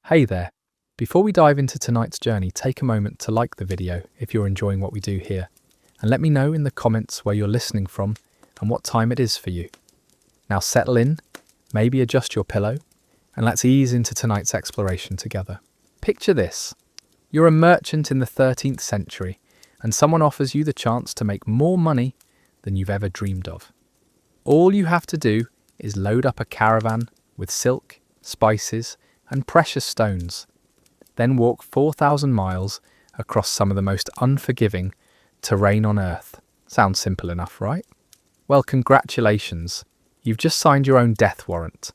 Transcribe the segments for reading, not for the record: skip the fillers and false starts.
Hey there! Before we dive into tonight's journey, take a moment to like the video if you're enjoying what we do here, and let me know in the comments where you're listening from and what time it is for you. Now settle in, maybe adjust your pillow, and let's ease into tonight's exploration together. Picture this. You're a merchant in the 13th century, and someone offers you the chance to make more money than you've ever dreamed of. All you have to do is load up a caravan with silk, spices, and precious stones, then walk 4,000 miles across some of the most unforgiving terrain on Earth. Sounds simple enough, right? Well, congratulations. You've just signed your own death warrant.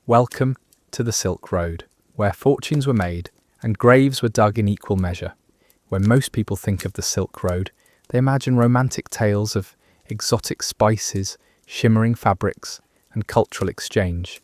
Welcome to the Silk Road, where fortunes were made and graves were dug in equal measure. When most people think of the Silk Road, they imagine romantic tales of exotic spices, shimmering fabrics, and cultural exchange.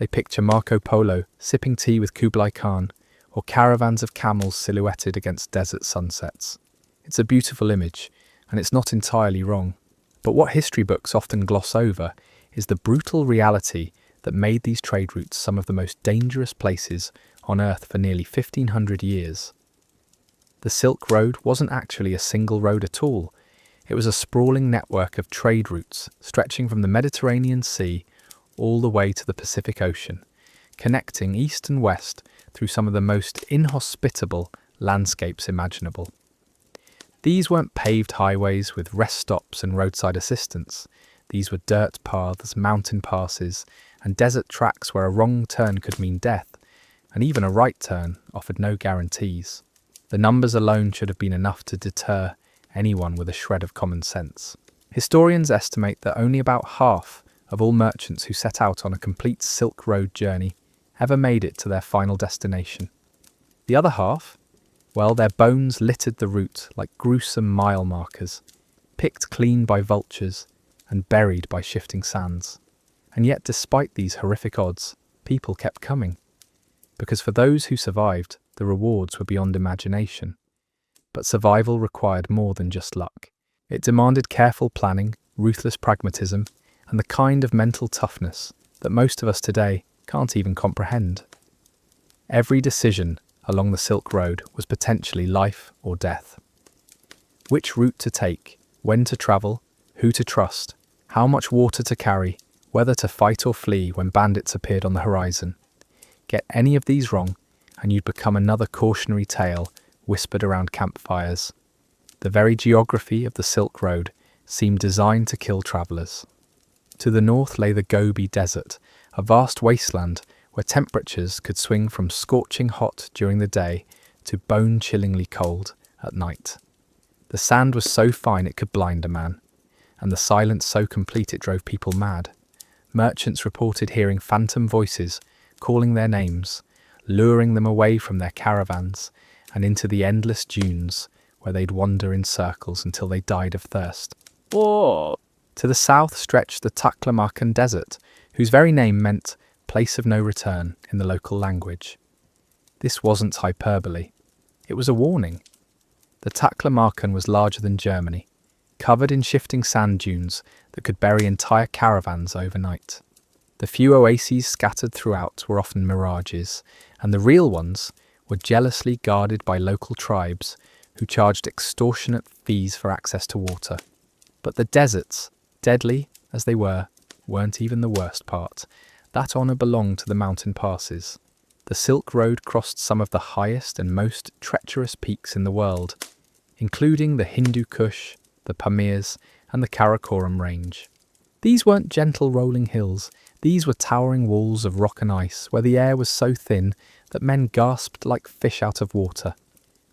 They picture Marco Polo sipping tea with Kublai Khan, or caravans of camels silhouetted against desert sunsets. It's a beautiful image, and it's not entirely wrong. But what history books often gloss over is the brutal reality that made these trade routes some of the most dangerous places on Earth for nearly 1,500 years. The Silk Road wasn't actually a single road at all. It was a sprawling network of trade routes stretching from the Mediterranean Sea all the way to the Pacific Ocean, connecting east and west through some of the most inhospitable landscapes imaginable. These weren't paved highways with rest stops and roadside assistance. These were dirt paths, mountain passes, and desert tracks where a wrong turn could mean death, and even a right turn offered no guarantees. The numbers alone should have been enough to deter anyone with a shred of common sense. Historians estimate that only about half of all merchants who set out on a complete Silk Road journey ever made it to their final destination. The other half, well, their bones littered the route like gruesome mile markers, picked clean by vultures and buried by shifting sands. And yet, despite these horrific odds, people kept coming. Because for those who survived, the rewards were beyond imagination. But survival required more than just luck. It demanded careful planning, ruthless pragmatism, and the kind of mental toughness that most of us today can't even comprehend. Every decision along the Silk Road was potentially life or death. Which route to take, when to travel, who to trust, how much water to carry, whether to fight or flee when bandits appeared on the horizon. Get any of these wrong, and you'd become another cautionary tale whispered around campfires. The very geography of the Silk Road seemed designed to kill travellers. To the north lay the Gobi Desert, a vast wasteland where temperatures could swing from scorching hot during the day to bone-chillingly cold at night. The sand was so fine it could blind a man, and the silence so complete it drove people mad. Merchants reported hearing phantom voices calling their names, luring them away from their caravans and into the endless dunes where they'd wander in circles until they died of thirst. Whoa! To the south stretched the Taklamakan Desert, whose very name meant place of no return in the local language. This wasn't hyperbole. It was a warning. The Taklamakan was larger than Germany, covered in shifting sand dunes that could bury entire caravans overnight. The few oases scattered throughout were often mirages, and the real ones were jealously guarded by local tribes who charged extortionate fees for access to water. But the deserts, deadly as they weren't even the worst part. That honour belonged to the mountain passes. The Silk Road crossed some of the highest and most treacherous peaks in the world, including the Hindu Kush, the Pamirs, and the Karakoram Range. These weren't gentle rolling hills, these were towering walls of rock and ice where the air was so thin that men gasped like fish out of water,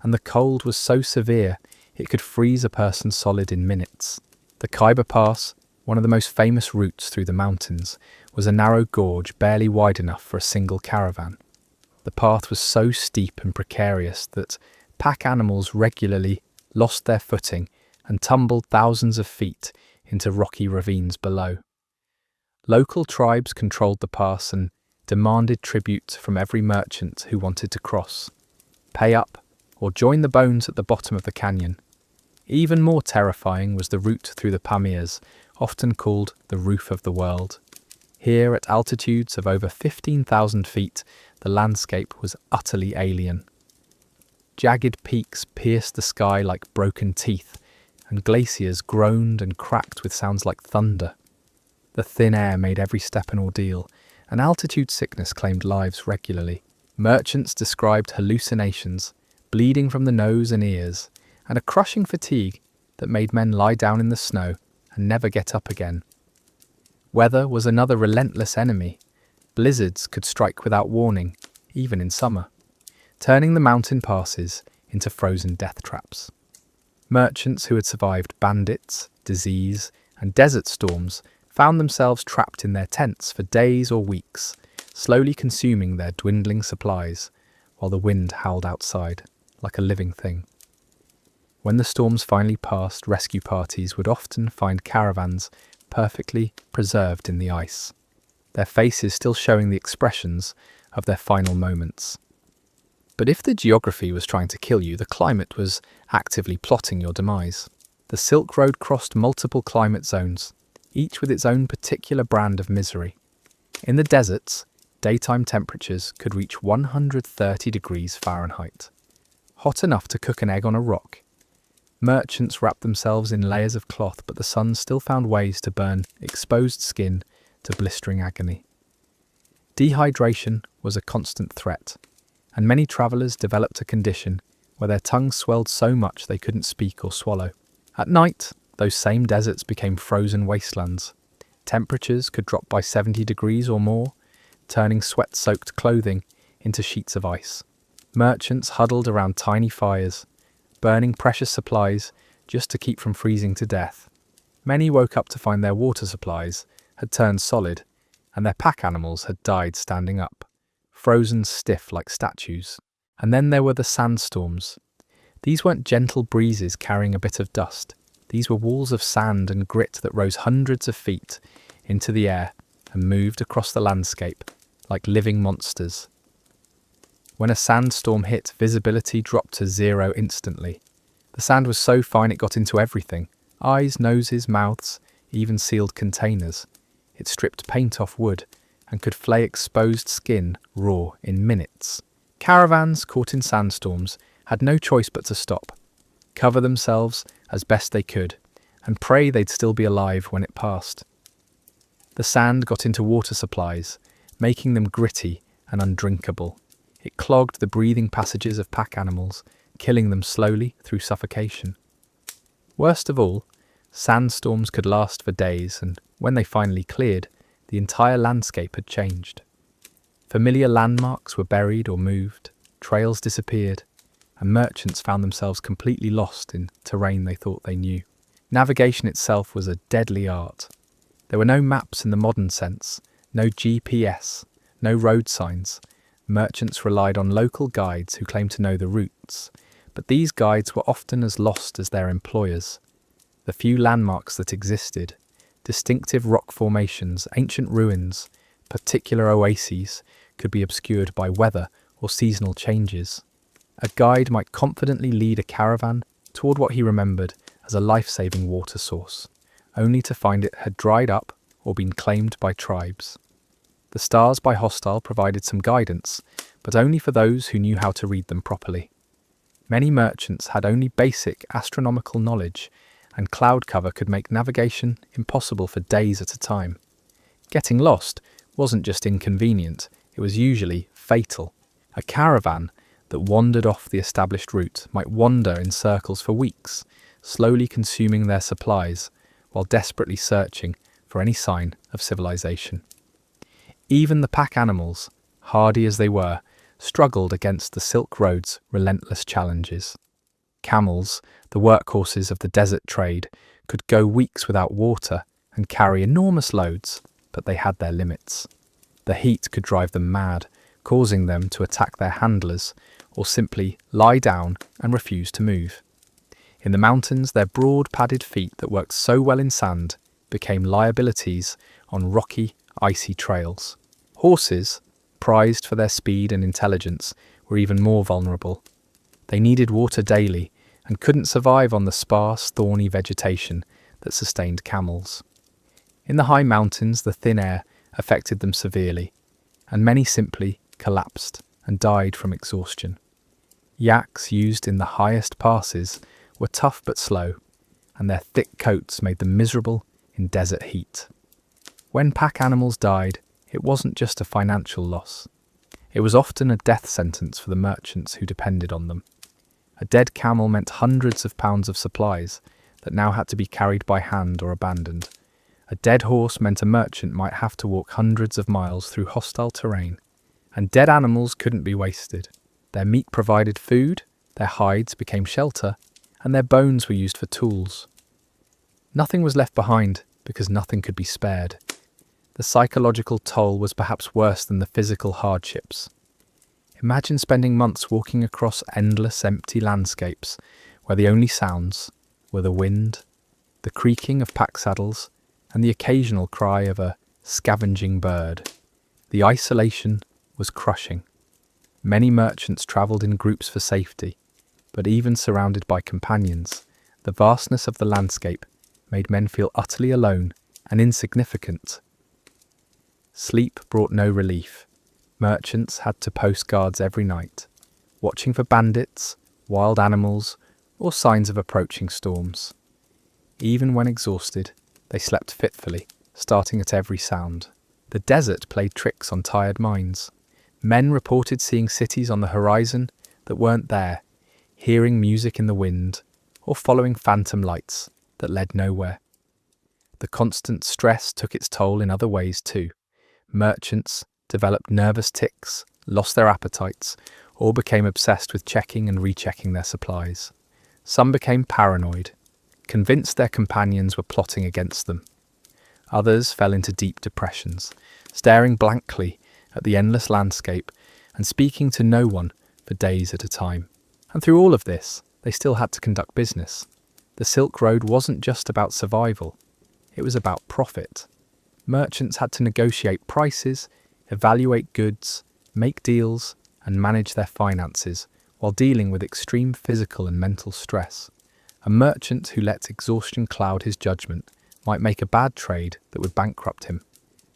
and the cold was so severe it could freeze a person solid in minutes. The Khyber Pass, one of the most famous routes through the mountains, was a narrow gorge barely wide enough for a single caravan. The path was so steep and precarious that pack animals regularly lost their footing and tumbled thousands of feet into rocky ravines below. Local tribes controlled the pass and demanded tribute from every merchant who wanted to cross. Pay up or join the bones at the bottom of the canyon. Even more terrifying was the route through the Pamirs, often called the roof of the world. Here, at altitudes of over 15,000 feet, the landscape was utterly alien. Jagged peaks pierced the sky like broken teeth, and glaciers groaned and cracked with sounds like thunder. The thin air made every step an ordeal, and altitude sickness claimed lives regularly. Merchants described hallucinations, bleeding from the nose and ears, and a crushing fatigue that made men lie down in the snow and never get up again. Weather was another relentless enemy. Blizzards could strike without warning, even in summer, turning the mountain passes into frozen death traps. Merchants who had survived bandits, disease, and desert storms found themselves trapped in their tents for days or weeks, slowly consuming their dwindling supplies, while the wind howled outside like a living thing. When the storms finally passed, rescue parties would often find caravans perfectly preserved in the ice, their faces still showing the expressions of their final moments. But if the geography was trying to kill you, the climate was actively plotting your demise. The Silk Road crossed multiple climate zones, each with its own particular brand of misery. In the deserts, daytime temperatures could reach 130 degrees Fahrenheit, hot enough to cook an egg on a rock. Merchants wrapped themselves in layers of cloth, but the sun still found ways to burn exposed skin to blistering agony. Dehydration was a constant threat, and many travellers developed a condition where their tongues swelled so much they couldn't speak or swallow. At night, those same deserts became frozen wastelands. Temperatures could drop by 70 degrees or more, turning sweat-soaked clothing into sheets of ice. Merchants huddled around tiny fires, burning precious supplies just to keep from freezing to death. Many woke up to find their water supplies had turned solid, and their pack animals had died standing up, frozen stiff like statues. And then there were the sandstorms. These weren't gentle breezes carrying a bit of dust. These were walls of sand and grit that rose hundreds of feet into the air and moved across the landscape like living monsters. When a sandstorm hit, visibility dropped to zero instantly. The sand was so fine it got into everything: eyes, noses, mouths, even sealed containers. It stripped paint off wood and could flay exposed skin raw in minutes. Caravans caught in sandstorms had no choice but to stop, cover themselves as best they could, and pray they'd still be alive when it passed. The sand got into water supplies, making them gritty and undrinkable. It clogged the breathing passages of pack animals, killing them slowly through suffocation. Worst of all, sandstorms could last for days, and when they finally cleared, the entire landscape had changed. Familiar landmarks were buried or moved, trails disappeared, and merchants found themselves completely lost in terrain they thought they knew. Navigation itself was a deadly art. There were no maps in the modern sense, no GPS, no road signs. Merchants relied on local guides who claimed to know the routes, but these guides were often as lost as their employers. The few landmarks that existed, distinctive rock formations, ancient ruins, particular oases, could be obscured by weather or seasonal changes. A guide might confidently lead a caravan toward what he remembered as a life-saving water source, only to find it had dried up or been claimed by tribes. The stars by Hostile provided some guidance, but only for those who knew how to read them properly. Many merchants had only basic astronomical knowledge, and cloud cover could make navigation impossible for days at a time. Getting lost wasn't just inconvenient, it was usually fatal. A caravan that wandered off the established route might wander in circles for weeks, slowly consuming their supplies while desperately searching for any sign of civilization. Even the pack animals, hardy as they were, struggled against the Silk Road's relentless challenges. Camels, the workhorses of the desert trade, could go weeks without water and carry enormous loads, but they had their limits. The heat could drive them mad, causing them to attack their handlers or simply lie down and refuse to move. In the mountains, their broad padded feet that worked so well in sand became liabilities on rocky, icy trails. Horses, prized for their speed and intelligence, were even more vulnerable. They needed water daily and couldn't survive on the sparse, thorny vegetation that sustained camels. In the high mountains, the thin air affected them severely, and many simply collapsed and died from exhaustion. Yaks used in the highest passes were tough but slow, and their thick coats made them miserable in desert heat. When pack animals died, it wasn't just a financial loss. It was often a death sentence for the merchants who depended on them. A dead camel meant hundreds of pounds of supplies that now had to be carried by hand or abandoned. A dead horse meant a merchant might have to walk hundreds of miles through hostile terrain. And dead animals couldn't be wasted. Their meat provided food, their hides became shelter, and their bones were used for tools. Nothing was left behind because nothing could be spared. The psychological toll was perhaps worse than the physical hardships. Imagine spending months walking across endless empty landscapes where the only sounds were the wind, the creaking of pack saddles, and the occasional cry of a scavenging bird. The isolation was crushing. Many merchants travelled in groups for safety, but even surrounded by companions, the vastness of the landscape made men feel utterly alone and insignificant. Sleep brought no relief. Merchants had to post guards every night, watching for bandits, wild animals, or signs of approaching storms. Even when exhausted, they slept fitfully, starting at every sound. The desert played tricks on tired minds. Men reported seeing cities on the horizon that weren't there, hearing music in the wind, or following phantom lights that led nowhere. The constant stress took its toll in other ways too. Merchants developed nervous tics, lost their appetites, or became obsessed with checking and rechecking their supplies. Some became paranoid, convinced their companions were plotting against them. Others fell into deep depressions, staring blankly at the endless landscape and speaking to no one for days at a time. And through all of this, they still had to conduct business. The Silk Road wasn't just about survival, it was about profit. Merchants had to negotiate prices, evaluate goods, make deals, and manage their finances while dealing with extreme physical and mental stress. A merchant who let exhaustion cloud his judgment might make a bad trade that would bankrupt him,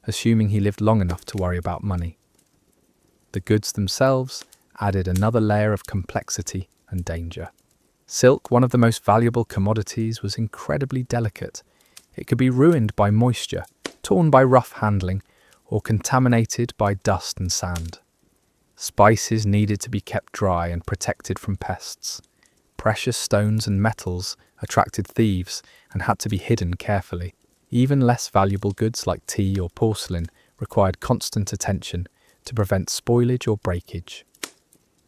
assuming he lived long enough to worry about money. The goods themselves added another layer of complexity and danger. Silk, one of the most valuable commodities, was incredibly delicate. It could be ruined by moisture, torn by rough handling, or contaminated by dust and sand. Spices needed to be kept dry and protected from pests. Precious stones and metals attracted thieves and had to be hidden carefully. Even less valuable goods like tea or porcelain required constant attention to prevent spoilage or breakage.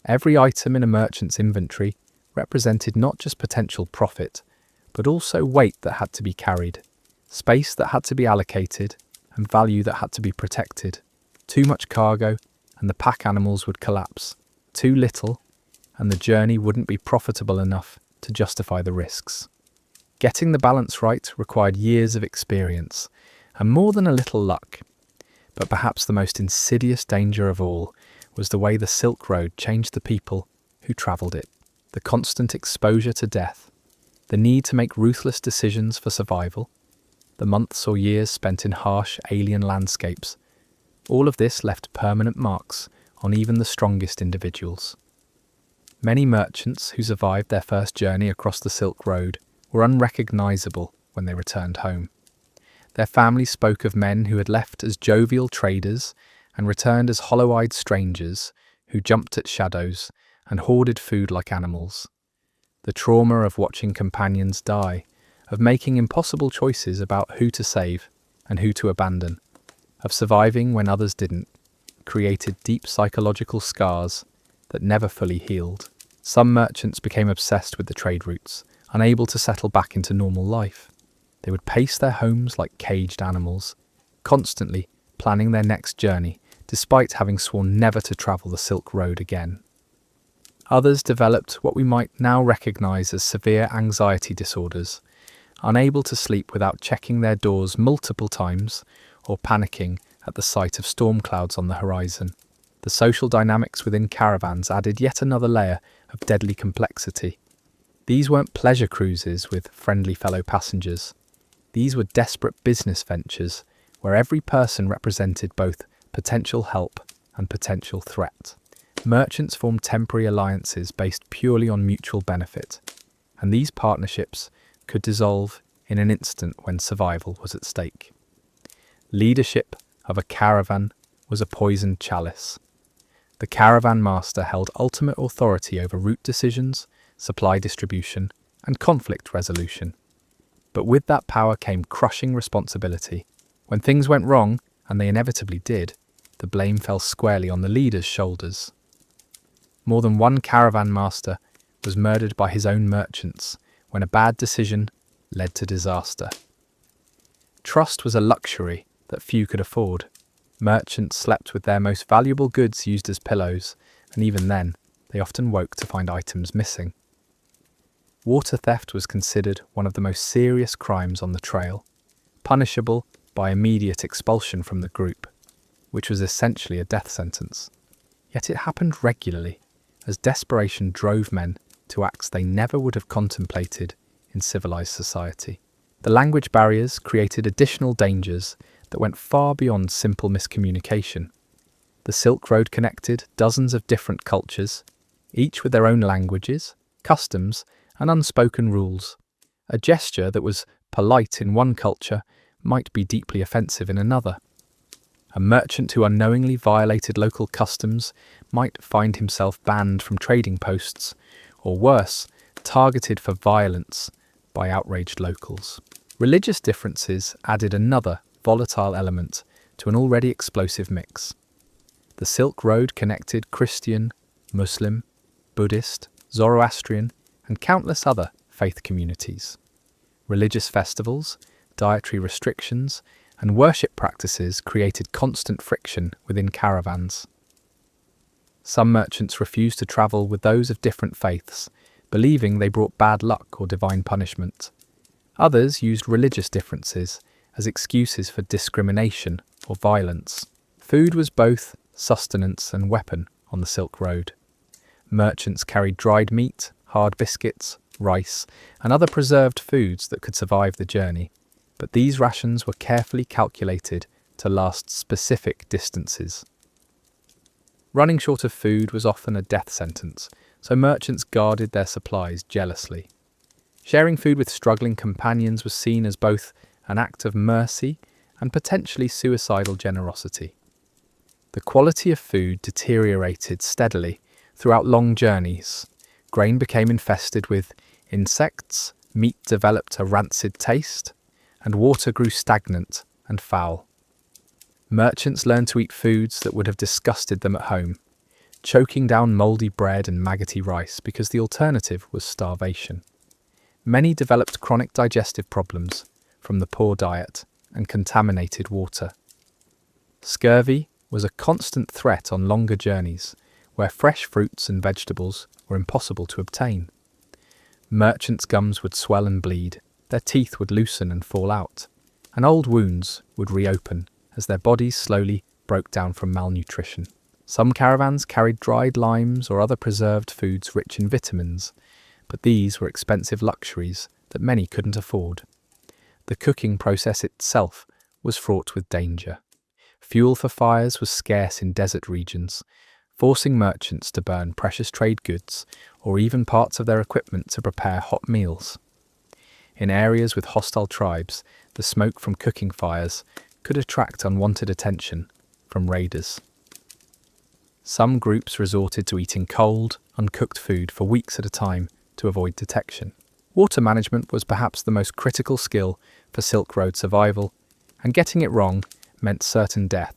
Every item in a merchant's inventory represented not just potential profit, but also weight that had to be carried, space that had to be allocated, and value that had to be protected. Too much cargo, and the pack animals would collapse. Too little, and the journey wouldn't be profitable enough to justify the risks. Getting the balance right required years of experience, and more than a little luck. But perhaps the most insidious danger of all was the way the Silk Road changed the people who travelled it. The constant exposure to death, the need to make ruthless decisions for survival, the months or years spent in harsh alien landscapes. All of this left permanent marks on even the strongest individuals. Many merchants who survived their first journey across the Silk Road were unrecognisable when they returned home. Their families spoke of men who had left as jovial traders and returned as hollow-eyed strangers who jumped at shadows and hoarded food like animals. The trauma of watching companions die, of making impossible choices about who to save and who to abandon, of surviving when others didn't, created deep psychological scars that never fully healed. Some merchants became obsessed with the trade routes, unable to settle back into normal life. They would pace their homes like caged animals, constantly planning their next journey, despite having sworn never to travel the Silk Road again. Others developed what we might now recognise as severe anxiety disorders, unable to sleep without checking their doors multiple times or panicking at the sight of storm clouds on the horizon. The social dynamics within caravans added yet another layer of deadly complexity. These weren't pleasure cruises with friendly fellow passengers. These were desperate business ventures where every person represented both potential help and potential threat. Merchants formed temporary alliances based purely on mutual benefit, and these partnerships could dissolve in an instant when survival was at stake. Leadership of a caravan was a poisoned chalice. The caravan master held ultimate authority over route decisions, supply distribution, and conflict resolution. But with that power came crushing responsibility. When things went wrong, and they inevitably did, the blame fell squarely on the leader's shoulders. More than one caravan master was murdered by his own merchants when a bad decision led to disaster. Trust was a luxury that few could afford. Merchants slept with their most valuable goods used as pillows, and even then, they often woke to find items missing. Water theft was considered one of the most serious crimes on the trail, punishable by immediate expulsion from the group, which was essentially a death sentence. Yet it happened regularly, as desperation drove men to acts they never would have contemplated in civilized society. The language barriers created additional dangers that went far beyond simple miscommunication. The Silk Road connected dozens of different cultures, each with their own languages, customs, and unspoken rules. A gesture that was polite in one culture might be deeply offensive in another. A merchant who unknowingly violated local customs might find himself banned from trading posts, or worse, targeted for violence by outraged locals. Religious differences added another volatile element to an already explosive mix. The Silk Road connected Christian, Muslim, Buddhist, Zoroastrian, and countless other faith communities. Religious festivals, dietary restrictions, and worship practices created constant friction within caravans. Some merchants refused to travel with those of different faiths, believing they brought bad luck or divine punishment. Others used religious differences as excuses for discrimination or violence. Food was both sustenance and weapon on the Silk Road. Merchants carried dried meat, hard biscuits, rice, and other preserved foods that could survive the journey, but these rations were carefully calculated to last specific distances. Running short of food was often a death sentence, so merchants guarded their supplies jealously. Sharing food with struggling companions was seen as both an act of mercy and potentially suicidal generosity. The quality of food deteriorated steadily throughout long journeys. Grain became infested with insects, meat developed a rancid taste, and water grew stagnant and foul. Merchants learned to eat foods that would have disgusted them at home, choking down mouldy bread and maggoty rice because the alternative was starvation. Many developed chronic digestive problems from the poor diet and contaminated water. Scurvy was a constant threat on longer journeys, where fresh fruits and vegetables were impossible to obtain. Merchants' gums would swell and bleed, their teeth would loosen and fall out, and old wounds would reopen as their bodies slowly broke down from malnutrition. Some caravans carried dried limes or other preserved foods rich in vitamins, but these were expensive luxuries that many couldn't afford. The cooking process itself was fraught with danger. Fuel for fires was scarce in desert regions, forcing merchants to burn precious trade goods or even parts of their equipment to prepare hot meals. In areas with hostile tribes, the smoke from cooking fires could attract unwanted attention from raiders. Some groups resorted to eating cold, uncooked food for weeks at a time to avoid detection. Water management was perhaps the most critical skill for Silk Road survival, and getting it wrong meant certain death.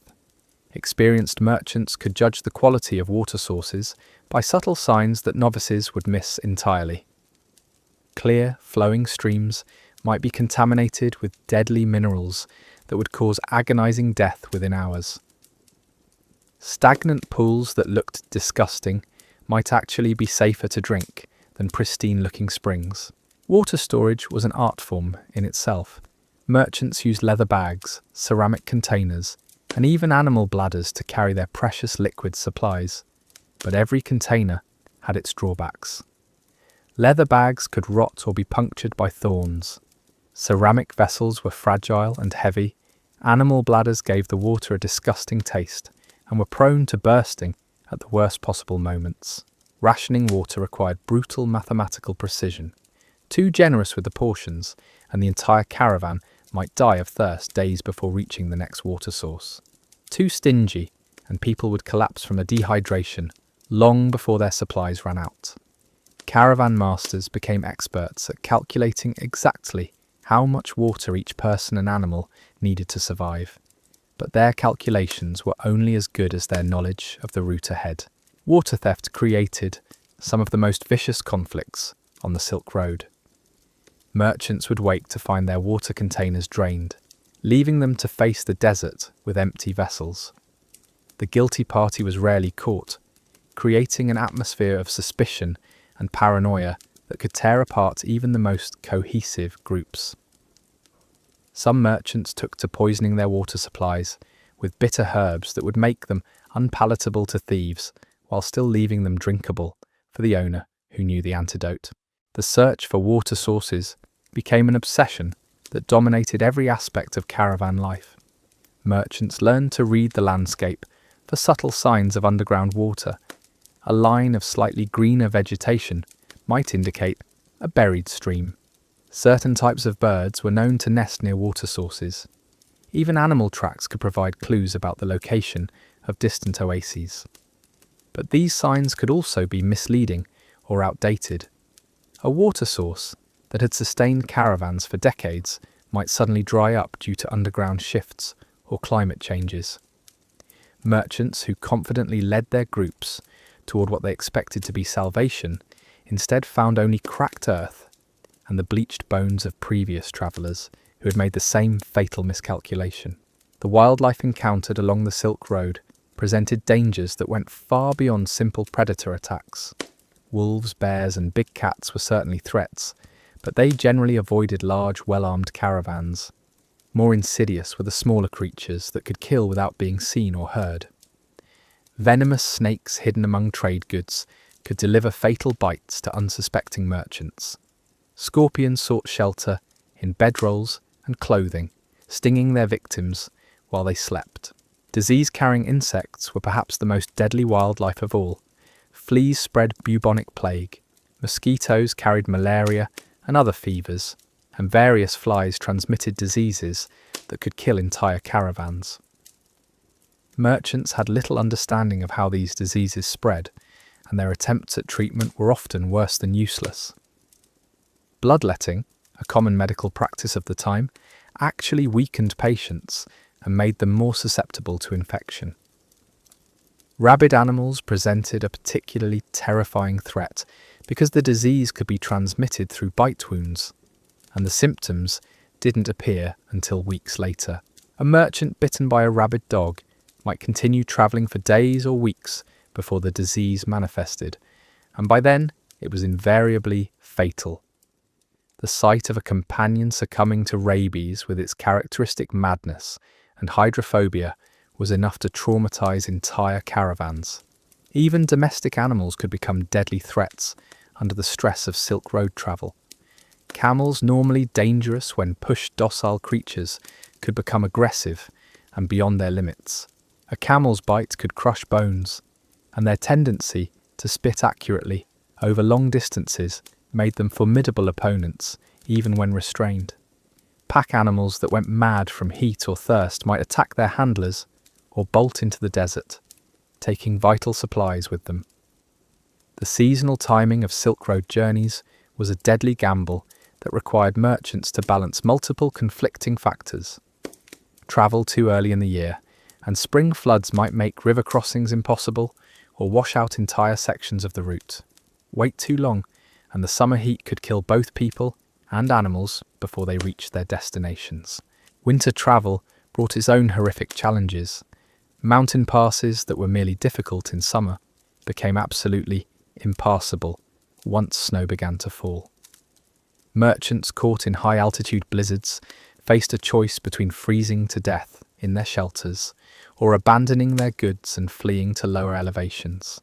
Experienced merchants could judge the quality of water sources by subtle signs that novices would miss entirely. Clear, flowing streams might be contaminated with deadly minerals that would cause agonizing death within hours. Stagnant pools that looked disgusting might actually be safer to drink than pristine-looking springs. Water storage was an art form in itself. Merchants used leather bags, ceramic containers, and even animal bladders to carry their precious liquid supplies. But every container had its drawbacks. Leather bags could rot or be punctured by thorns. Ceramic vessels were fragile and heavy. Animal bladders gave the water a disgusting taste, and were prone to bursting at the worst possible moments. Rationing water required brutal mathematical precision. Too generous with the portions, and the entire caravan might die of thirst days before reaching the next water source. Too stingy, and people would collapse from a dehydration long before their supplies ran out. Caravan masters became experts at calculating exactly how much water each person and animal needed to survive, but their calculations were only as good as their knowledge of the route ahead. Water theft created some of the most vicious conflicts on the Silk Road. Merchants would wake to find their water containers drained, leaving them to face the desert with empty vessels. The guilty party was rarely caught, creating an atmosphere of suspicion and paranoia that could tear apart even the most cohesive groups. Some merchants took to poisoning their water supplies with bitter herbs that would make them unpalatable to thieves while still leaving them drinkable for the owner who knew the antidote. The search for water sources became an obsession that dominated every aspect of caravan life. Merchants learned to read the landscape for subtle signs of underground water. A line of slightly greener vegetation might indicate a buried stream. Certain types of birds were known to nest near water sources. Even animal tracks could provide clues about the location of distant oases. But these signs could also be misleading or outdated. A water source that had sustained caravans for decades might suddenly dry up due to underground shifts or climate changes. Merchants who confidently led their groups toward what they expected to be salvation instead found only cracked earth and the bleached bones of previous travellers who had made the same fatal miscalculation. The wildlife encountered along the Silk Road presented dangers that went far beyond simple predator attacks. Wolves, bears, and big cats were certainly threats, but they generally avoided large, well-armed caravans. More insidious were the smaller creatures that could kill without being seen or heard. Venomous snakes hidden among trade goods could deliver fatal bites to unsuspecting merchants. Scorpions sought shelter in bedrolls and clothing, stinging their victims while they slept. Disease-carrying insects were perhaps the most deadly wildlife of all. Fleas spread bubonic plague, mosquitoes carried malaria and other fevers, and various flies transmitted diseases that could kill entire caravans. Merchants had little understanding of how these diseases spread, and their attempts at treatment were often worse than useless. Bloodletting, a common medical practice of the time, actually weakened patients and made them more susceptible to infection. Rabid animals presented a particularly terrifying threat because the disease could be transmitted through bite wounds, and the symptoms didn't appear until weeks later. A merchant bitten by a rabid dog might continue travelling for days or weeks before the disease manifested, and by then it was invariably fatal. The sight of a companion succumbing to rabies with its characteristic madness and hydrophobia was enough to traumatize entire caravans. Even domestic animals could become deadly threats under the stress of Silk Road travel. Camels, normally dangerous when pushed docile creatures, could become aggressive and beyond their limits. A camel's bite could crush bones, and their tendency to spit accurately over long distances made them formidable opponents even when restrained. Pack animals that went mad from heat or thirst might attack their handlers or bolt into the desert, taking vital supplies with them. The seasonal timing of Silk Road journeys was a deadly gamble that required merchants to balance multiple conflicting factors. Travel too early in the year, and spring floods might make river crossings impossible or wash out entire sections of the route. Wait too long, and the summer heat could kill both people and animals before they reached their destinations. Winter travel brought its own horrific challenges. Mountain passes that were merely difficult in summer became absolutely impassable once snow began to fall. Merchants caught in high-altitude blizzards faced a choice between freezing to death in their shelters or abandoning their goods and fleeing to lower elevations.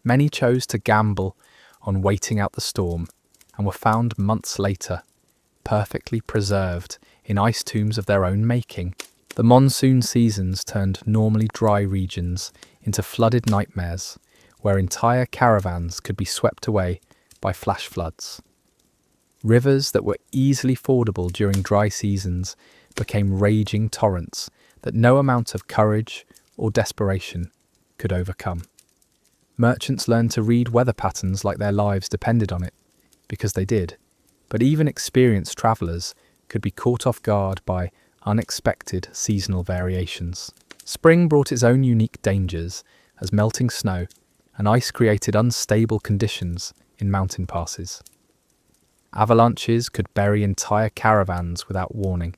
Many chose to gamble on waiting out the storm and were found months later, perfectly preserved in ice tombs of their own making, The monsoon seasons turned normally dry regions into flooded nightmares, where entire caravans could be swept away by flash floods. Rivers that were easily fordable during dry seasons became raging torrents that no amount of courage or desperation could overcome. Merchants learned to read weather patterns like their lives depended on it, because they did, but even experienced travellers could be caught off guard by unexpected seasonal variations. Spring brought its own unique dangers as melting snow and ice created unstable conditions in mountain passes. Avalanches could bury entire caravans without warning,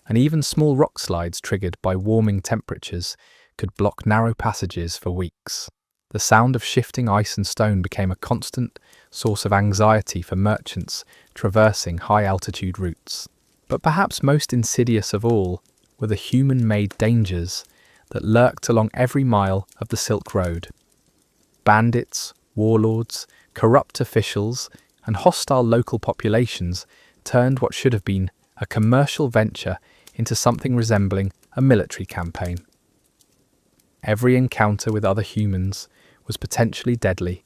and even small rock slides triggered by warming temperatures could block narrow passages for weeks. The sound of shifting ice and stone became a constant source of anxiety for merchants traversing high-altitude routes. But perhaps most insidious of all were the human-made dangers that lurked along every mile of the Silk Road. Bandits, warlords, corrupt officials, and hostile local populations turned what should have been a commercial venture into something resembling a military campaign. Every encounter with other humans was potentially deadly,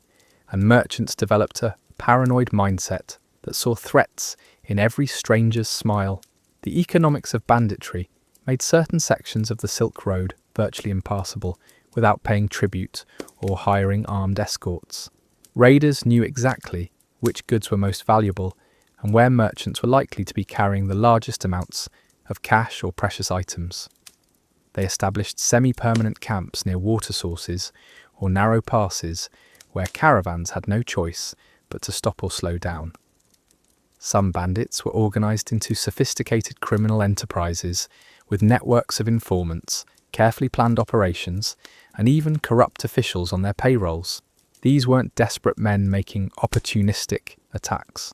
and merchants developed a paranoid mindset that saw threats in every stranger's smile. The economics of banditry made certain sections of the Silk Road virtually impassable without paying tribute or hiring armed escorts. Raiders knew exactly which goods were most valuable and where merchants were likely to be carrying the largest amounts of cash or precious items. They established semi-permanent camps near water sources or narrow passes where caravans had no choice but to stop or slow down. Some bandits were organised into sophisticated criminal enterprises with networks of informants, carefully planned operations, and even corrupt officials on their payrolls. These weren't desperate men making opportunistic attacks.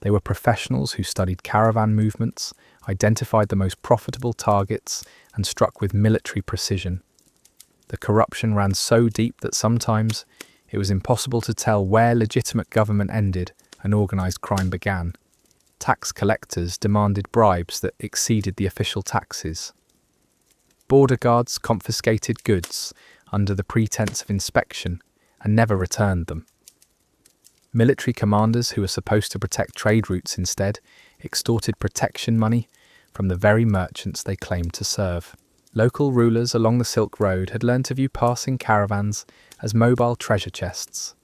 They were professionals who studied caravan movements, identified the most profitable targets, and struck with military precision. The corruption ran so deep that sometimes it was impossible to tell where legitimate government ended and organised crime began. Tax collectors demanded bribes that exceeded the official taxes. Border guards confiscated goods under the pretense of inspection and never returned them. Military commanders who were supposed to protect trade routes instead extorted protection money from the very merchants they claimed to serve. Local rulers along the Silk Road had learned to view passing caravans as mobile treasure chests.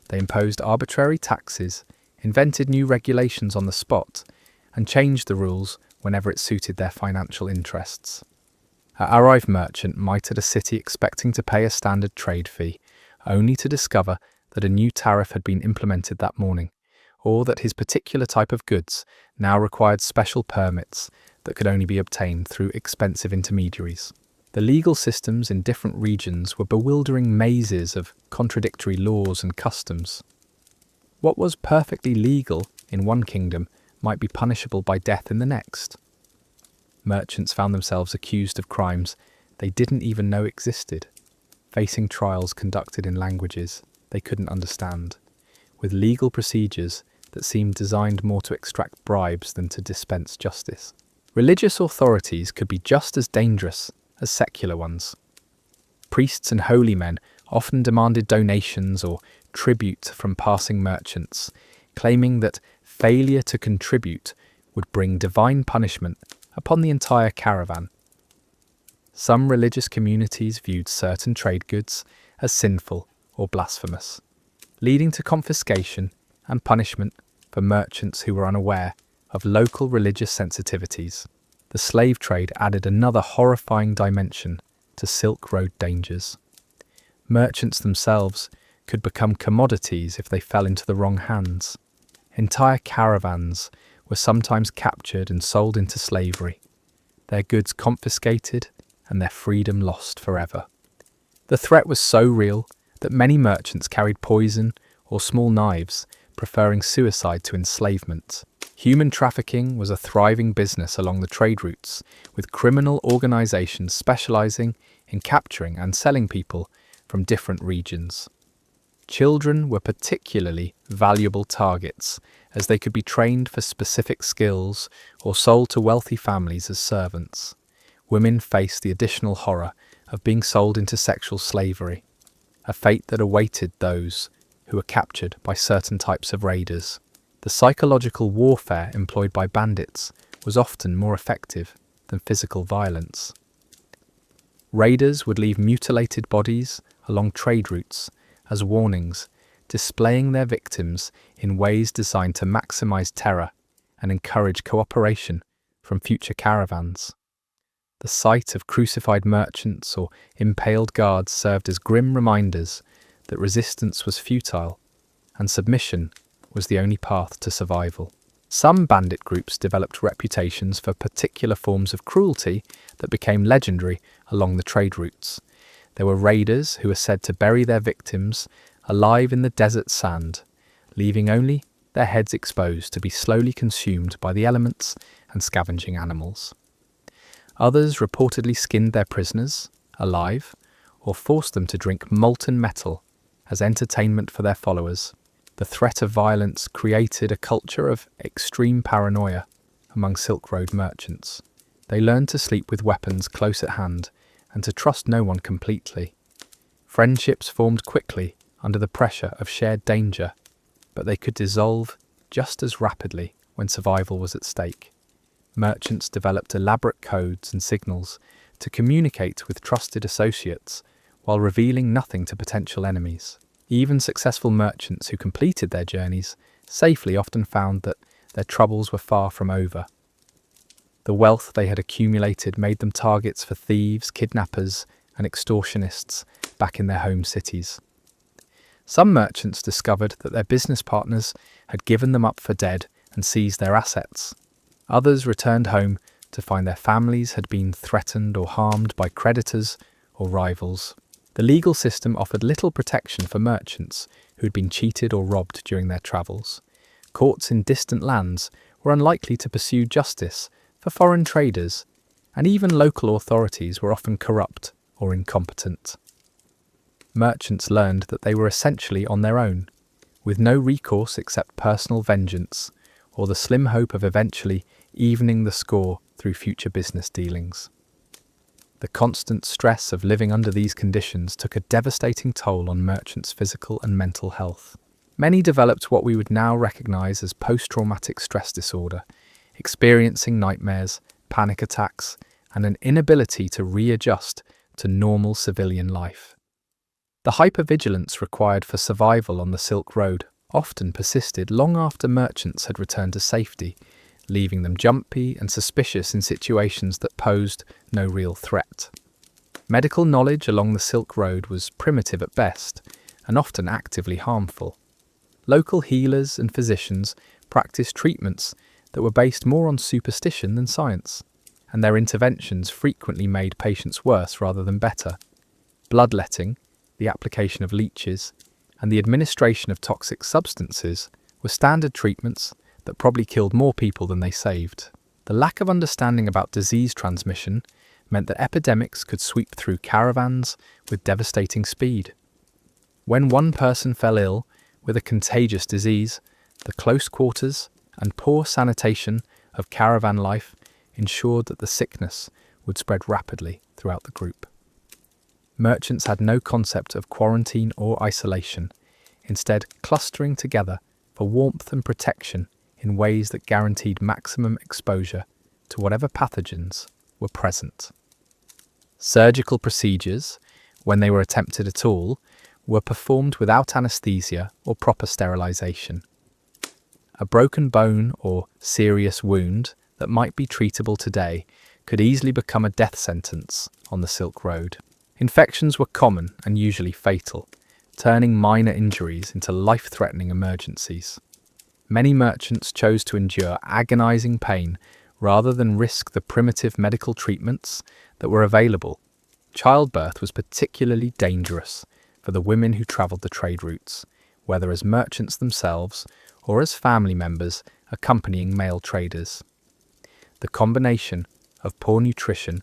They imposed arbitrary taxes, invented new regulations on the spot, and changed the rules whenever it suited their financial interests. A arrived merchant might at a city expecting to pay a standard trade fee, only to discover that a new tariff had been implemented that morning, or that his particular type of goods now required special permits that could only be obtained through expensive intermediaries. The legal systems in different regions were bewildering mazes of contradictory laws and customs. What was perfectly legal in one kingdom might be punishable by death in the next. Merchants found themselves accused of crimes they didn't even know existed, facing trials conducted in languages they couldn't understand, with legal procedures that seemed designed more to extract bribes than to dispense justice. Religious authorities could be just as dangerous as secular ones. Priests and holy men often demanded donations or tribute from passing merchants, claiming that failure to contribute would bring divine punishment upon the entire caravan. Some religious communities viewed certain trade goods as sinful or blasphemous, leading to confiscation and punishment for merchants who were unaware of local religious sensitivities. The slave trade added another horrifying dimension to Silk Road dangers. Merchants themselves could become commodities if they fell into the wrong hands. Entire caravans were sometimes captured and sold into slavery, their goods confiscated and their freedom lost forever. The threat was so real that many merchants carried poison or small knives, preferring suicide to enslavement. Human trafficking was a thriving business along the trade routes, with criminal organizations specializing in capturing and selling people from different regions. Children were particularly valuable targets, as they could be trained for specific skills or sold to wealthy families as servants. women faced the additional horror of being sold into sexual slavery, a fate that awaited those who were captured by certain types of raiders. The psychological warfare employed by bandits was often more effective than physical violence. Raiders would leave mutilated bodies along trade routes as warnings, displaying their victims in ways designed to maximize terror and encourage cooperation from future caravans. The sight of crucified merchants or impaled guards served as grim reminders that resistance was futile and submission was the only path to survival. Some bandit groups developed reputations for particular forms of cruelty that became legendary along the trade routes. There were raiders who were said to bury their victims alive in the desert sand, leaving only their heads exposed to be slowly consumed by the elements and scavenging animals. Others reportedly skinned their prisoners alive or forced them to drink molten metal as entertainment for their followers. The threat of violence created a culture of extreme paranoia among Silk Road merchants. They learned to sleep with weapons close at hand and to trust no one completely. Friendships formed quickly under the pressure of shared danger, but they could dissolve just as rapidly when survival was at stake. Merchants developed elaborate codes and signals to communicate with trusted associates while revealing nothing to potential enemies. Even successful merchants who completed their journeys safely often found that their troubles were far from over. The wealth they had accumulated made them targets for thieves, kidnappers, and extortionists back in their home cities. Some merchants discovered that their business partners had given them up for dead and seized their assets. Others returned home to find their families had been threatened or harmed by creditors or rivals. The legal system offered little protection for merchants who had been cheated or robbed during their travels. Courts in distant lands were unlikely to pursue justice for foreign traders, and even local authorities were often corrupt or incompetent. Merchants learned that they were essentially on their own, with no recourse except personal vengeance or the slim hope of eventually evening the score through future business dealings. The constant stress of living under these conditions took a devastating toll on merchants' physical and mental health. Many developed what we would now recognize as post-traumatic stress disorder, experiencing nightmares, panic attacks, and an inability to readjust to normal civilian life. The hypervigilance required for survival on the Silk Road often persisted long after merchants had returned to safety, leaving them jumpy and suspicious in situations that posed no real threat. Medical knowledge along the Silk Road was primitive at best and often actively harmful. Local healers and physicians practiced treatments that were based more on superstition than science, and their interventions frequently made patients worse rather than better. Bloodletting, the application of leeches, and the administration of toxic substances were standard treatments that probably killed more people than they saved. The lack of understanding about disease transmission meant that epidemics could sweep through caravans with devastating speed. When one person fell ill with a contagious disease, the close quarters and poor sanitation of caravan life ensured that the sickness would spread rapidly throughout the group. Merchants had no concept of quarantine or isolation, instead clustering together for warmth and protection in ways that guaranteed maximum exposure to whatever pathogens were present. Surgical procedures, when they were attempted at all, were performed without anesthesia or proper sterilization. A broken bone or serious wound that might be treatable today could easily become a death sentence on the Silk Road. Infections were common and usually fatal, turning minor injuries into life-threatening emergencies. Many merchants chose to endure agonizing pain rather than risk the primitive medical treatments that were available. Childbirth was particularly dangerous for the women who traveled the trade routes, whether as merchants themselves or as family members accompanying male traders. The combination of poor nutrition,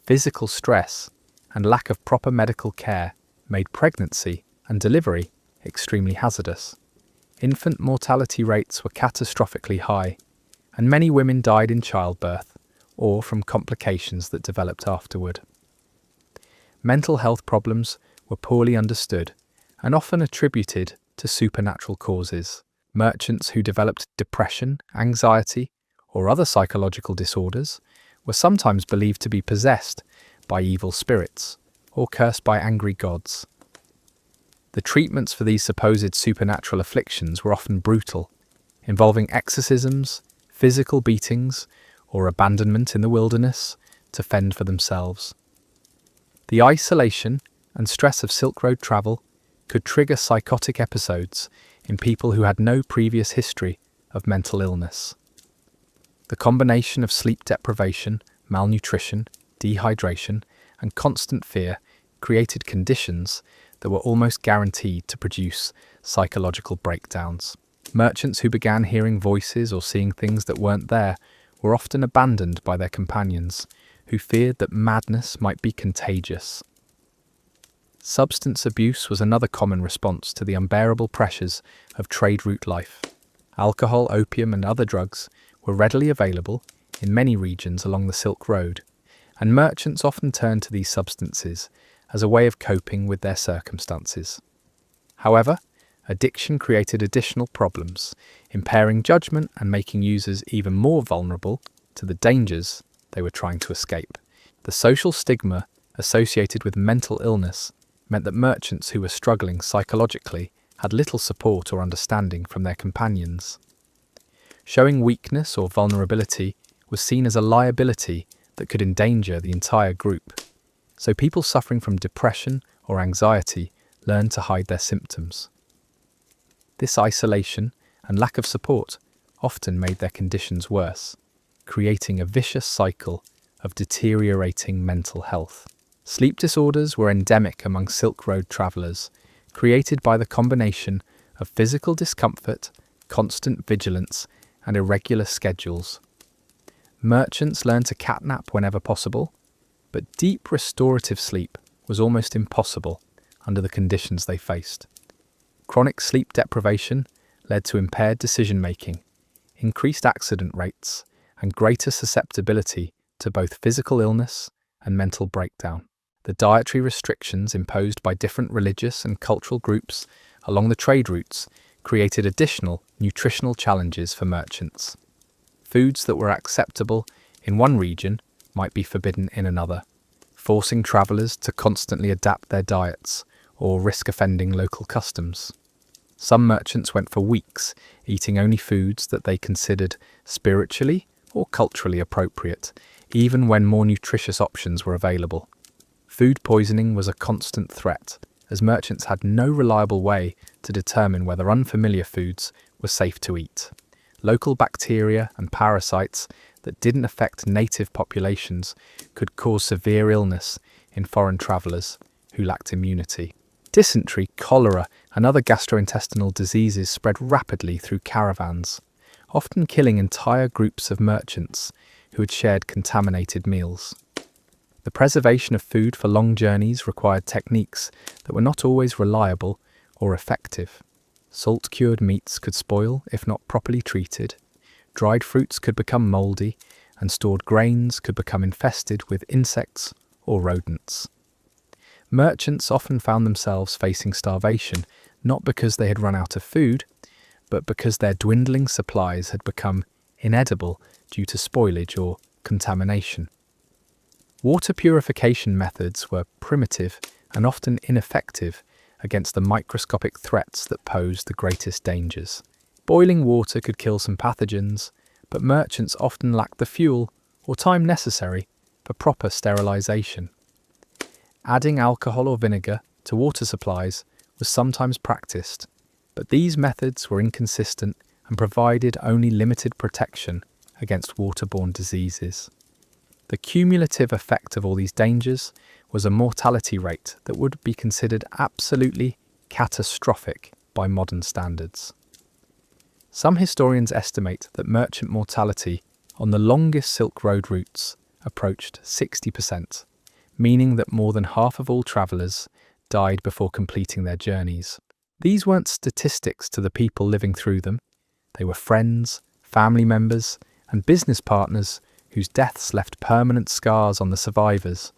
physical stress, and lack of proper medical care made pregnancy and delivery extremely hazardous. Infant mortality rates were catastrophically high, and many women died in childbirth or from complications that developed afterward. Mental health problems were poorly understood and often attributed to supernatural causes. Merchants who developed depression, anxiety, or other psychological disorders were sometimes believed to be possessed by evil spirits or cursed by angry gods. The treatments for these supposed supernatural afflictions were often brutal, involving exorcisms, physical beatings, or abandonment in the wilderness to fend for themselves. The isolation and stress of Silk Road travel could trigger psychotic episodes in people who had no previous history of mental illness. The combination of sleep deprivation, malnutrition, dehydration, and constant fear created conditions that were almost guaranteed to produce psychological breakdowns. Merchants who began hearing voices or seeing things that weren't there were often abandoned by their companions, who feared that madness might be contagious. Substance abuse was another common response to the unbearable pressures of trade route life. Alcohol, opium, and other drugs were readily available in many regions along the Silk Road, and merchants often turned to these substances as a way of coping with their circumstances. However, addiction created additional problems, impairing judgment and making users even more vulnerable to the dangers they were trying to escape. The social stigma associated with mental illness meant that merchants who were struggling psychologically had little support or understanding from their companions. Showing weakness or vulnerability was seen as a liability that could endanger the entire group, so people suffering from depression or anxiety learned to hide their symptoms. This isolation and lack of support often made their conditions worse, creating a vicious cycle of deteriorating mental health. Sleep disorders were endemic among Silk Road travellers, created by the combination of physical discomfort, constant vigilance, and irregular schedules. Merchants learned to catnap whenever possible, but deep restorative sleep was almost impossible under the conditions they faced. Chronic sleep deprivation led to impaired decision-making, increased accident rates, and greater susceptibility to both physical illness and mental breakdown. The dietary restrictions imposed by different religious and cultural groups along the trade routes created additional nutritional challenges for merchants. Foods that were acceptable in one region might be forbidden in another, forcing travellers to constantly adapt their diets or risk offending local customs. Some merchants went for weeks eating only foods that they considered spiritually or culturally appropriate, even when more nutritious options were available. Food poisoning was a constant threat, as merchants had no reliable way to determine whether unfamiliar foods were safe to eat. Local bacteria and parasites that didn't affect native populations could cause severe illness in foreign travellers who lacked immunity. Dysentery, cholera, and other gastrointestinal diseases spread rapidly through caravans, often killing entire groups of merchants who had shared contaminated meals. The preservation of food for long journeys required techniques that were not always reliable or effective. Salt-cured meats could spoil if not properly treated, dried fruits could become mouldy, and stored grains could become infested with insects or rodents. Merchants often found themselves facing starvation, not because they had run out of food, but because their dwindling supplies had become inedible due to spoilage or contamination. Water purification methods were primitive and often ineffective against the microscopic threats that posed the greatest dangers. Boiling water could kill some pathogens, but merchants often lacked the fuel or time necessary for proper sterilization. Adding alcohol or vinegar to water supplies was sometimes practiced, but these methods were inconsistent and provided only limited protection against waterborne diseases. The cumulative effect of all these dangers was a mortality rate that would be considered absolutely catastrophic by modern standards. Some historians estimate that merchant mortality on the longest Silk Road routes approached 60%, meaning that more than half of all travellers died before completing their journeys. These weren't statistics to the people living through them. They were friends, family members, and business partners whose deaths left permanent scars on the survivors.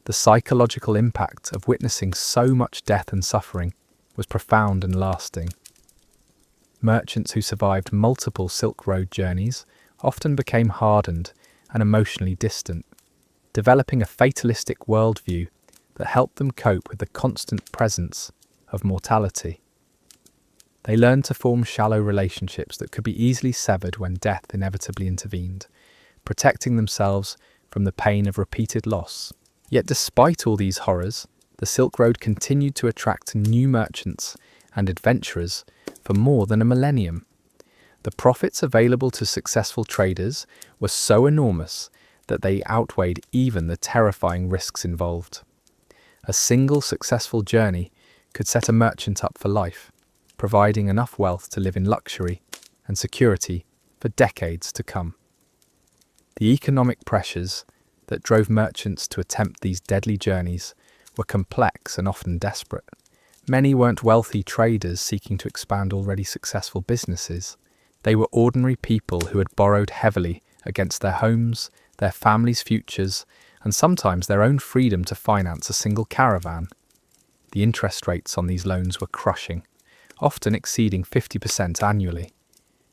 The psychological impact of witnessing so much death and suffering was profound and lasting. Merchants who survived multiple Silk Road journeys often became hardened and emotionally distant, developing a fatalistic worldview that helped them cope with the constant presence of mortality. They learned to form shallow relationships that could be easily severed when death inevitably intervened, protecting themselves from the pain of repeated loss. Yet despite all these horrors, the Silk Road continued to attract new merchants and adventurers for more than a millennium. The profits available to successful traders were so enormous that they outweighed even the terrifying risks involved. A single successful journey could set a merchant up for life, providing enough wealth to live in luxury and security for decades to come. The economic pressures that drove merchants to attempt these deadly journeys were complex and often desperate. Many weren't wealthy traders seeking to expand already successful businesses. They were ordinary people who had borrowed heavily against their homes, their families' futures, and sometimes their own freedom to finance a single caravan. The interest rates on these loans were crushing, often exceeding 50% annually.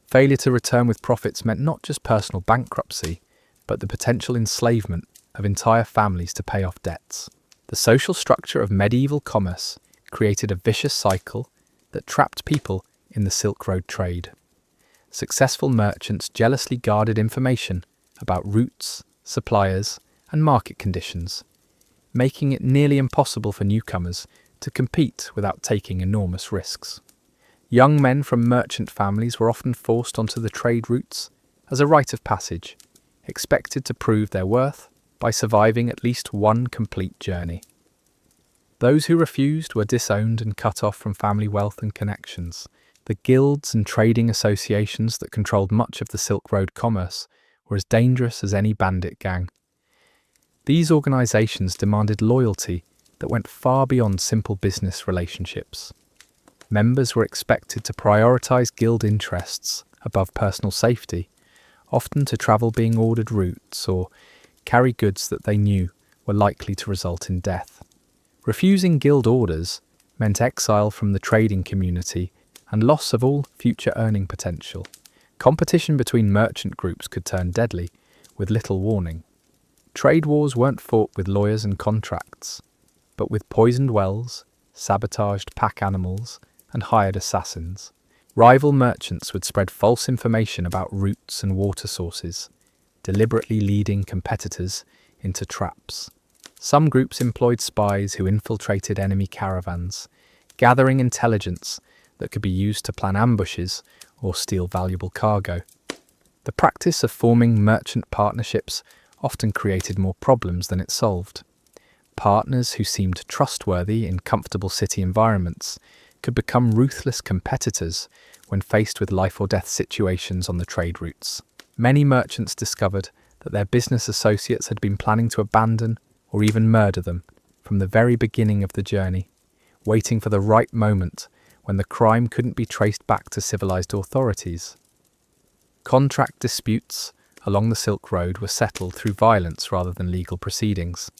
Failure to return with profits meant not just personal bankruptcy, but the potential enslavement of entire families to pay off debts. The social structure of medieval commerce created a vicious cycle that trapped people in the Silk Road trade. Successful merchants jealously guarded information about routes, suppliers, and market conditions, making it nearly impossible for newcomers to compete without taking enormous risks. Young men from merchant families were often forced onto the trade routes as a rite of passage, expected to prove their worth by surviving at least one complete journey. Those who refused were disowned and cut off from family wealth and connections. The guilds and trading associations that controlled much of the Silk Road commerce were as dangerous as any bandit gang. These organizations demanded loyalty that went far beyond simple business relationships. Members were expected to prioritize guild interests above personal safety, often to travel being ordered routes or carry goods that they knew were likely to result in death. Refusing guild orders meant exile from the trading community and loss of all future earning potential. Competition between merchant groups could turn deadly with little warning. Trade wars weren't fought with lawyers and contracts, but with poisoned wells, sabotaged pack animals, and hired assassins. Rival merchants would spread false information about routes and water sources, deliberately leading competitors into traps. Some groups employed spies who infiltrated enemy caravans, gathering intelligence that could be used to plan ambushes or steal valuable cargo. The practice of forming merchant partnerships often created more problems than it solved. Partners who seemed trustworthy in comfortable city environments could become ruthless competitors when faced with life or death situations on the trade routes. Many merchants discovered that their business associates had been planning to abandon or even murder them from the very beginning of the journey, waiting for the right moment when the crime couldn't be traced back to civilized authorities. Contract disputes along the Silk Road were settled through violence rather than legal proceedings.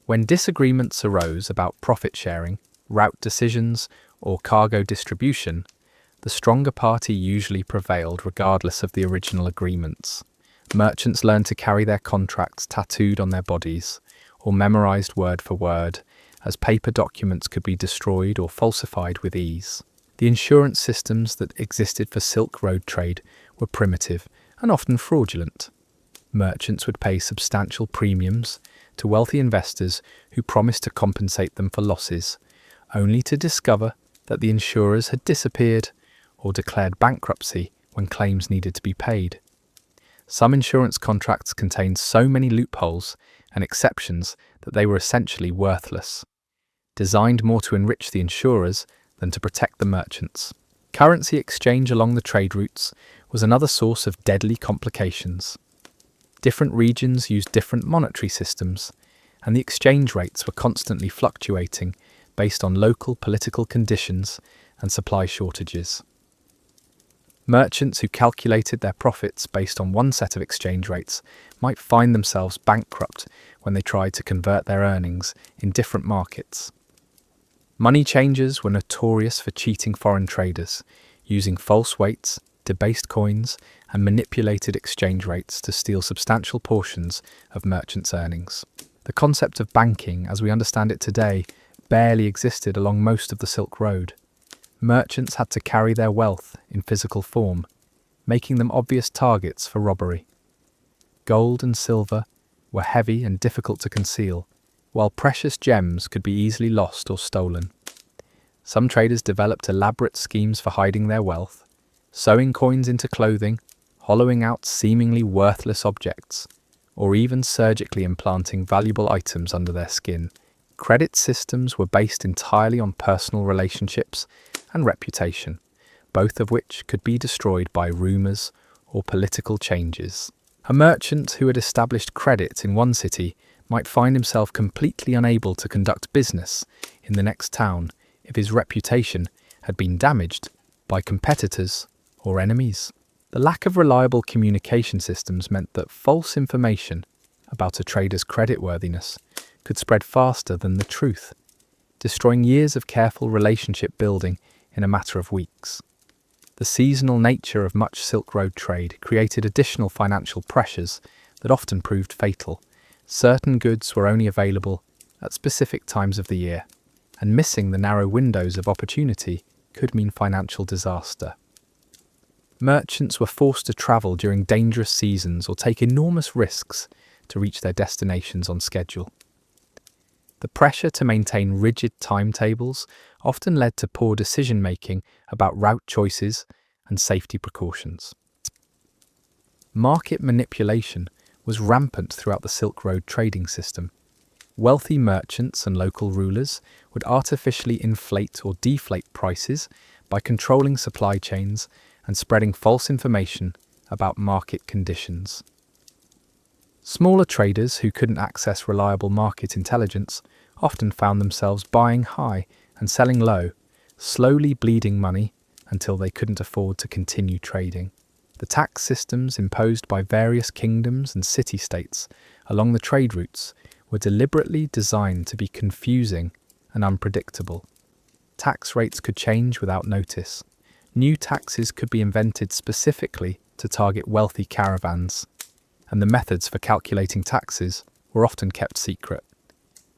When disagreements arose about profit sharing, route decisions, or cargo distribution, the stronger party usually prevailed regardless of the original agreements. Merchants learned to carry their contracts tattooed on their bodies, or memorized word for word, as paper documents could be destroyed or falsified with ease. The insurance systems that existed for Silk Road trade were primitive and often fraudulent. Merchants would pay substantial premiums to wealthy investors who promised to compensate them for losses, only to discover that the insurers had disappeared or declared bankruptcy when claims needed to be paid. Some insurance contracts contained so many loopholes and exceptions that they were essentially worthless, designed more to enrich the insurers than to protect the merchants. Currency exchange along the trade routes was another source of deadly complications. Different regions used different monetary systems, and the exchange rates were constantly fluctuating based on local political conditions and supply shortages. Merchants who calculated their profits based on one set of exchange rates might find themselves bankrupt when they tried to convert their earnings in different markets. Money changers were notorious for cheating foreign traders, using false weights, debased coins, and manipulated exchange rates to steal substantial portions of merchants' earnings. The concept of banking, as we understand it today, barely existed along most of the Silk Road. Merchants had to carry their wealth in physical form, making them obvious targets for robbery. Gold and silver were heavy and difficult to conceal, while precious gems could be easily lost or stolen. Some traders developed elaborate schemes for hiding their wealth, sewing coins into clothing, hollowing out seemingly worthless objects, or even surgically implanting valuable items under their skin. Credit systems were based entirely on personal relationships and reputation, both of which could be destroyed by rumours or political changes. A merchant who had established credit in one city might find himself completely unable to conduct business in the next town if his reputation had been damaged by competitors or enemies. The lack of reliable communication systems meant that false information about a trader's creditworthiness could spread faster than the truth, destroying years of careful relationship building in a matter of weeks. The seasonal nature of much Silk Road trade created additional financial pressures that often proved fatal. Certain goods were only available at specific times of the year, and missing the narrow windows of opportunity could mean financial disaster. Merchants were forced to travel during dangerous seasons or take enormous risks to reach their destinations on schedule. The pressure to maintain rigid timetables often led to poor decision-making about route choices and safety precautions. Market manipulation was rampant throughout the Silk Road trading system. Wealthy merchants and local rulers would artificially inflate or deflate prices by controlling supply chains and spreading false information about market conditions. Smaller traders who couldn't access reliable market intelligence often found themselves buying high and selling low, slowly bleeding money until they couldn't afford to continue trading. The tax systems imposed by various kingdoms and city-states along the trade routes were deliberately designed to be confusing and unpredictable. Tax rates could change without notice. New taxes could be invented specifically to target wealthy caravans, and the methods for calculating taxes were often kept secret.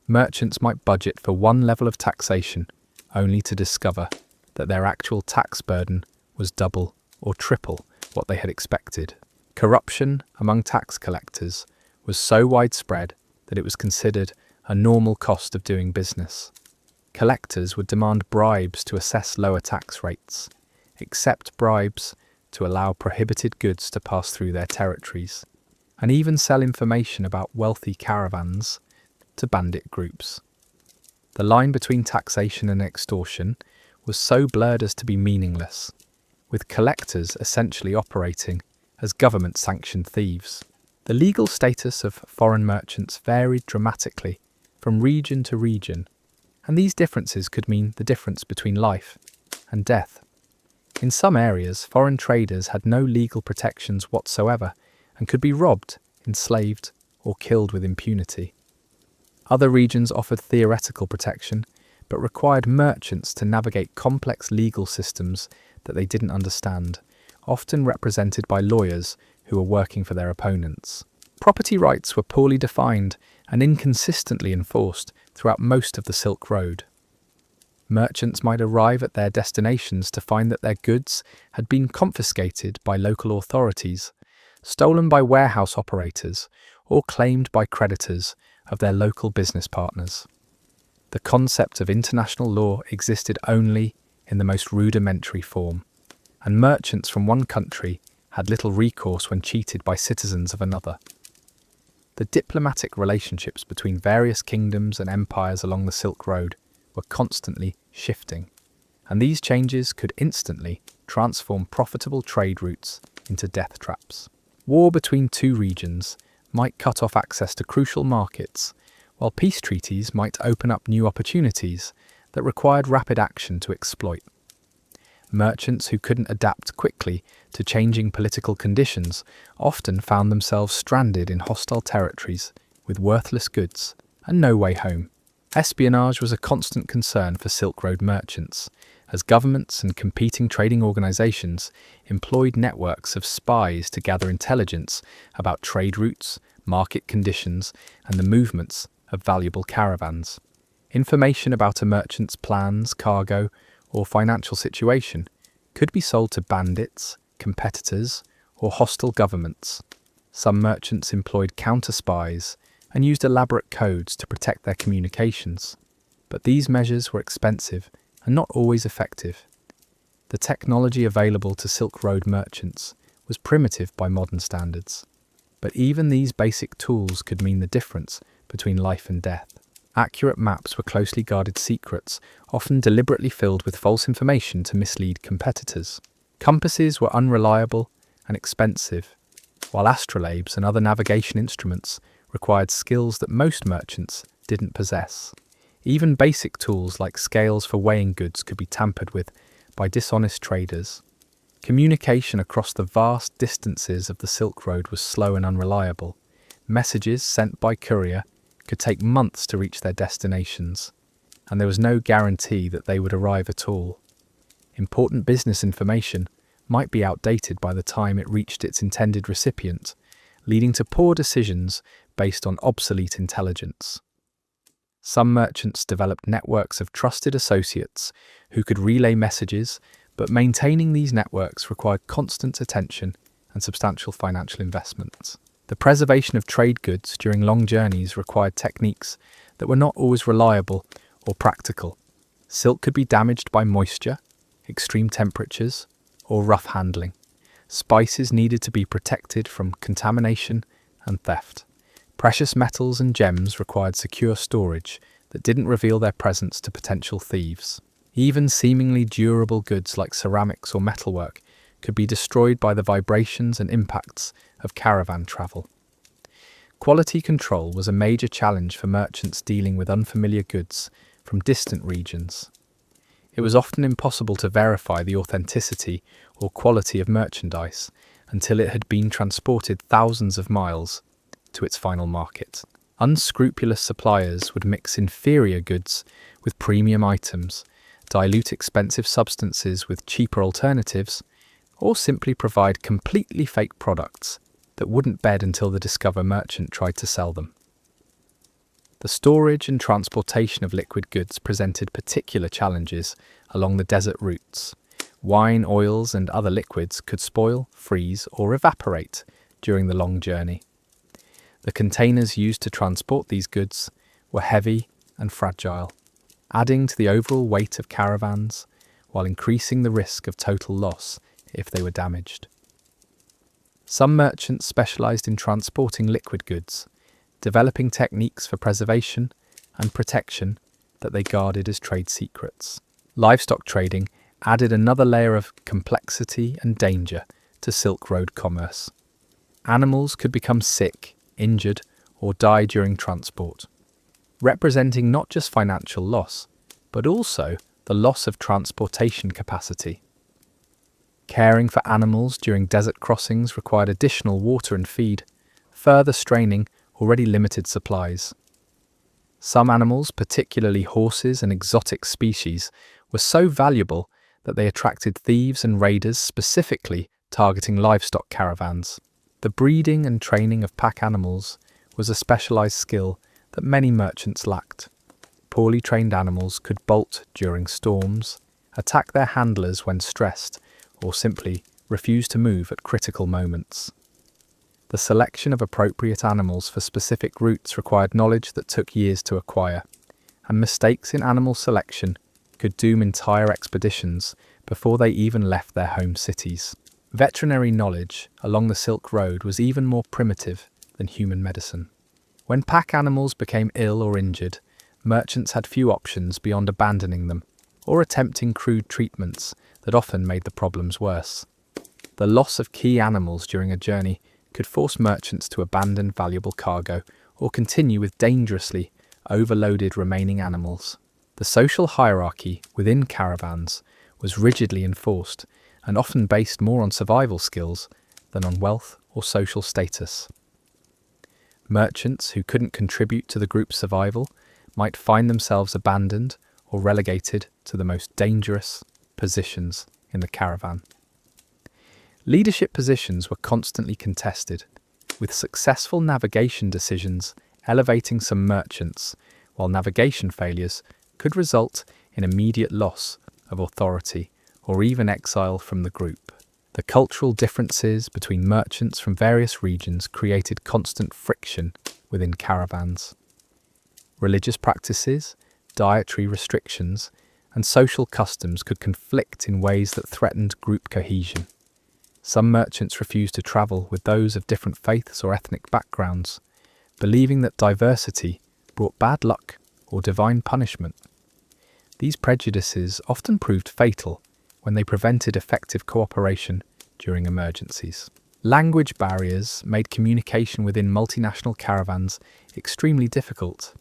Merchants might budget for one level of taxation only to discover that their actual tax burden was double or triple what they had expected. Corruption among tax collectors was so widespread that it was considered a normal cost of doing business. Collectors would demand bribes to assess lower tax rates, accept bribes to allow prohibited goods to pass through their territories, and even sell information about wealthy caravans to bandit groups. The line between taxation and extortion was so blurred as to be meaningless, with collectors essentially operating as government-sanctioned thieves. The legal status of foreign merchants varied dramatically from region to region, and these differences could mean the difference between life and death. In some areas, foreign traders had no legal protections whatsoever and could be robbed, enslaved, or killed with impunity. Other regions offered theoretical protection, but required merchants to navigate complex legal systems that they didn't understand, often represented by lawyers who were working for their opponents. Property rights were poorly defined and inconsistently enforced throughout most of the Silk Road. Merchants might arrive at their destinations to find that their goods had been confiscated by local authorities, stolen by warehouse operators, or claimed by creditors of their local business partners. The concept of international law existed only in the most rudimentary form, and merchants from one country had little recourse when cheated by citizens of another. The diplomatic relationships between various kingdoms and empires along the Silk Road were constantly shifting, and these changes could instantly transform profitable trade routes into death traps. War between two regions might cut off access to crucial markets, while peace treaties might open up new opportunities that required rapid action to exploit. Merchants who couldn't adapt quickly to changing political conditions often found themselves stranded in hostile territories with worthless goods and no way home. Espionage was a constant concern for Silk Road merchants, as governments and competing trading organizations employed networks of spies to gather intelligence about trade routes, market conditions, and the movements of valuable caravans. Information about a merchant's plans, cargo, or financial situation could be sold to bandits, competitors, or hostile governments. Some merchants employed counter-spies and used elaborate codes to protect their communications, but these measures were expensive and not always effective. The technology available to Silk Road merchants was primitive by modern standards, but even these basic tools could mean the difference between life and death. Accurate maps were closely guarded secrets, often deliberately filled with false information to mislead competitors. Compasses were unreliable and expensive, while astrolabes and other navigation instruments required skills that most merchants didn't possess. Even basic tools like scales for weighing goods could be tampered with by dishonest traders. Communication across the vast distances of the Silk Road was slow and unreliable. Messages sent by courier could take months to reach their destinations, and there was no guarantee that they would arrive at all. Important business information might be outdated by the time it reached its intended recipient, leading to poor decisions based on obsolete intelligence. Some merchants developed networks of trusted associates who could relay messages, but maintaining these networks required constant attention and substantial financial investments. The preservation of trade goods during long journeys required techniques that were not always reliable or practical. Silk could be damaged by moisture, extreme temperatures, or rough handling. Spices needed to be protected from contamination and theft. Precious metals and gems required secure storage that didn't reveal their presence to potential thieves. Even seemingly durable goods like ceramics or metalwork could be destroyed by the vibrations and impacts of caravan travel. Quality control was a major challenge for merchants dealing with unfamiliar goods from distant regions. It was often impossible to verify the authenticity or quality of merchandise until it had been transported thousands of miles to its final market. Unscrupulous suppliers would mix inferior goods with premium items, dilute expensive substances with cheaper alternatives, or simply provide completely fake products that wouldn't bed until the discover merchant tried to sell them. The storage and transportation of liquid goods presented particular challenges along the desert routes. Wine, oils, and other liquids could spoil, freeze, or evaporate during the long journey. The containers used to transport these goods were heavy and fragile, adding to the overall weight of caravans while increasing the risk of total loss if they were damaged. Some merchants specialized in transporting liquid goods, developing techniques for preservation and protection that they guarded as trade secrets. Livestock trading added another layer of complexity and danger to Silk Road commerce. Animals could become sick, injured, or die during transport, representing not just financial loss, but also the loss of transportation capacity. Caring for animals during desert crossings required additional water and feed, further straining already limited supplies. Some animals, particularly horses and exotic species, were so valuable that they attracted thieves and raiders specifically targeting livestock caravans. The breeding and training of pack animals was a specialized skill that many merchants lacked. Poorly trained animals could bolt during storms, attack their handlers when stressed, or simply refuse to move at critical moments. The selection of appropriate animals for specific routes required knowledge that took years to acquire, and mistakes in animal selection could doom entire expeditions before they even left their home cities. Veterinary knowledge along the Silk Road was even more primitive than human medicine. When pack animals became ill or injured, merchants had few options beyond abandoning them or attempting crude treatments that often made the problems worse. The loss of key animals during a journey could force merchants to abandon valuable cargo or continue with dangerously overloaded remaining animals. The social hierarchy within caravans was rigidly enforced and often based more on survival skills than on wealth or social status. Merchants who couldn't contribute to the group's survival might find themselves abandoned or relegated to the most dangerous positions in the caravan. Leadership positions were constantly contested, with successful navigation decisions elevating some merchants, while navigation failures could result in immediate loss of authority or even exile from the group. The cultural differences between merchants from various regions created constant friction within caravans. Religious practices, dietary restrictions, and social customs could conflict in ways that threatened group cohesion. Some merchants refused to travel with those of different faiths or ethnic backgrounds, believing that diversity brought bad luck or divine punishment. These prejudices often proved fatal when they prevented effective cooperation during emergencies. Language barriers made communication within multinational caravans extremely difficult.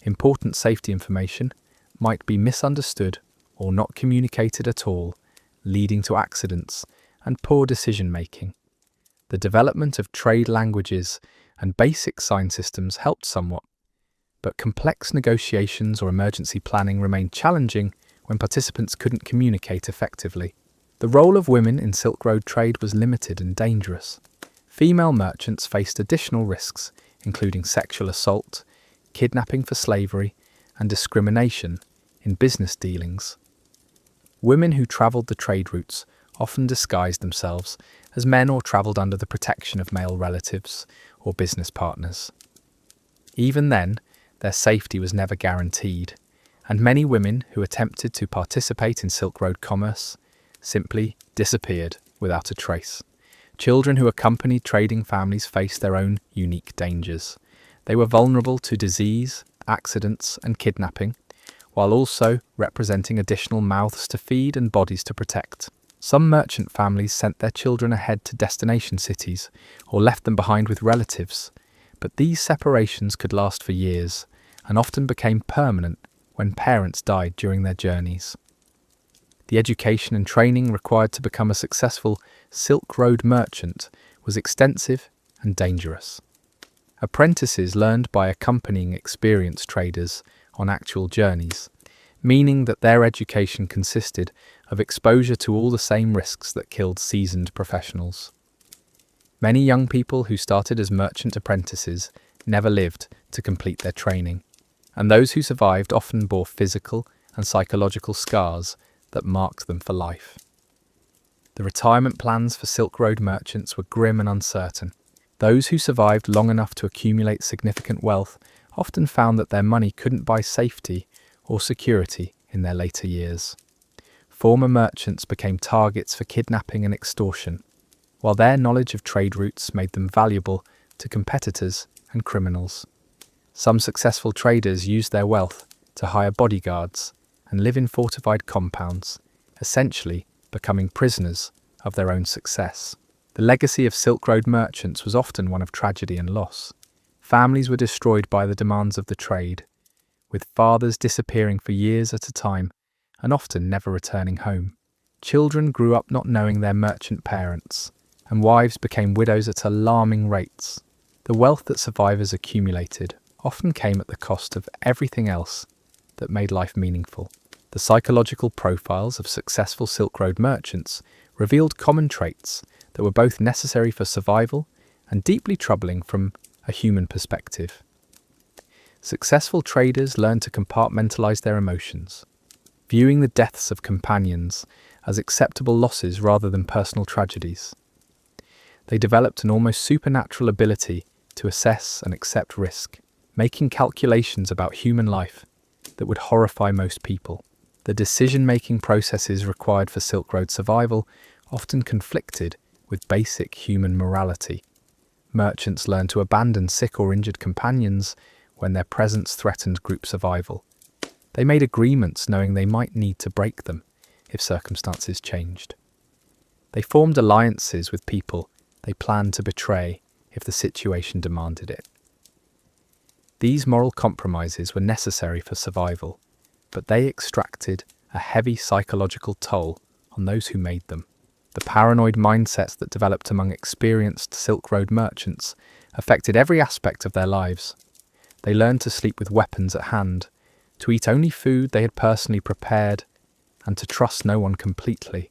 Important safety information might be misunderstood or not communicated at all, leading to accidents and poor decision-making. The development of trade languages and basic sign systems helped somewhat, but complex negotiations or emergency planning remained challenging when participants couldn't communicate effectively. The role of women in Silk Road trade was limited and dangerous. Female merchants faced additional risks, including sexual assault, kidnapping for slavery, and discrimination in business dealings. Women who travelled the trade routes often disguised themselves as men or travelled under the protection of male relatives or business partners. Even then, their safety was never guaranteed, and many women who attempted to participate in Silk Road commerce simply disappeared without a trace. Children who accompanied trading families faced their own unique dangers. They were vulnerable to disease, accidents, and kidnapping, while also representing additional mouths to feed and bodies to protect. Some merchant families sent their children ahead to destination cities or left them behind with relatives, but these separations could last for years and often became permanent when parents died during their journeys. The education and training required to become a successful Silk Road merchant was extensive and dangerous. Apprentices learned by accompanying experienced traders on actual journeys, meaning that their education consisted of exposure to all the same risks that killed seasoned professionals. Many young people who started as merchant apprentices never lived to complete their training, and those who survived often bore physical and psychological scars that marked them for life. The retirement plans for Silk Road merchants were grim and uncertain. Those who survived long enough to accumulate significant wealth often found that their money couldn't buy safety or security in their later years. Former merchants became targets for kidnapping and extortion, while their knowledge of trade routes made them valuable to competitors and criminals. Some successful traders used their wealth to hire bodyguards and live in fortified compounds, essentially becoming prisoners of their own success. The legacy of Silk Road merchants was often one of tragedy and loss. Families were destroyed by the demands of the trade, with fathers disappearing for years at a time and often never returning home. Children grew up not knowing their merchant parents, and wives became widows at alarming rates. The wealth that survivors accumulated often came at the cost of everything else that made life meaningful. The psychological profiles of successful Silk Road merchants revealed common traits that were both necessary for survival and deeply troubling from a human perspective. Successful traders learned to compartmentalize their emotions, viewing the deaths of companions as acceptable losses rather than personal tragedies. They developed an almost supernatural ability to assess and accept risk, making calculations about human life that would horrify most people. The decision-making processes required for Silk Road survival often conflicted with basic human morality. Merchants learned to abandon sick or injured companions when their presence threatened group survival. They made agreements knowing they might need to break them if circumstances changed. They formed alliances with people they planned to betray if the situation demanded it. These moral compromises were necessary for survival, but they extracted a heavy psychological toll on those who made them. The paranoid mindsets that developed among experienced Silk Road merchants affected every aspect of their lives. They learned to sleep with weapons at hand, to eat only food they had personally prepared, and to trust no one completely.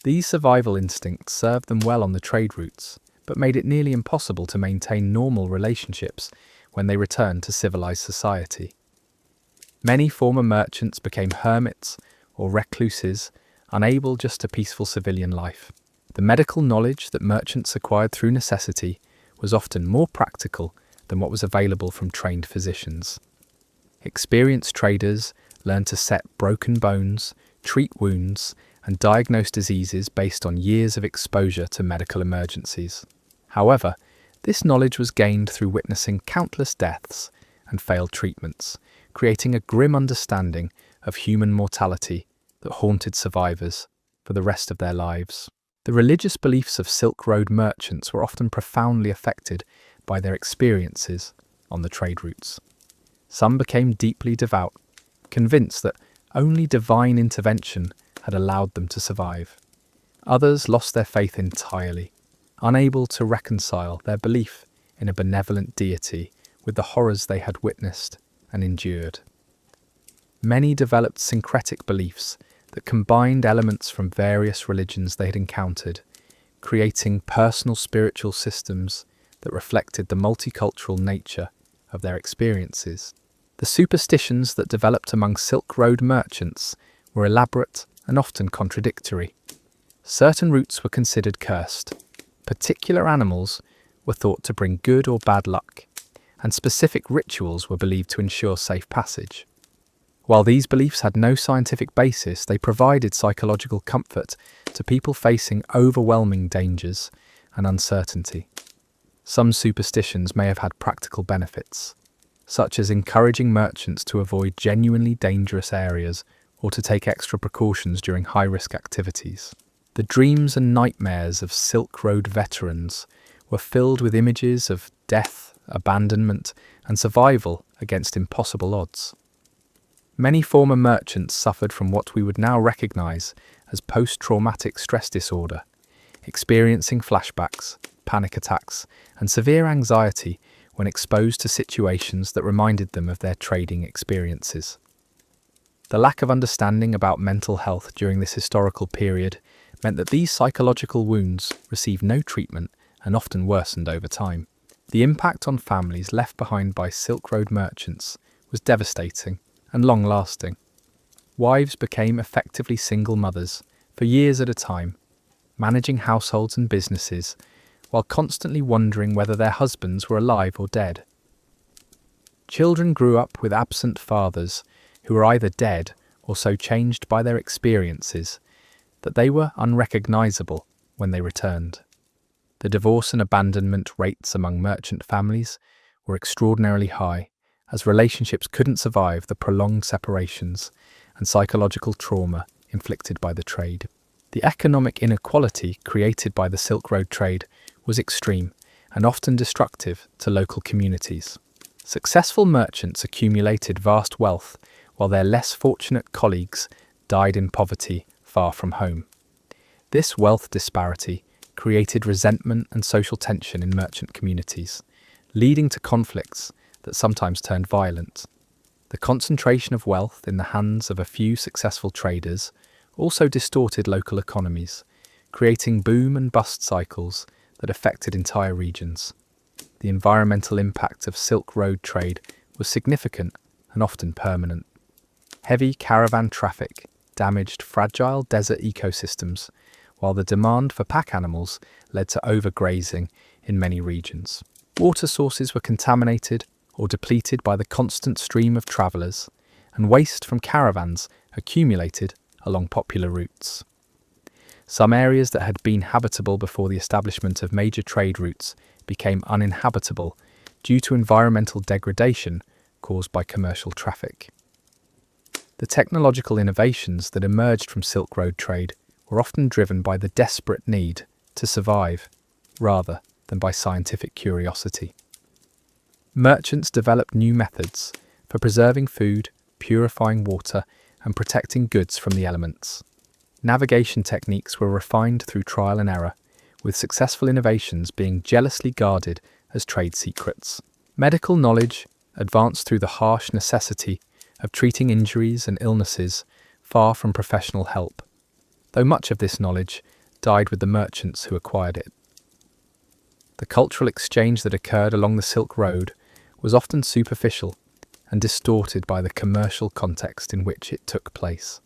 These survival instincts served them well on the trade routes, but made it nearly impossible to maintain normal relationships when they returned to civilized society. Many former merchants became hermits or recluses, unable just to peaceful civilian life. The medical knowledge that merchants acquired through necessity was often more practical than what was available from trained physicians. Experienced traders learned to set broken bones, treat wounds, and diagnose diseases based on years of exposure to medical emergencies. However, this knowledge was gained through witnessing countless deaths and failed treatments, creating a grim understanding of human mortality that haunted survivors for the rest of their lives. The religious beliefs of Silk Road merchants were often profoundly affected by their experiences on the trade routes. Some became deeply devout, convinced that only divine intervention had allowed them to survive. Others lost their faith entirely, unable to reconcile their belief in a benevolent deity with the horrors they had witnessed and endured. Many developed syncretic beliefs that combined elements from various religions they had encountered, creating personal spiritual systems that reflected the multicultural nature of their experiences. The superstitions that developed among Silk Road merchants were elaborate and often contradictory. Certain routes were considered cursed, particular animals were thought to bring good or bad luck, and specific rituals were believed to ensure safe passage. While these beliefs had no scientific basis, they provided psychological comfort to people facing overwhelming dangers and uncertainty. Some superstitions may have had practical benefits, such as encouraging merchants to avoid genuinely dangerous areas or to take extra precautions during high-risk activities. The dreams and nightmares of Silk Road veterans were filled with images of death, abandonment, and survival against impossible odds. Many former merchants suffered from what we would now recognize as post-traumatic stress disorder, experiencing flashbacks, panic attacks, and severe anxiety when exposed to situations that reminded them of their trading experiences. The lack of understanding about mental health during this historical period meant that these psychological wounds received no treatment and often worsened over time. The impact on families left behind by Silk Road merchants was devastating and long-lasting. Wives became effectively single mothers for years at a time, managing households and businesses while constantly wondering whether their husbands were alive or dead. Children grew up with absent fathers who were either dead or so changed by their experiences that they were unrecognizable when they returned. The divorce and abandonment rates among merchant families were extraordinarily high, as relationships couldn't survive the prolonged separations and psychological trauma inflicted by the trade. The economic inequality created by the Silk Road trade was extreme and often destructive to local communities. Successful merchants accumulated vast wealth while their less fortunate colleagues died in poverty far from home. This wealth disparity created resentment and social tension in merchant communities, leading to conflicts that sometimes turned violent. The concentration of wealth in the hands of a few successful traders also distorted local economies, creating boom and bust cycles that affected entire regions. The environmental impact of Silk Road trade was significant and often permanent. Heavy caravan traffic damaged fragile desert ecosystems, while the demand for pack animals led to overgrazing in many regions. Water sources were contaminated or depleted by the constant stream of travellers, and waste from caravans accumulated along popular routes. Some areas that had been habitable before the establishment of major trade routes became uninhabitable due to environmental degradation caused by commercial traffic. The technological innovations that emerged from Silk Road trade were often driven by the desperate need to survive, rather than by scientific curiosity. Merchants developed new methods for preserving food, purifying water, and protecting goods from the elements. Navigation techniques were refined through trial and error, with successful innovations being jealously guarded as trade secrets. Medical knowledge advanced through the harsh necessity of treating injuries and illnesses far from professional help, though much of this knowledge died with the merchants who acquired it. The cultural exchange that occurred along the Silk Road was often superficial and distorted by the commercial context in which it took place.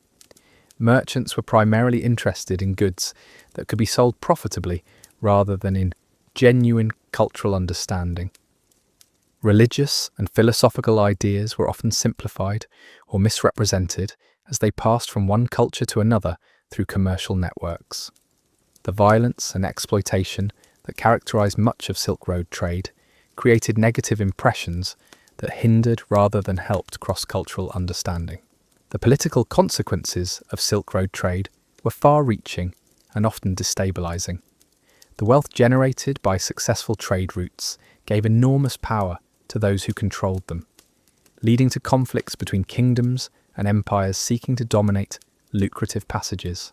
Merchants were primarily interested in goods that could be sold profitably rather than in genuine cultural understanding. Religious and philosophical ideas were often simplified or misrepresented as they passed from one culture to another through commercial networks. The violence and exploitation that characterized much of Silk Road trade created negative impressions that hindered rather than helped cross-cultural understanding. The political consequences of Silk Road trade were far-reaching and often destabilizing. The wealth generated by successful trade routes gave enormous power to those who controlled them, leading to conflicts between kingdoms and empires seeking to dominate lucrative passages.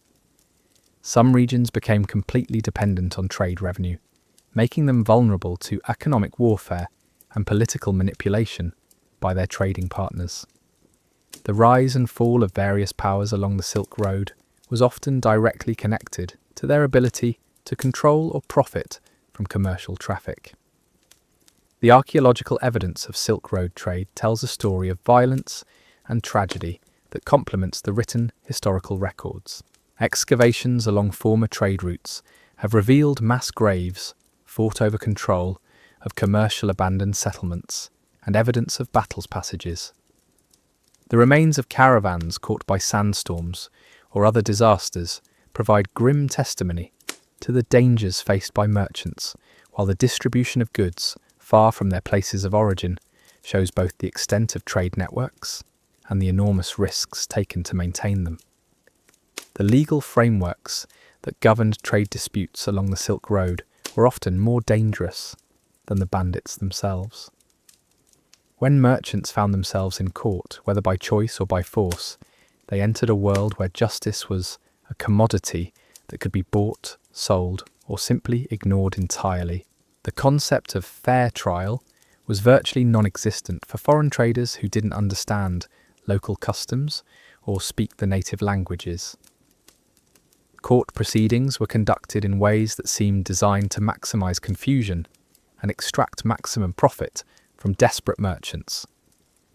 Some regions became completely dependent on trade revenue, making them vulnerable to economic warfare and political manipulation by their trading partners. The rise and fall of various powers along the Silk Road was often directly connected to their ability to control or profit from commercial traffic. The archaeological evidence of Silk Road trade tells a story of violence and tragedy that complements the written historical records. Excavations along former trade routes have revealed mass graves fought over control of commercial abandoned settlements and evidence of battles passages. The remains of caravans caught by sandstorms or other disasters provide grim testimony to the dangers faced by merchants, while the distribution of goods far from their places of origin shows both the extent of trade networks and the enormous risks taken to maintain them. The legal frameworks that governed trade disputes along the Silk Road were often more dangerous than the bandits themselves. When merchants found themselves in court, whether by choice or by force, they entered a world where justice was a commodity that could be bought, sold, or simply ignored entirely. The concept of fair trial was virtually non-existent for foreign traders who didn't understand local customs or speak the native languages. Court proceedings were conducted in ways that seemed designed to maximize confusion and extract maximum profit from desperate merchants.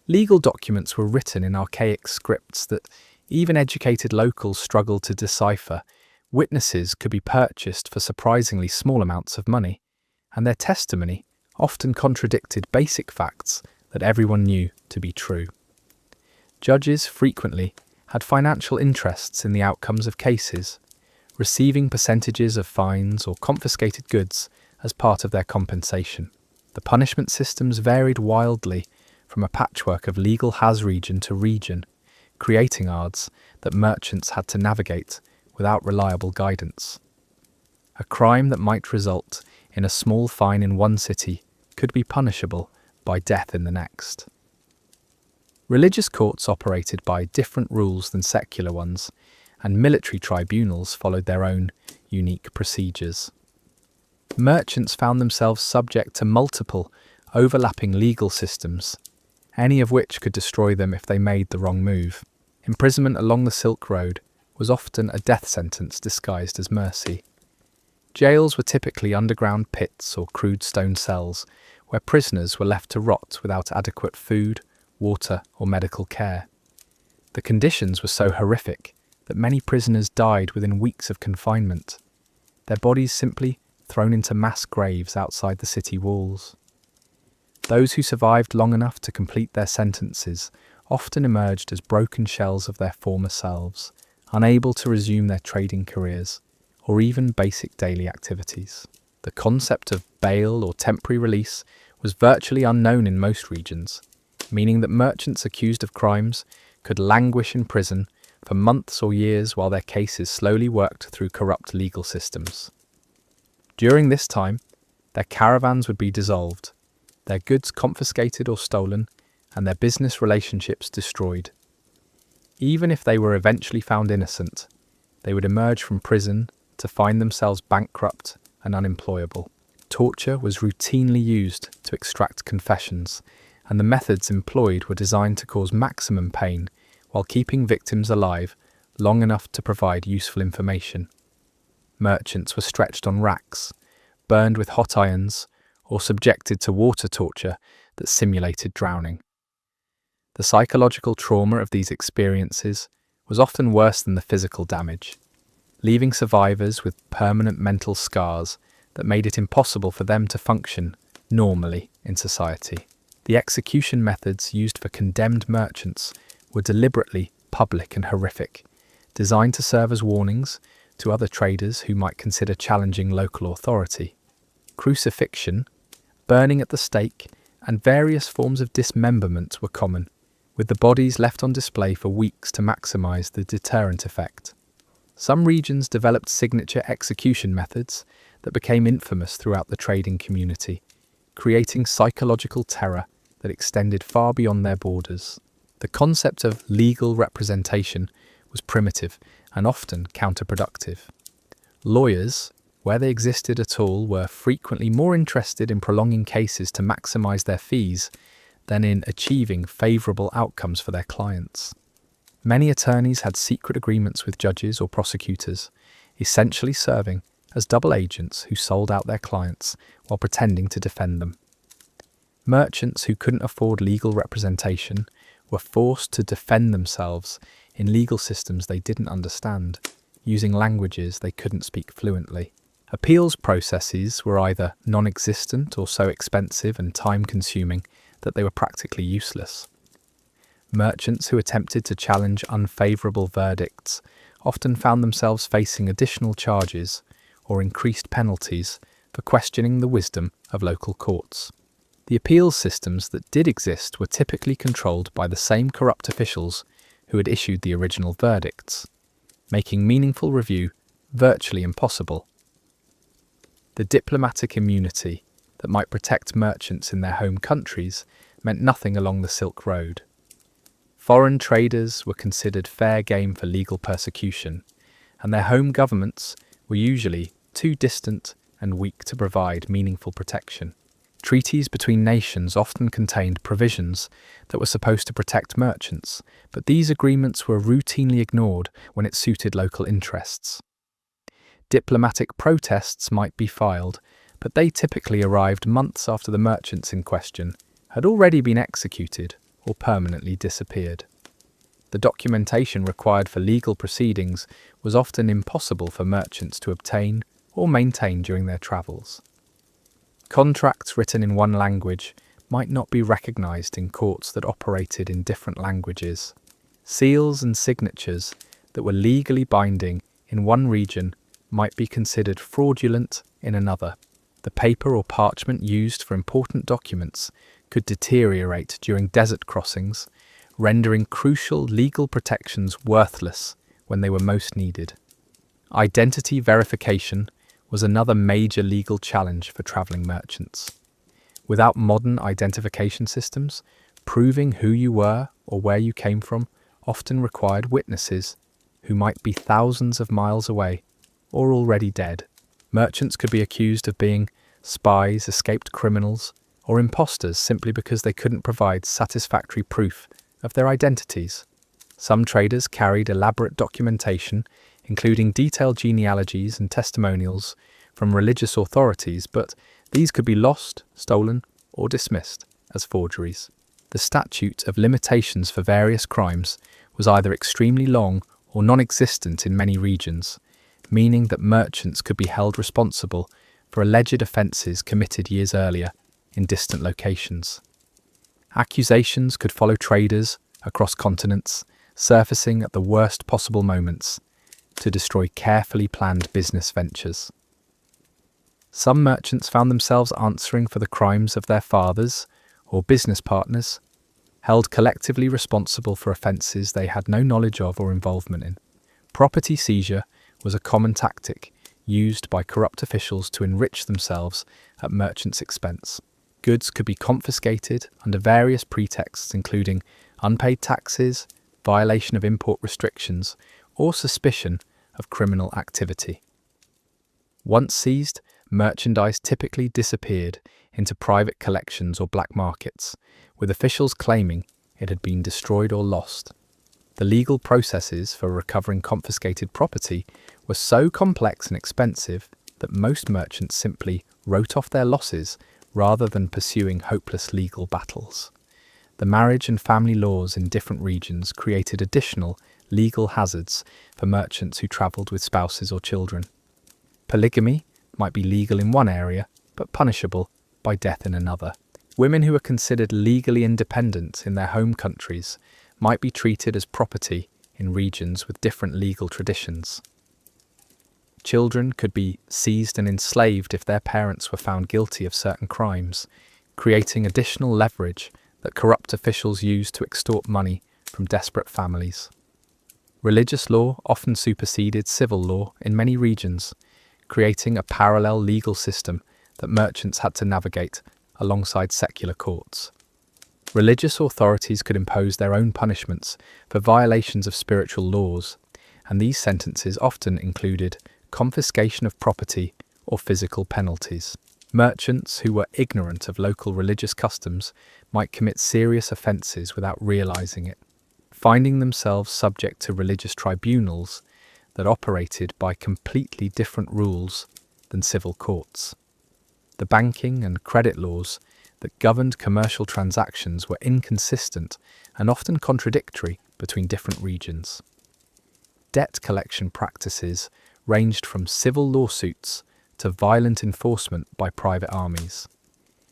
Legal documents were written in archaic scripts that even educated locals struggled to decipher. Witnesses could be purchased for surprisingly small amounts of money, and their testimony often contradicted basic facts that everyone knew to be true. Judges frequently had financial interests in the outcomes of cases, receiving percentages of fines or confiscated goods as part of their compensation. The punishment systems varied wildly from a patchwork of legal has region to region, creating odds that merchants had to navigate without reliable guidance. A crime that might result in a small fine in one city could be punishable by death in the next. Religious courts operated by different rules than secular ones, and military tribunals followed their own unique procedures. Merchants found themselves subject to multiple, overlapping legal systems, any of which could destroy them if they made the wrong move. Imprisonment along the Silk Road was often a death sentence disguised as mercy. Jails were typically underground pits or crude stone cells where prisoners were left to rot without adequate food, water, or medical care. The conditions were so horrific that many prisoners died within weeks of confinement, their bodies simply thrown into mass graves outside the city walls. Those who survived long enough to complete their sentences often emerged as broken shells of their former selves, unable to resume their trading careers or even basic daily activities. The concept of bail or temporary release was virtually unknown in most regions, meaning that merchants accused of crimes could languish in prison for months or years while their cases slowly worked through corrupt legal systems. During this time, their caravans would be dissolved, their goods confiscated or stolen, and their business relationships destroyed. Even if they were eventually found innocent, they would emerge from prison to find themselves bankrupt and unemployable. Torture was routinely used to extract confessions, and the methods employed were designed to cause maximum pain while keeping victims alive long enough to provide useful information. Merchants were stretched on racks, burned with hot irons, or subjected to water torture that simulated drowning. The psychological trauma of these experiences was often worse than the physical damage, leaving survivors with permanent mental scars that made it impossible for them to function normally in society. The execution methods used for condemned merchants were deliberately public and horrific, designed to serve as warnings to other traders who might consider challenging local authority. Crucifixion, burning at the stake, and various forms of dismemberment were common, with the bodies left on display for weeks to maximize the deterrent effect. Some regions developed signature execution methods that became infamous throughout the trading community, creating psychological terror that extended far beyond their borders. The concept of legal representation was primitive and often counterproductive. Lawyers, where they existed at all, were frequently more interested in prolonging cases to maximize their fees than in achieving favorable outcomes for their clients. Many attorneys had secret agreements with judges or prosecutors, essentially serving as double agents who sold out their clients while pretending to defend them. Merchants who couldn't afford legal representation were forced to defend themselves in legal systems they didn't understand, using languages they couldn't speak fluently. Appeals processes were either non-existent or so expensive and time-consuming that they were practically useless. Merchants who attempted to challenge unfavourable verdicts often found themselves facing additional charges or increased penalties for questioning the wisdom of local courts. The appeals systems that did exist were typically controlled by the same corrupt officials who had issued the original verdicts, making meaningful review virtually impossible. The diplomatic immunity that might protect merchants in their home countries meant nothing along the Silk Road. Foreign traders were considered fair game for legal persecution, and their home governments were usually too distant and weak to provide meaningful protection. Treaties between nations often contained provisions that were supposed to protect merchants, but these agreements were routinely ignored when it suited local interests. Diplomatic protests might be filed, but they typically arrived months after the merchants in question had already been executed or permanently disappeared. The documentation required for legal proceedings was often impossible for merchants to obtain or maintain during their travels. Contracts written in one language might not be recognized in courts that operated in different languages. Seals and signatures that were legally binding in one region might be considered fraudulent in another. The paper or parchment used for important documents could deteriorate during desert crossings, rendering crucial legal protections worthless when they were most needed. Identity verification was another major legal challenge for travelling merchants. Without modern identification systems, proving who you were or where you came from often required witnesses who might be thousands of miles away or already dead. Merchants could be accused of being spies, escaped criminals, or imposters simply because they couldn't provide satisfactory proof of their identities. Some traders carried elaborate documentation, including detailed genealogies and testimonials from religious authorities, but these could be lost, stolen, or dismissed as forgeries. The statute of limitations for various crimes was either extremely long or non-existent in many regions, meaning that merchants could be held responsible for alleged offences committed years earlier in distant locations. Accusations could follow traders across continents, surfacing at the worst possible moments to destroy carefully planned business ventures. Some merchants found themselves answering for the crimes of their fathers or business partners, held collectively responsible for offences they had no knowledge of or involvement in. Property seizure was a common tactic used by corrupt officials to enrich themselves at merchants' expense. Goods could be confiscated under various pretexts, including unpaid taxes, violation of import restrictions, or suspicion of criminal activity. Once seized, merchandise typically disappeared into private collections or black markets, with officials claiming it had been destroyed or lost. The legal processes for recovering confiscated property were so complex and expensive that most merchants simply wrote off their losses rather than pursuing hopeless legal battles. The marriage and family laws in different regions created additional legal hazards for merchants who travelled with spouses or children. Polygamy might be legal in one area, but punishable by death in another. Women who are considered legally independent in their home countries might be treated as property in regions with different legal traditions. Children could be seized and enslaved if their parents were found guilty of certain crimes, creating additional leverage that corrupt officials used to extort money from desperate families. Religious law often superseded civil law in many regions, creating a parallel legal system that merchants had to navigate alongside secular courts. Religious authorities could impose their own punishments for violations of spiritual laws, and these sentences often included confiscation of property or physical penalties. Merchants who were ignorant of local religious customs might commit serious offences without realising it, finding themselves subject to religious tribunals that operated by completely different rules than civil courts. The banking and credit laws that governed commercial transactions were inconsistent and often contradictory between different regions. Debt collection practices ranged from civil lawsuits to violent enforcement by private armies.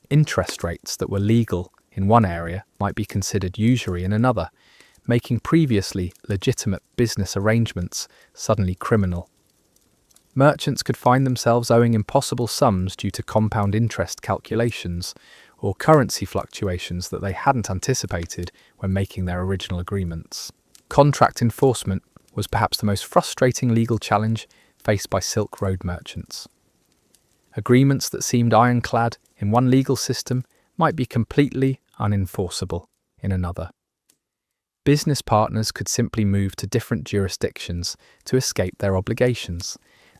Interest rates that were legal in one area might be considered usury in another, making previously legitimate business arrangements suddenly criminal. Merchants could find themselves owing impossible sums due to compound interest calculations or currency fluctuations that they hadn't anticipated when making their original agreements. Contract enforcement was perhaps the most frustrating legal challenge faced by Silk Road merchants. Agreements that seemed ironclad in one legal system might be completely unenforceable in another. Business partners could simply move to different jurisdictions to escape their obligations,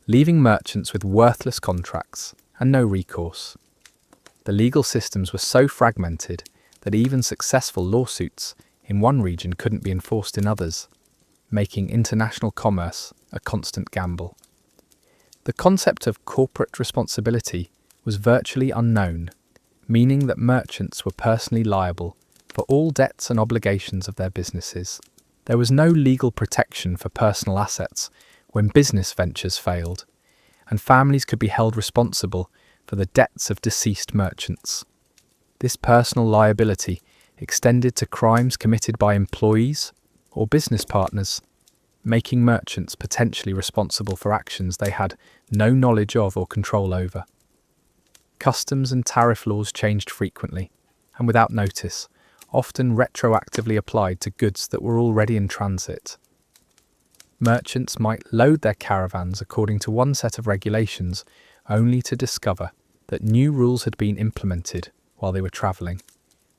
leaving merchants with worthless contracts and no recourse. The legal systems were so fragmented that even successful lawsuits in one region couldn't be enforced in others, making international commerce a constant gamble. The concept of corporate responsibility was virtually unknown, meaning that merchants were personally liable for all debts and obligations of their businesses. There was no legal protection for personal assets when business ventures failed, and families could be held responsible for the debts of deceased merchants. This personal liability extended to crimes committed by employees or business partners, making merchants potentially responsible for actions they had no knowledge of or control over. Customs and tariff laws changed frequently, and without notice, often retroactively applied to goods that were already in transit. Merchants might load their caravans according to one set of regulations, only to discover that new rules had been implemented while they were travelling,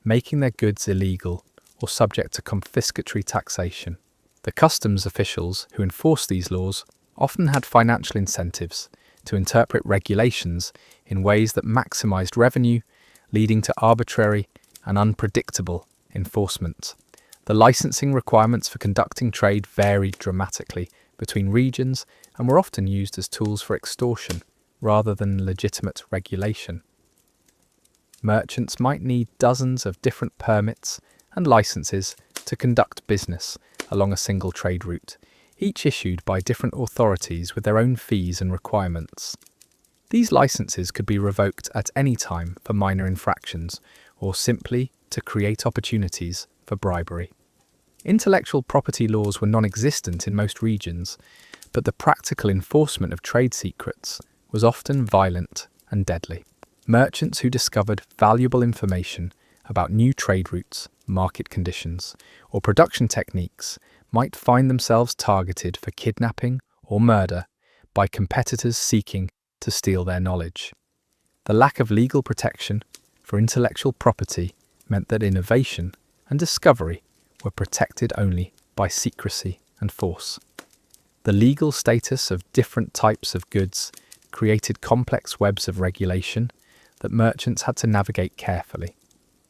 making their goods illegal or subject to confiscatory taxation. The customs officials who enforced these laws often had financial incentives to interpret regulations in ways that maximised revenue, leading to arbitrary and unpredictable enforcement. The licensing requirements for conducting trade varied dramatically between regions and were often used as tools for extortion rather than legitimate regulation. Merchants might need dozens of different permits and licenses to conduct business along a single trade route, each issued by different authorities with their own fees and requirements. These licenses could be revoked at any time for minor infractions or simply to create opportunities for bribery. Intellectual property laws were non-existent in most regions, but the practical enforcement of trade secrets was often violent and deadly. Merchants who discovered valuable information about new trade routes, market conditions, or production techniques might find themselves targeted for kidnapping or murder by competitors seeking to steal their knowledge. The lack of legal protection for intellectual property meant that innovation and discovery were protected only by secrecy and force. The legal status of different types of goods created complex webs of regulation that merchants had to navigate carefully.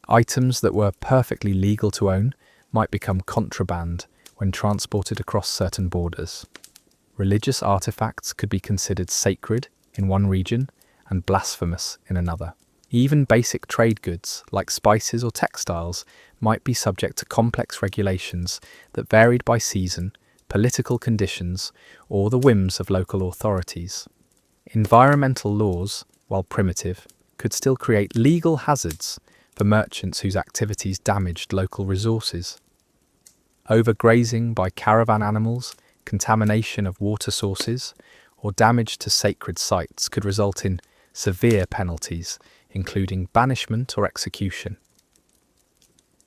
Items that were perfectly legal to own might become contraband when transported across certain borders. Religious artifacts could be considered sacred in one region and blasphemous in another. Even basic trade goods, like spices or textiles, might be subject to complex regulations that varied by season, political conditions, or the whims of local authorities. Environmental laws, while primitive, could still create legal hazards for merchants whose activities damaged local resources. Overgrazing by caravan animals, contamination of water sources, or damage to sacred sites could result in severe penalties, including banishment or execution.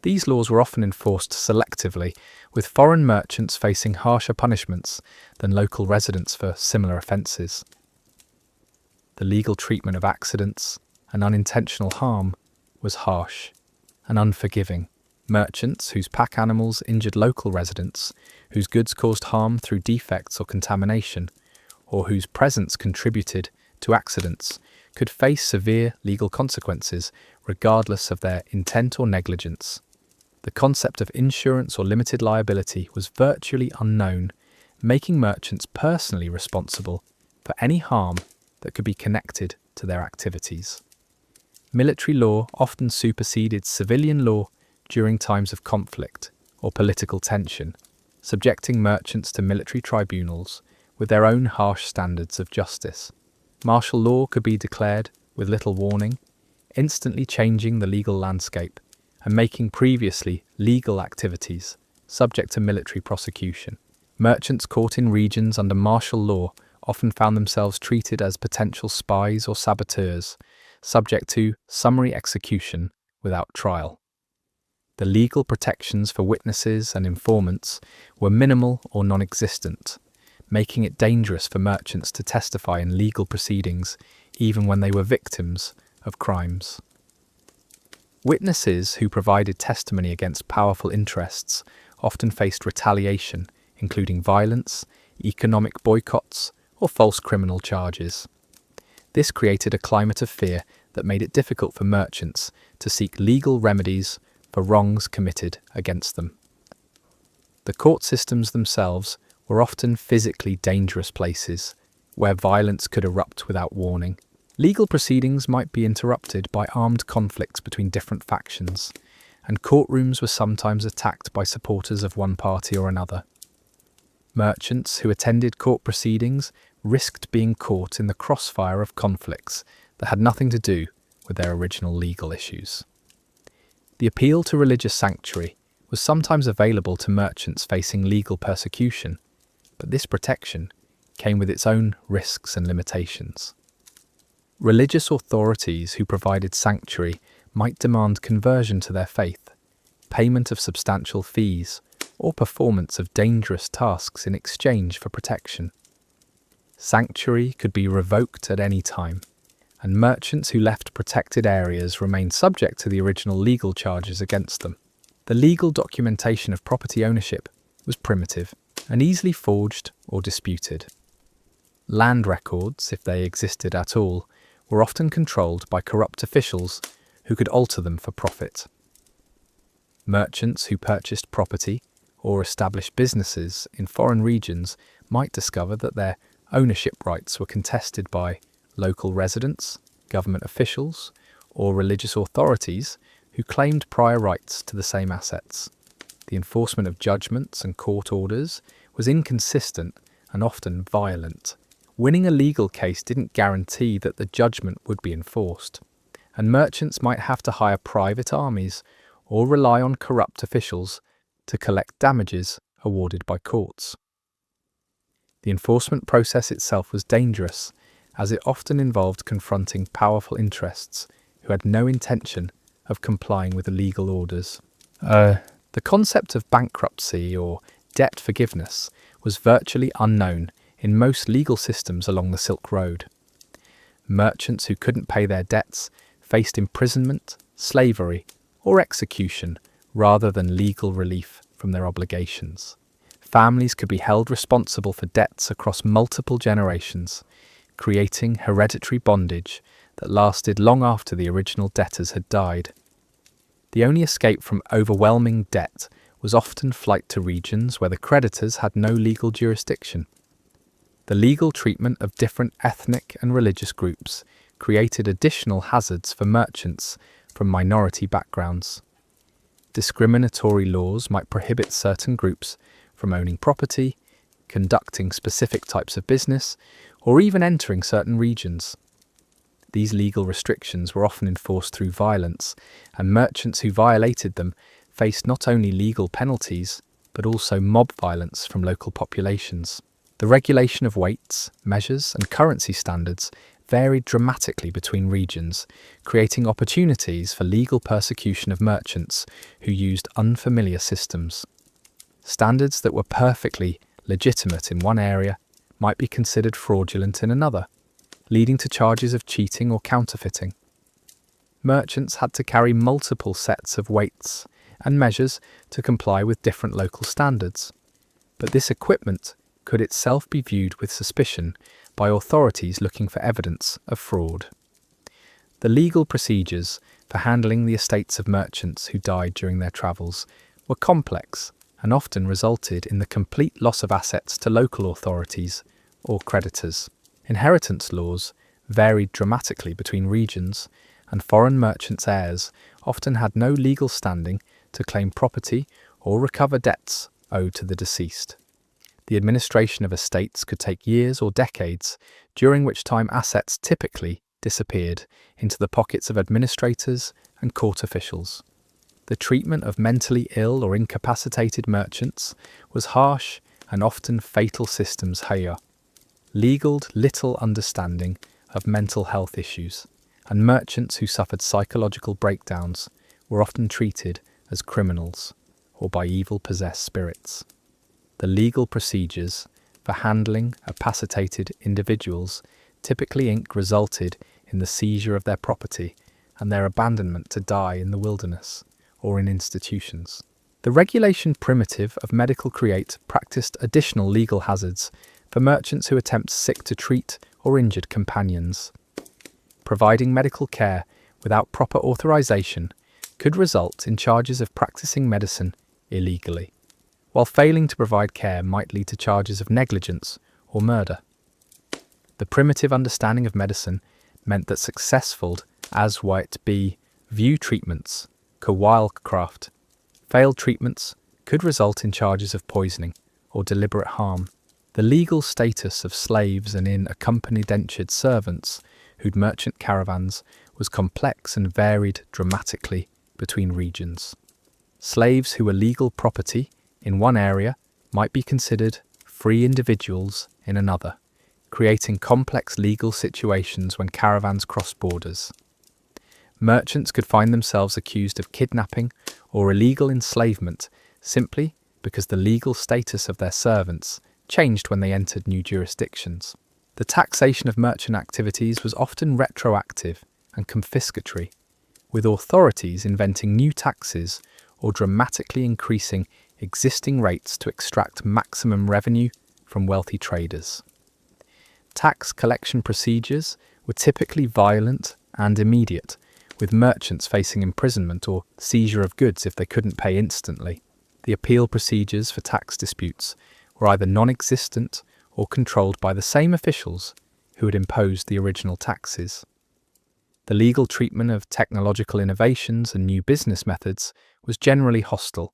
These laws were often enforced selectively, with foreign merchants facing harsher punishments than local residents for similar offences. The legal treatment of accidents and unintentional harm was harsh and unforgiving. Merchants whose pack animals injured local residents, whose goods caused harm through defects or contamination, or whose presence contributed to accidents, could face severe legal consequences regardless of their intent or negligence. The concept of insurance or limited liability was virtually unknown, making merchants personally responsible for any harm that could be connected to their activities. Military law often superseded civilian law during times of conflict or political tension, subjecting merchants to military tribunals with their own harsh standards of justice. Martial law could be declared with little warning, instantly changing the legal landscape and making previously legal activities subject to military prosecution. Merchants caught in regions under martial law often found themselves treated as potential spies or saboteurs, subject to summary execution without trial. The legal protections for witnesses and informants were minimal or non-existent, making it dangerous for merchants to testify in legal proceedings even when they were victims of crimes. Witnesses who provided testimony against powerful interests often faced retaliation, including violence, economic boycotts, or false criminal charges. This created a climate of fear that made it difficult for merchants to seek legal remedies for wrongs committed against them. The court systems themselves were often physically dangerous places where violence could erupt without warning. Legal proceedings might be interrupted by armed conflicts between different factions, and courtrooms were sometimes attacked by supporters of one party or another. Merchants who attended court proceedings risked being caught in the crossfire of conflicts that had nothing to do with their original legal issues. The appeal to religious sanctuary was sometimes available to merchants facing legal persecution, but this protection came with its own risks and limitations. Religious authorities who provided sanctuary might demand conversion to their faith, payment of substantial fees, or performance of dangerous tasks in exchange for protection. Sanctuary could be revoked at any time, and merchants who left protected areas remained subject to the original legal charges against them. The legal documentation of property ownership was primitive and easily forged or disputed. Land records, if they existed at all, were often controlled by corrupt officials who could alter them for profit. Merchants who purchased property or established businesses in foreign regions might discover that their ownership rights were contested by local residents, government officials, or religious authorities who claimed prior rights to the same assets. The enforcement of judgments and court orders was inconsistent and often violent. Winning a legal case didn't guarantee that the judgment would be enforced, and merchants might have to hire private armies or rely on corrupt officials to collect damages awarded by courts. The enforcement process itself was dangerous, as it often involved confronting powerful interests who had no intention of complying with the legal orders. The concept of bankruptcy or debt forgiveness was virtually unknown in most legal systems along the Silk Road. Merchants who couldn't pay their debts faced imprisonment, slavery, or execution rather than legal relief from their obligations. families could be held responsible for debts across multiple generations, creating hereditary bondage that lasted long after the original debtors had died. The only escape from overwhelming debt was often flight to regions where the creditors had no legal jurisdiction. The legal treatment of different ethnic and religious groups created additional hazards for merchants from minority backgrounds. Discriminatory laws might prohibit certain groups from owning property, conducting specific types of business, or even entering certain regions. These legal restrictions were often enforced through violence, and merchants who violated them faced not only legal penalties, but also mob violence from local populations. The regulation of weights, measures, and currency standards varied dramatically between regions, creating opportunities for legal persecution of merchants who used unfamiliar systems. Standards that were perfectly legitimate in one area might be considered fraudulent in another, leading to charges of cheating or counterfeiting. Merchants had to carry multiple sets of weights and measures to comply with different local standards, but this equipment could itself be viewed with suspicion by authorities looking for evidence of fraud. The legal procedures for handling the estates of merchants who died during their travels were complex and often resulted in the complete loss of assets to local authorities or creditors. Inheritance laws varied dramatically between regions, and foreign merchants' heirs often had no legal standing to claim property or recover debts owed to the deceased. The administration of estates could take years or decades, during which time assets typically disappeared into the pockets of administrators and court officials. The treatment of mentally ill or incapacitated merchants was harsh and often fatal systems here. Legaled little understanding of mental health issues, and merchants who suffered psychological breakdowns were often treated as criminals or by evil-possessed spirits. The legal procedures for handling incapacitated individuals typically resulted in the seizure of their property and their abandonment to die in the wilderness or in institutions. The regulation primitive of medical create practiced additional legal hazards for merchants who attempt sick to treat or injured companions. Providing medical care without proper authorization could result in charges of practicing medicine illegally, while failing to provide care might lead to charges of negligence or murder. The primitive understanding of medicine meant that successful as white be view treatments, wildcraft, failed treatments could result in charges of poisoning or deliberate harm. The legal status of slaves and accompanied indentured servants who'd merchant caravans was complex and varied dramatically between regions. Slaves who were legal property in one area might be considered free individuals in another, creating complex legal situations when caravans crossed borders. Merchants could find themselves accused of kidnapping or illegal enslavement simply because the legal status of their servants changed when they entered new jurisdictions. The taxation of merchant activities was often retroactive and confiscatory, with authorities inventing new taxes or dramatically increasing existing rates to extract maximum revenue from wealthy traders. Tax collection procedures were typically violent and immediate, with merchants facing imprisonment or seizure of goods if they couldn't pay instantly. The appeal procedures for tax disputes were either non-existent or controlled by the same officials who had imposed the original taxes. The legal treatment of technological innovations and new business methods was generally hostile,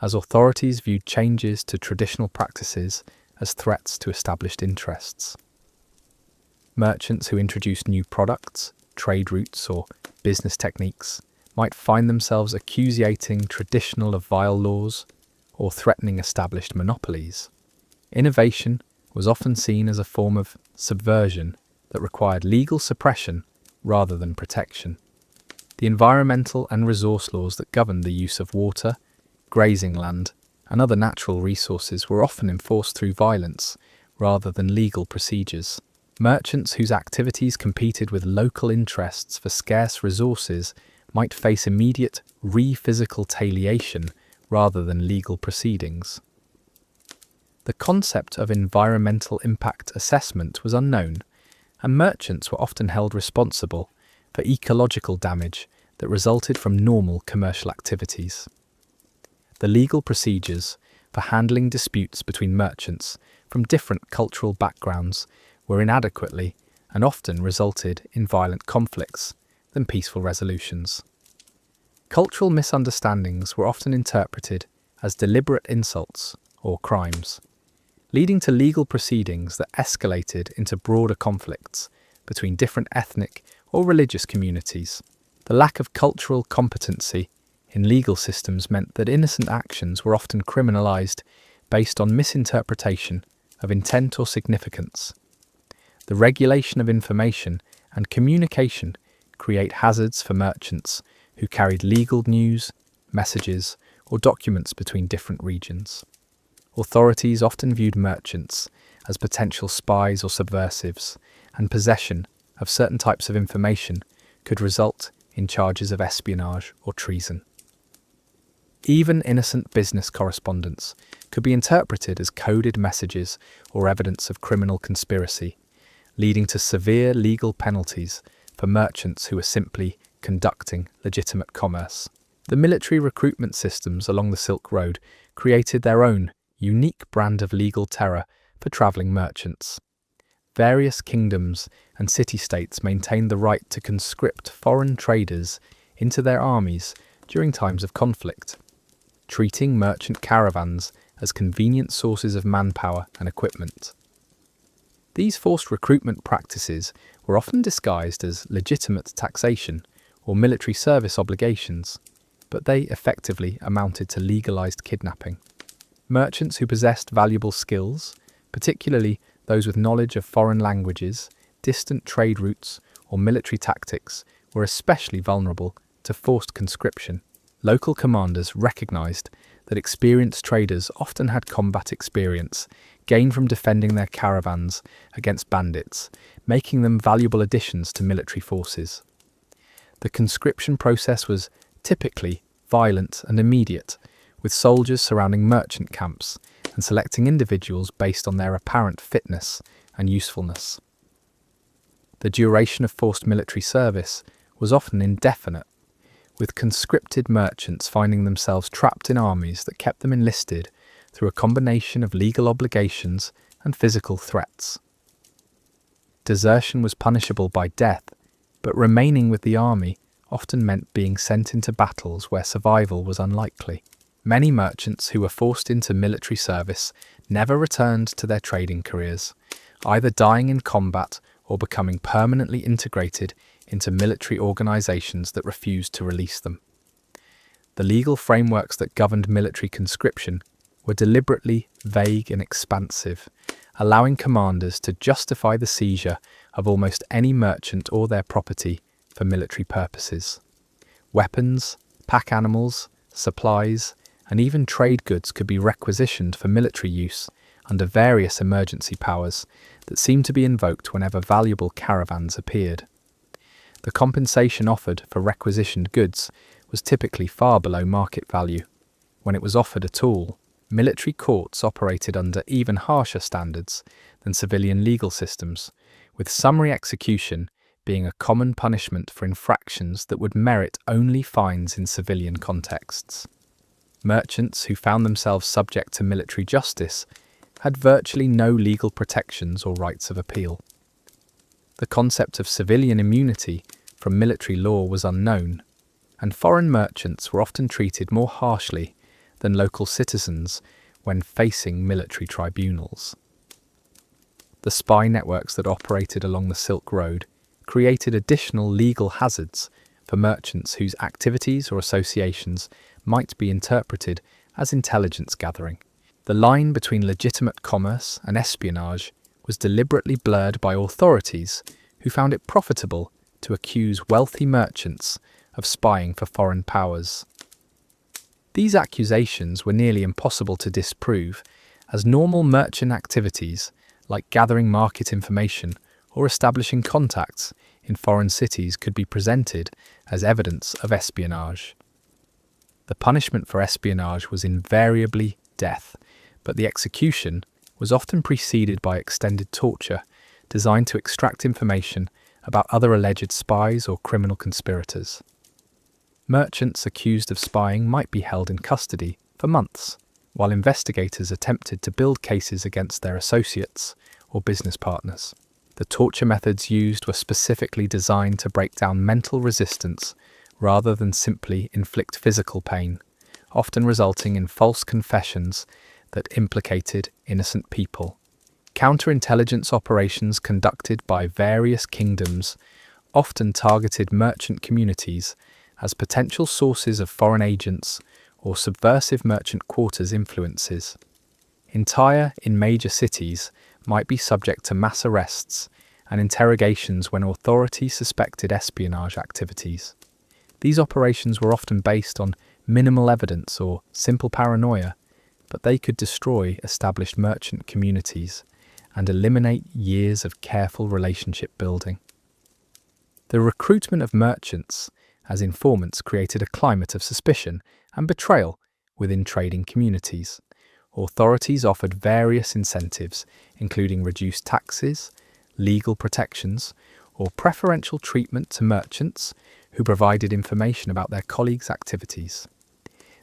as authorities viewed changes to traditional practices as threats to established interests. Merchants who introduced new products, trade routes, or business techniques might find themselves accusing traditional of vile laws or threatening established monopolies. Innovation was often seen as a form of subversion that required legal suppression rather than protection. The environmental and resource laws that governed the use of water, grazing land, and other natural resources were often enforced through violence rather than legal procedures. Merchants whose activities competed with local interests for scarce resources might face immediate physical retaliation rather than legal proceedings. The concept of environmental impact assessment was unknown, and merchants were often held responsible for ecological damage that resulted from normal commercial activities. The legal procedures for handling disputes between merchants from different cultural backgrounds were inadequately and often resulted in violent conflicts than peaceful resolutions. Cultural misunderstandings were often interpreted as deliberate insults or crimes, leading to legal proceedings that escalated into broader conflicts between different ethnic or religious communities. The lack of cultural competency in legal systems meant that innocent actions were often criminalized based on misinterpretation of intent or significance. The regulation of information and communication create hazards for merchants who carried legal news, messages, or documents between different regions. Authorities often viewed merchants as potential spies or subversives, and possession of certain types of information could result in charges of espionage or treason. Even innocent business correspondence could be interpreted as coded messages or evidence of criminal conspiracy, leading to severe legal penalties for merchants who were simply conducting legitimate commerce. The military recruitment systems along the Silk Road created their own unique brand of legal terror for travelling merchants. Various kingdoms and city-states maintained the right to conscript foreign traders into their armies during times of conflict, treating merchant caravans as convenient sources of manpower and equipment. These forced recruitment practices were often disguised as legitimate taxation or military service obligations, but they effectively amounted to legalized kidnapping. Merchants who possessed valuable skills, particularly those with knowledge of foreign languages, distant trade routes, or military tactics, were especially vulnerable to forced conscription. Local commanders recognized that experienced traders often had combat experience gained from defending their caravans against bandits, making them valuable additions to military forces. The conscription process was typically violent and immediate, with soldiers surrounding merchant camps and selecting individuals based on their apparent fitness and usefulness. The duration of forced military service was often indefinite, with conscripted merchants finding themselves trapped in armies that kept them enlisted through a combination of legal obligations and physical threats. Desertion was punishable by death, but remaining with the army often meant being sent into battles where survival was unlikely. Many merchants who were forced into military service never returned to their trading careers, either dying in combat or becoming permanently integrated into military organizations that refused to release them. The legal frameworks that governed military conscription were deliberately vague and expansive, allowing commanders to justify the seizure of almost any merchant or their property for military purposes. Weapons, pack animals, supplies, and even trade goods could be requisitioned for military use under various emergency powers that seemed to be invoked whenever valuable caravans appeared. The compensation offered for requisitioned goods was typically far below market value. When it was offered at all, military courts operated under even harsher standards than civilian legal systems, with summary execution being a common punishment for infractions that would merit only fines in civilian contexts. Merchants who found themselves subject to military justice had virtually no legal protections or rights of appeal. The concept of civilian immunity from military law was unknown, and foreign merchants were often treated more harshly than local citizens when facing military tribunals. The spy networks that operated along the Silk Road created additional legal hazards for merchants whose activities or associations might be interpreted as intelligence gathering. The line between legitimate commerce and espionage was deliberately blurred by authorities who found it profitable to accuse wealthy merchants of spying for foreign powers. These accusations were nearly impossible to disprove, as normal merchant activities like gathering market information or establishing contacts in foreign cities could be presented as evidence of espionage. The punishment for espionage was invariably death, but the execution was often preceded by extended torture, designed to extract information about other alleged spies or criminal conspirators. Merchants accused of spying might be held in custody for months, while investigators attempted to build cases against their associates or business partners. The torture methods used were specifically designed to break down mental resistance rather than simply inflict physical pain, often resulting in false confessions that implicated innocent people. Counterintelligence operations conducted by various kingdoms often targeted merchant communities as potential sources of foreign agents or subversive merchant quarters influences. Tyre in major cities might be subject to mass arrests and interrogations when authorities suspected espionage activities. These operations were often based on minimal evidence or simple paranoia, but they could destroy established merchant communities and eliminate years of careful relationship building. The recruitment of merchants as informants created a climate of suspicion and betrayal within trading communities. Authorities offered various incentives, including reduced taxes, legal protections, or preferential treatment to merchants who provided information about their colleagues' activities.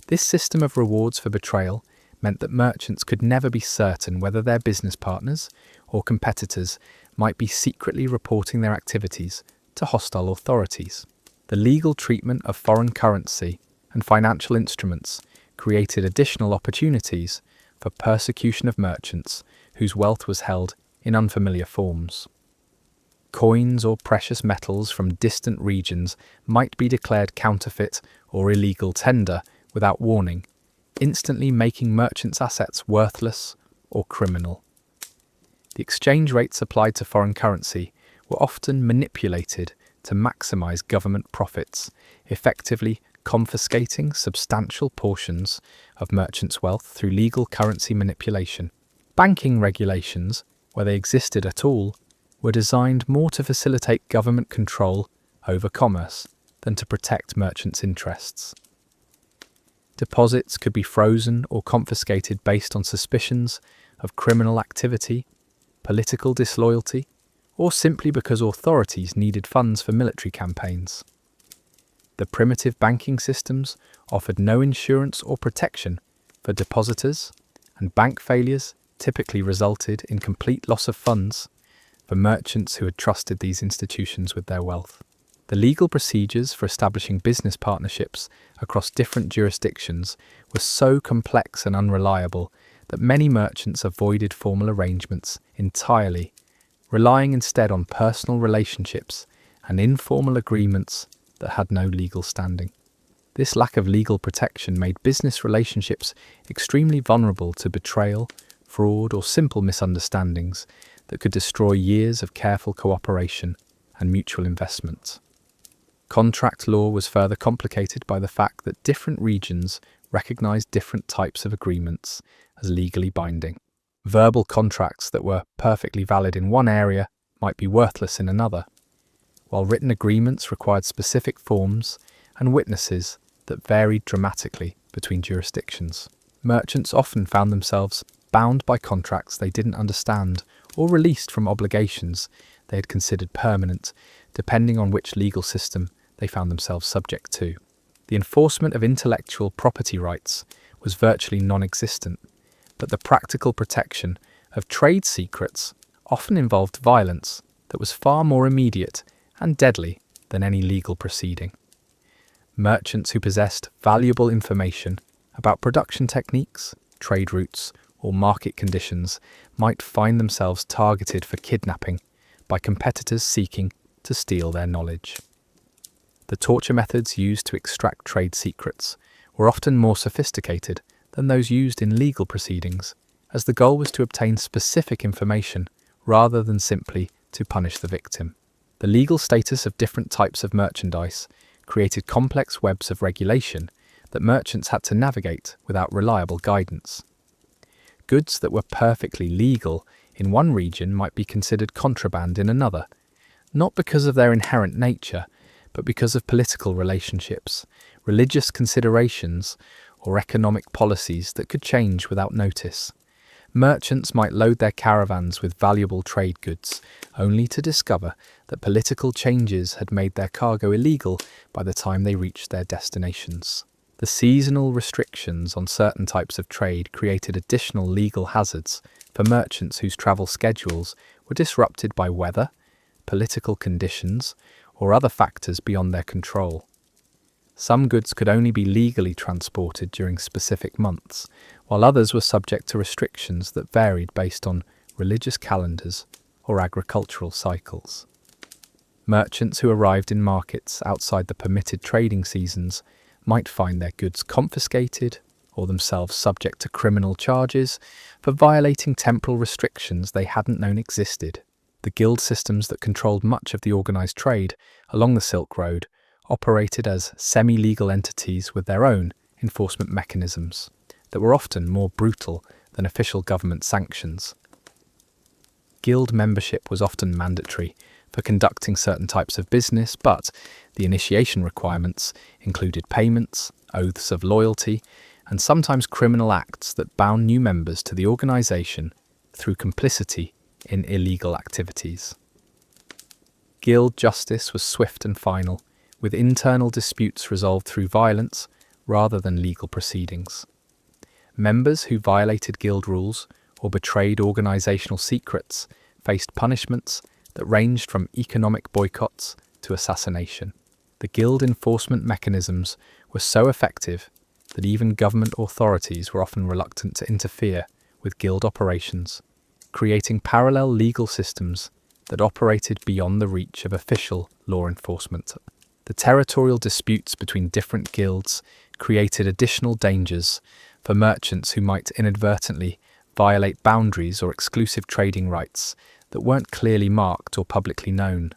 This system of rewards for betrayal meant that merchants could never be certain whether their business partners or competitors might be secretly reporting their activities to hostile authorities. The legal treatment of foreign currency and financial instruments created additional opportunities for persecution of merchants whose wealth was held in unfamiliar forms. Coins or precious metals from distant regions might be declared counterfeit or illegal tender without warning, instantly making merchants' assets worthless or criminal. The exchange rates applied to foreign currency were often manipulated to maximize government profits, effectively confiscating substantial portions of merchants' wealth through legal currency manipulation. Banking regulations, where they existed at all, were designed more to facilitate government control over commerce than to protect merchants' interests. Deposits could be frozen or confiscated based on suspicions of criminal activity, political disloyalty, or simply because authorities needed funds for military campaigns. The primitive banking systems offered no insurance or protection for depositors, and bank failures typically resulted in complete loss of funds for merchants who had trusted these institutions with their wealth. The legal procedures for establishing business partnerships across different jurisdictions were so complex and unreliable that many merchants avoided formal arrangements entirely, relying instead on personal relationships and informal agreements that had no legal standing. This lack of legal protection made business relationships extremely vulnerable to betrayal, fraud, or simple misunderstandings that could destroy years of careful cooperation and mutual investment. Contract law was further complicated by the fact that different regions recognized different types of agreements as legally binding. Verbal contracts that were perfectly valid in one area might be worthless in another, while written agreements required specific forms and witnesses that varied dramatically between jurisdictions. Merchants often found themselves bound by contracts they didn't understand or released from obligations they had considered permanent, depending on which legal system they found themselves subject to. The enforcement of intellectual property rights was virtually non-existent, but the practical protection of trade secrets often involved violence that was far more immediate and deadly than any legal proceeding. Merchants who possessed valuable information about production techniques, trade routes, or market conditions might find themselves targeted for kidnapping by competitors seeking to steal their knowledge. The torture methods used to extract trade secrets were often more sophisticated than those used in legal proceedings, as the goal was to obtain specific information rather than simply to punish the victim. The legal status of different types of merchandise created complex webs of regulation that merchants had to navigate without reliable guidance. Goods that were perfectly legal in one region might be considered contraband in another, not because of their inherent nature, but because of political relationships, religious considerations, or economic policies that could change without notice. Merchants might load their caravans with valuable trade goods, only to discover that political changes had made their cargo illegal by the time they reached their destinations. The seasonal restrictions on certain types of trade created additional legal hazards for merchants whose travel schedules were disrupted by weather, political conditions, or other factors beyond their control. Some goods could only be legally transported during specific months, while others were subject to restrictions that varied based on religious calendars or agricultural cycles. Merchants who arrived in markets outside the permitted trading seasons might find their goods confiscated or themselves subject to criminal charges for violating temporal restrictions they hadn't known existed. The guild systems that controlled much of the organised trade along the Silk Road operated as semi-legal entities with their own enforcement mechanisms that were often more brutal than official government sanctions. Guild membership was often mandatory for conducting certain types of business, but the initiation requirements included payments, oaths of loyalty, and sometimes criminal acts that bound new members to the organisation through complicity in illegal activities. Guild justice was swift and final, with internal disputes resolved through violence rather than legal proceedings. Members who violated guild rules or betrayed organisational secrets faced punishments that ranged from economic boycotts to assassination. The guild enforcement mechanisms were so effective that even government authorities were often reluctant to interfere with guild operations, creating parallel legal systems that operated beyond the reach of official law enforcement. The territorial disputes between different guilds created additional dangers for merchants who might inadvertently violate boundaries or exclusive trading rights that weren't clearly marked or publicly known.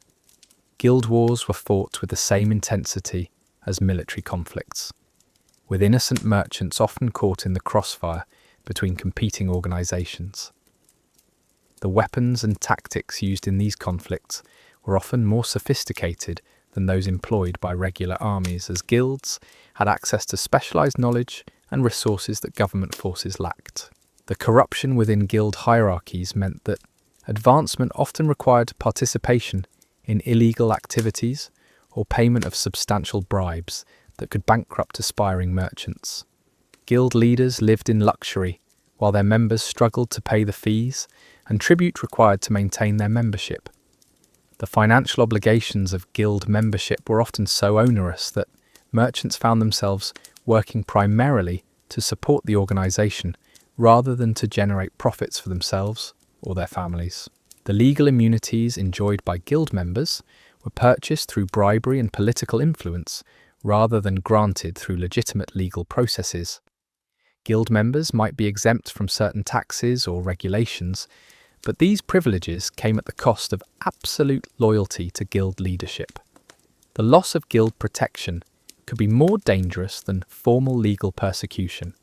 Guild wars were fought with the same intensity as military conflicts, with innocent merchants often caught in the crossfire between competing organisations. The weapons and tactics used in these conflicts were often more sophisticated than those employed by regular armies, as guilds had access to specialised knowledge and resources that government forces lacked. The corruption within guild hierarchies meant that advancement often required participation in illegal activities or payment of substantial bribes that could bankrupt aspiring merchants. Guild leaders lived in luxury while their members struggled to pay the fees and tribute required to maintain their membership. The financial obligations of guild membership were often so onerous that merchants found themselves working primarily to support the organisation rather than to generate profits for themselves or their families. The legal immunities enjoyed by guild members were purchased through bribery and political influence rather than granted through legitimate legal processes. Guild members might be exempt from certain taxes or regulations, but these privileges came at the cost of absolute loyalty to guild leadership. The loss of guild protection could be more dangerous than formal legal persecution,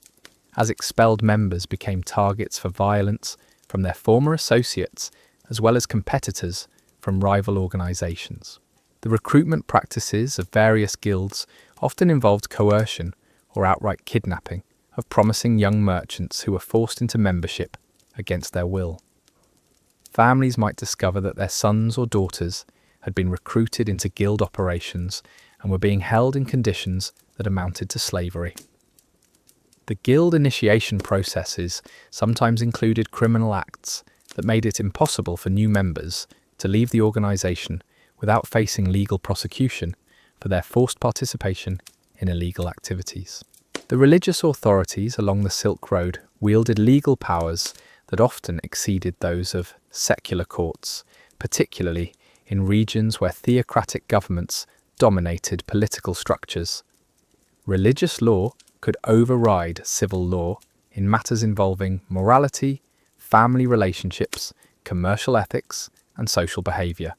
as expelled members became targets for violence from their former associates as well as competitors from rival organisations. The recruitment practices of various guilds often involved coercion or outright kidnapping of promising young merchants who were forced into membership against their will. Families might discover that their sons or daughters had been recruited into guild operations and were being held in conditions that amounted to slavery. The guild initiation processes sometimes included criminal acts that made it impossible for new members to leave the organisation without facing legal prosecution for their forced participation in illegal activities. The religious authorities along the Silk Road wielded legal powers that often exceeded those of secular courts, particularly in regions where theocratic governments dominated political structures. Religious law could override civil law in matters involving morality, family relationships, commercial ethics, and social behaviour.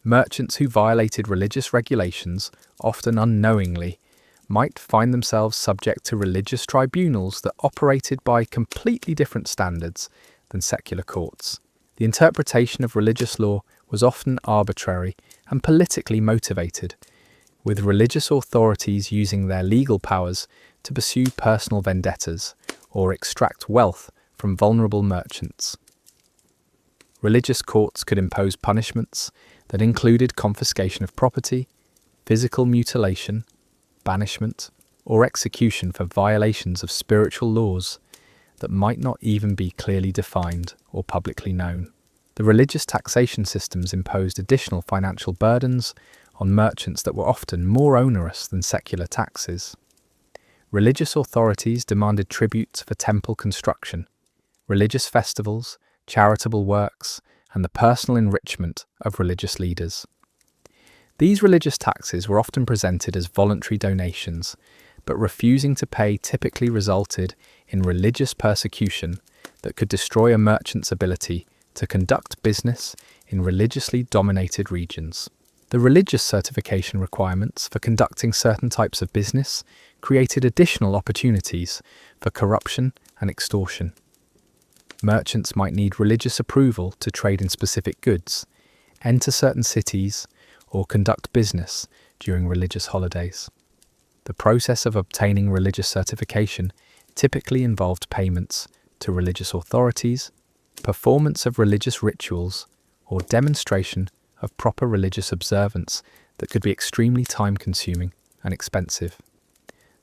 Merchants who violated religious regulations, often unknowingly, might find themselves subject to religious tribunals that operated by completely different standards than secular courts. The interpretation of religious law was often arbitrary and politically motivated, with religious authorities using their legal powers to pursue personal vendettas or extract wealth from vulnerable merchants. Religious courts could impose punishments that included confiscation of property, physical mutilation, banishment, or execution for violations of spiritual laws that might not even be clearly defined or publicly known. The religious taxation systems imposed additional financial burdens on merchants that were often more onerous than secular taxes. Religious authorities demanded tributes for temple construction, religious festivals, charitable works, and the personal enrichment of religious leaders. These religious taxes were often presented as voluntary donations, but refusing to pay typically resulted in religious persecution that could destroy a merchant's ability to conduct business in religiously dominated regions. The religious certification requirements for conducting certain types of business created additional opportunities for corruption and extortion. Merchants might need religious approval to trade in specific goods, enter certain cities, or conduct business during religious holidays. The process of obtaining religious certification typically involved payments to religious authorities, performance of religious rituals, or demonstration of proper religious observance that could be extremely time-consuming and expensive.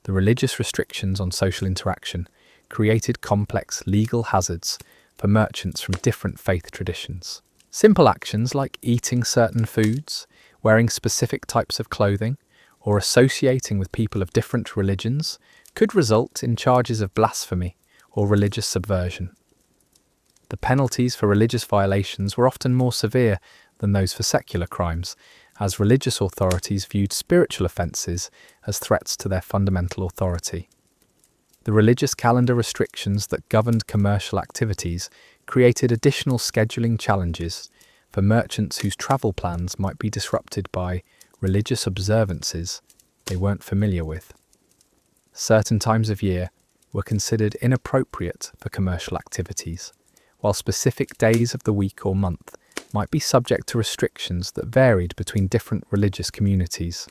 The religious restrictions on social interaction created complex legal hazards for merchants from different faith traditions. Simple actions like eating certain foods, wearing specific types of clothing, or associating with people of different religions could result in charges of blasphemy or religious subversion. The penalties for religious violations were often more severe than those for secular crimes, as religious authorities viewed spiritual offences as threats to their fundamental authority. The religious calendar restrictions that governed commercial activities created additional scheduling challenges for merchants whose travel plans might be disrupted by religious observances they weren't familiar with. Certain times of year were considered inappropriate for commercial activities, while specific days of the week or month might be subject to restrictions that varied between different religious communities.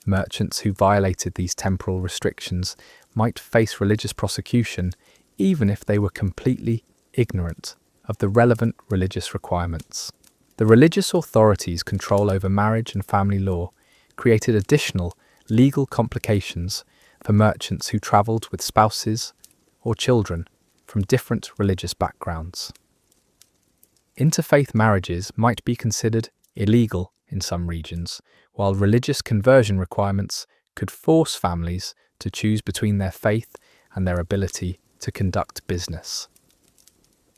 Merchants who violated these temporal restrictions might face religious prosecution even if they were completely ignorant of the relevant religious requirements. The religious authorities' control over marriage and family law created additional legal complications for merchants who travelled with spouses or children from different religious backgrounds. Interfaith marriages might be considered illegal in some regions, while religious conversion requirements could force families to choose between their faith and their ability to conduct business.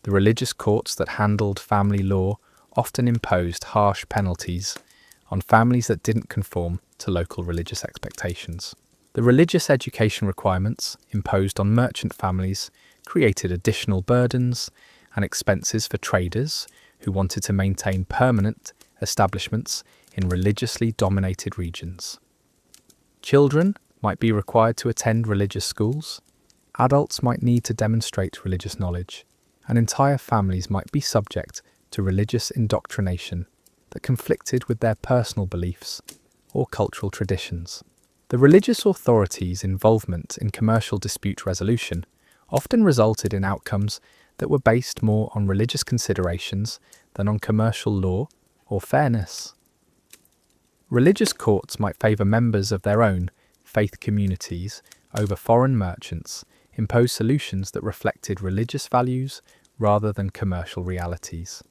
The religious courts that handled family law often imposed harsh penalties on families that didn't conform to local religious expectations. The religious education requirements imposed on merchant families created additional burdens and expenses for traders who wanted to maintain permanent establishments in religiously dominated regions. Children might be required to attend religious schools, adults might need to demonstrate religious knowledge, and entire families might be subject to religious indoctrination that conflicted with their personal beliefs or cultural traditions. The religious authorities' involvement in commercial dispute resolution often resulted in outcomes that were based more on religious considerations than on commercial law or fairness. Religious courts might favour members of their own faith communities over foreign merchants, impose solutions that reflected religious values rather than commercial realities,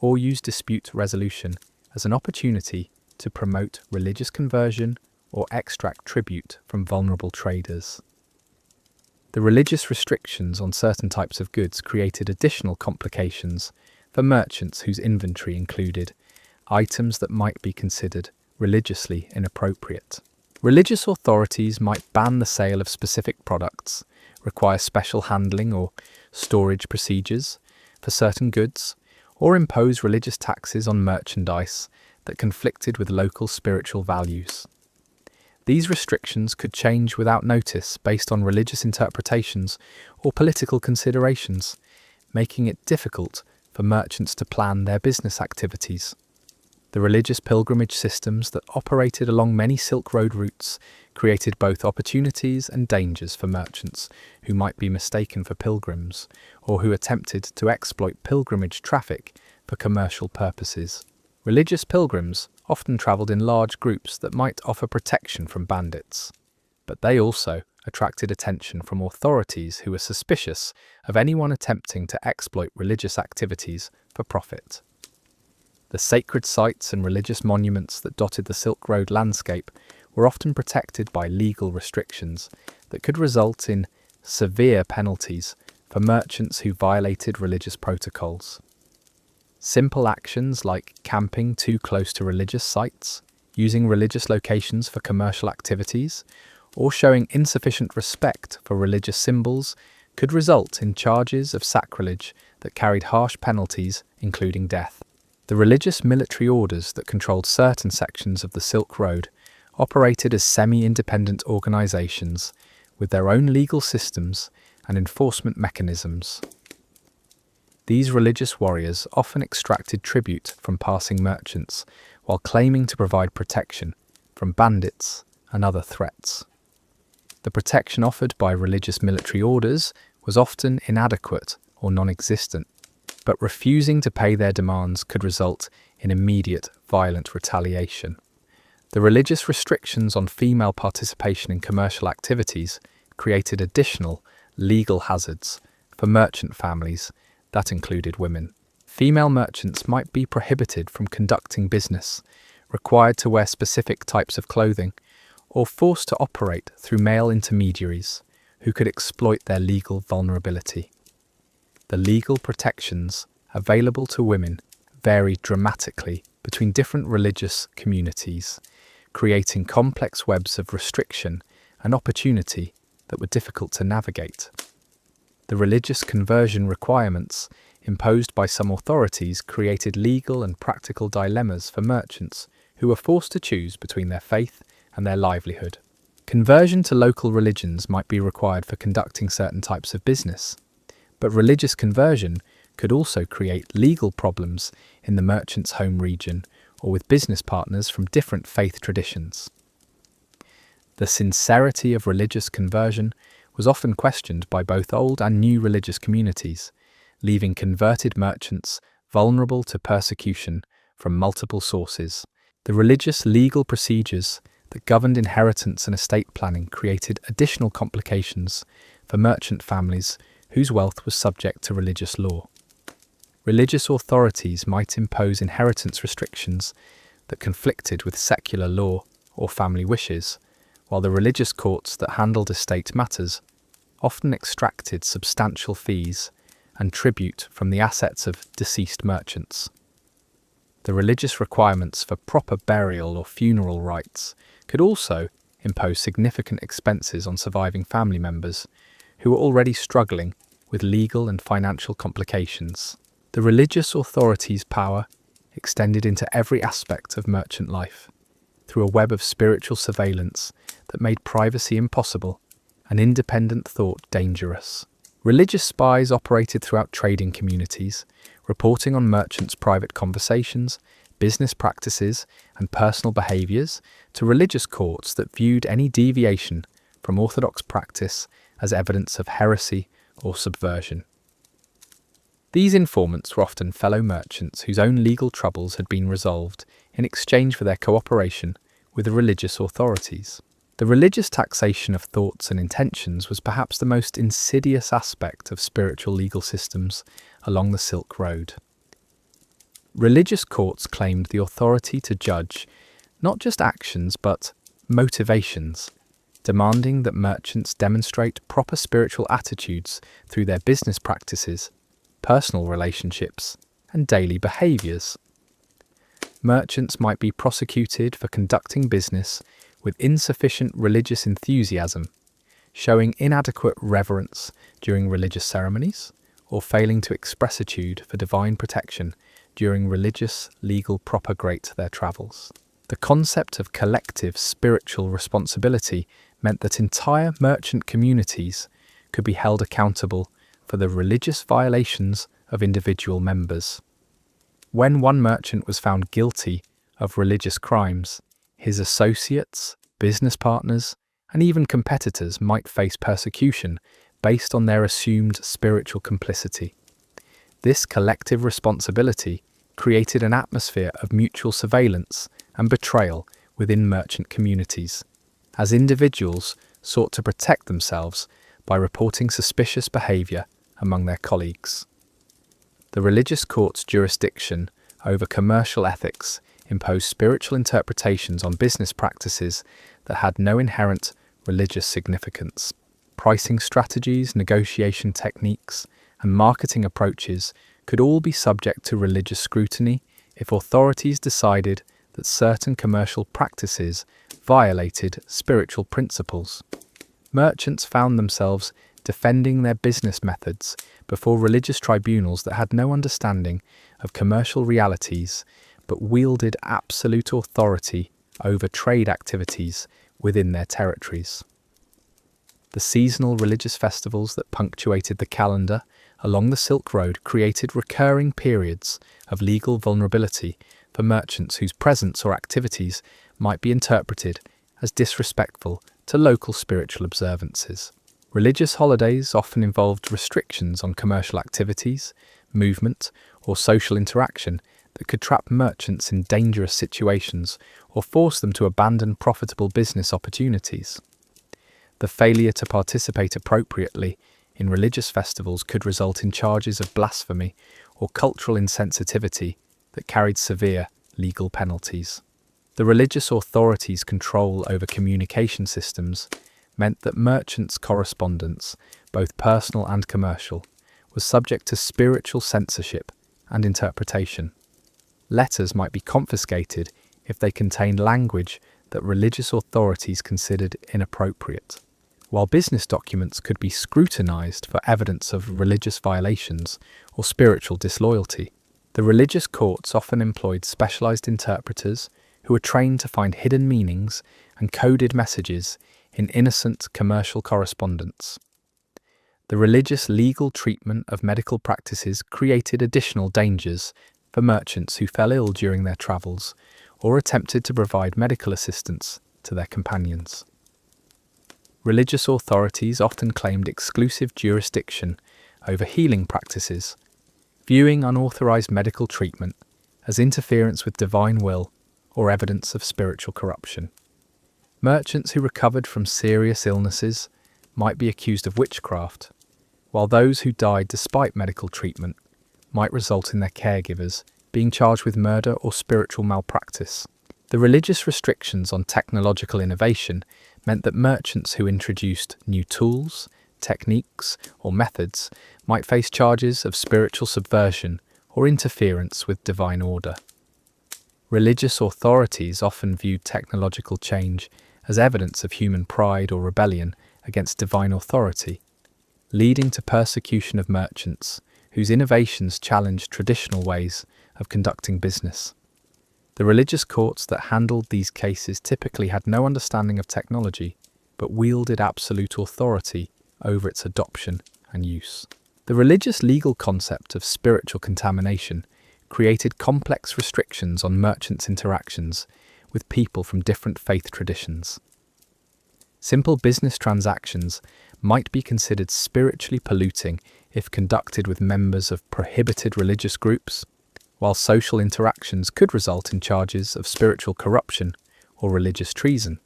or use dispute resolution as an opportunity to promote religious conversion or extract tribute from vulnerable traders. The religious restrictions on certain types of goods created additional complications for merchants whose inventory included items that might be considered religiously inappropriate. Religious authorities might ban the sale of specific products, require special handling or storage procedures for certain goods, or impose religious taxes on merchandise that conflicted with local spiritual values. These restrictions could change without notice based on religious interpretations or political considerations, making it difficult for merchants to plan their business activities. The religious pilgrimage systems that operated along many Silk Road routes created both opportunities and dangers for merchants who might be mistaken for pilgrims or who attempted to exploit pilgrimage traffic for commercial purposes. Religious pilgrims often travelled in large groups that might offer protection from bandits, but they also attracted attention from authorities who were suspicious of anyone attempting to exploit religious activities for profit. The sacred sites and religious monuments that dotted the Silk Road landscape were often protected by legal restrictions that could result in severe penalties for merchants who violated religious protocols. Simple actions like camping too close to religious sites, using religious locations for commercial activities, or showing insufficient respect for religious symbols could result in charges of sacrilege that carried harsh penalties, including death. The religious military orders that controlled certain sections of the Silk Road operated as semi-independent organisations with their own legal systems and enforcement mechanisms. These religious warriors often extracted tribute from passing merchants while claiming to provide protection from bandits and other threats. The protection offered by religious military orders was often inadequate or non-existent, but refusing to pay their demands could result in immediate violent retaliation. The religious restrictions on female participation in commercial activities created additional legal hazards for merchant families that included women. Female merchants might be prohibited from conducting business, required to wear specific types of clothing, or forced to operate through male intermediaries who could exploit their legal vulnerability. The legal protections available to women varied dramatically between different religious communities, creating complex webs of restriction and opportunity that were difficult to navigate. The religious conversion requirements imposed by some authorities created legal and practical dilemmas for merchants who were forced to choose between their faith and their livelihood. Conversion to local religions might be required for conducting certain types of business, but religious conversion could also create legal problems in the merchant's home region or with business partners from different faith traditions. The sincerity of religious conversion was often questioned by both old and new religious communities, leaving converted merchants vulnerable to persecution from multiple sources. The religious legal procedures that governed inheritance and estate planning created additional complications for merchant families whose wealth was subject to religious law. Religious authorities might impose inheritance restrictions that conflicted with secular law or family wishes, while the religious courts that handled estate matters often extracted substantial fees and tribute from the assets of deceased merchants. The religious requirements for proper burial or funeral rites could also impose significant expenses on surviving family members who were already struggling with legal and financial complications. The religious authorities' power extended into every aspect of merchant life, through a web of spiritual surveillance that made privacy impossible and independent thought dangerous. Religious spies operated throughout trading communities, reporting on merchants' private conversations, business practices, and personal behaviours to religious courts that viewed any deviation from orthodox practice as evidence of heresy or subversion. These informants were often fellow merchants whose own legal troubles had been resolved in exchange for their cooperation with the religious authorities. The religious taxation of thoughts and intentions was perhaps the most insidious aspect of spiritual legal systems along the Silk Road. Religious courts claimed the authority to judge not just actions but motivations, demanding that merchants demonstrate proper spiritual attitudes through their business practices, personal relationships, and daily behaviours. Merchants might be prosecuted for conducting business with insufficient religious enthusiasm, showing inadequate reverence during religious ceremonies, or failing to expressitude for divine protection during religious legal propagate their travels. The concept of collective spiritual responsibility meant that entire merchant communities could be held accountable for the religious violations of individual members. When one merchant was found guilty of religious crimes, his associates, business partners, and even competitors might face persecution based on their assumed spiritual complicity. This collective responsibility created an atmosphere of mutual surveillance and betrayal within merchant communities, as individuals sought to protect themselves by reporting suspicious behaviour among their colleagues. The religious court's jurisdiction over commercial ethics imposed spiritual interpretations on business practices that had no inherent religious significance. Pricing strategies, negotiation techniques, and marketing approaches could all be subject to religious scrutiny if authorities decided that certain commercial practices violated spiritual principles. Merchants found themselves defending their business methods before religious tribunals that had no understanding of commercial realities but wielded absolute authority over trade activities within their territories. The seasonal religious festivals that punctuated the calendar along the Silk Road created recurring periods of legal vulnerability for merchants whose presence or activities might be interpreted as disrespectful to local spiritual observances. Religious holidays often involved restrictions on commercial activities, movement, or social interaction that could trap merchants in dangerous situations or force them to abandon profitable business opportunities. The failure to participate appropriately in religious festivals could result in charges of blasphemy or cultural insensitivity that carried severe legal penalties. The religious authorities' control over communication systems meant that merchants' correspondence, both personal and commercial, was subject to spiritual censorship and interpretation. Letters might be confiscated if they contained language that religious authorities considered inappropriate, while business documents could be scrutinized for evidence of religious violations or spiritual disloyalty. The religious courts often employed specialized interpreters who were trained to find hidden meanings and coded messages in innocent commercial correspondence. The religious legal treatment of medical practices created additional dangers for merchants who fell ill during their travels or attempted to provide medical assistance to their companions. Religious authorities often claimed exclusive jurisdiction over healing practices, viewing unauthorized medical treatment as interference with divine will or evidence of spiritual corruption. Merchants who recovered from serious illnesses might be accused of witchcraft, while those who died despite medical treatment might result in their caregivers being charged with murder or spiritual malpractice. The religious restrictions on technological innovation meant that merchants who introduced new tools, techniques, or methods might face charges of spiritual subversion or interference with divine order. Religious authorities often viewed technological change as evidence of human pride or rebellion against divine authority, leading to persecution of merchants whose innovations challenged traditional ways of conducting business. The religious courts that handled these cases typically had no understanding of technology, but wielded absolute authority over its adoption and use. The religious legal concept of spiritual contamination created complex restrictions on merchants' interactions with people from different faith traditions. Simple business transactions might be considered spiritually polluting if conducted with members of prohibited religious groups, while social interactions could result in charges of spiritual corruption or religious treason.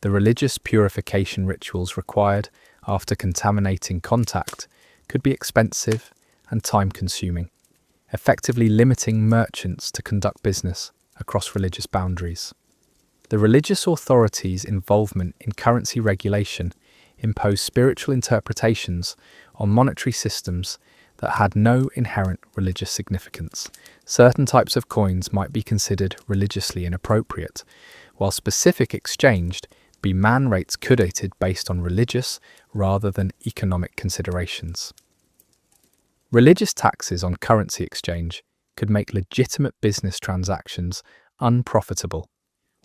The religious purification rituals required after contaminating contact could be expensive and time-consuming, effectively limiting merchants to conduct business across religious boundaries. The religious authorities' involvement in currency regulation imposed spiritual interpretations on monetary systems that had no inherent religious significance. Certain types of coins might be considered religiously inappropriate, while specific exchange be man rates curated based on religious rather than economic considerations. Religious taxes on currency exchange could make legitimate business transactions unprofitable,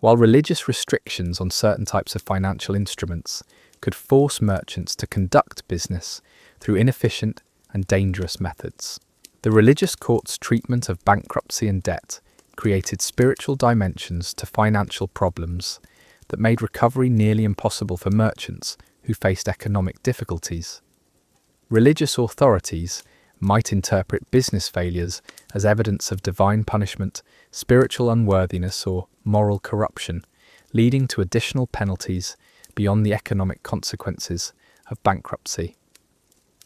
while religious restrictions on certain types of financial instruments could force merchants to conduct business through inefficient and dangerous methods. The religious court's treatment of bankruptcy and debt created spiritual dimensions to financial problems that made recovery nearly impossible for merchants who faced economic difficulties. Religious authorities might interpret business failures as evidence of divine punishment, spiritual unworthiness, or moral corruption, leading to additional penalties beyond the economic consequences of bankruptcy.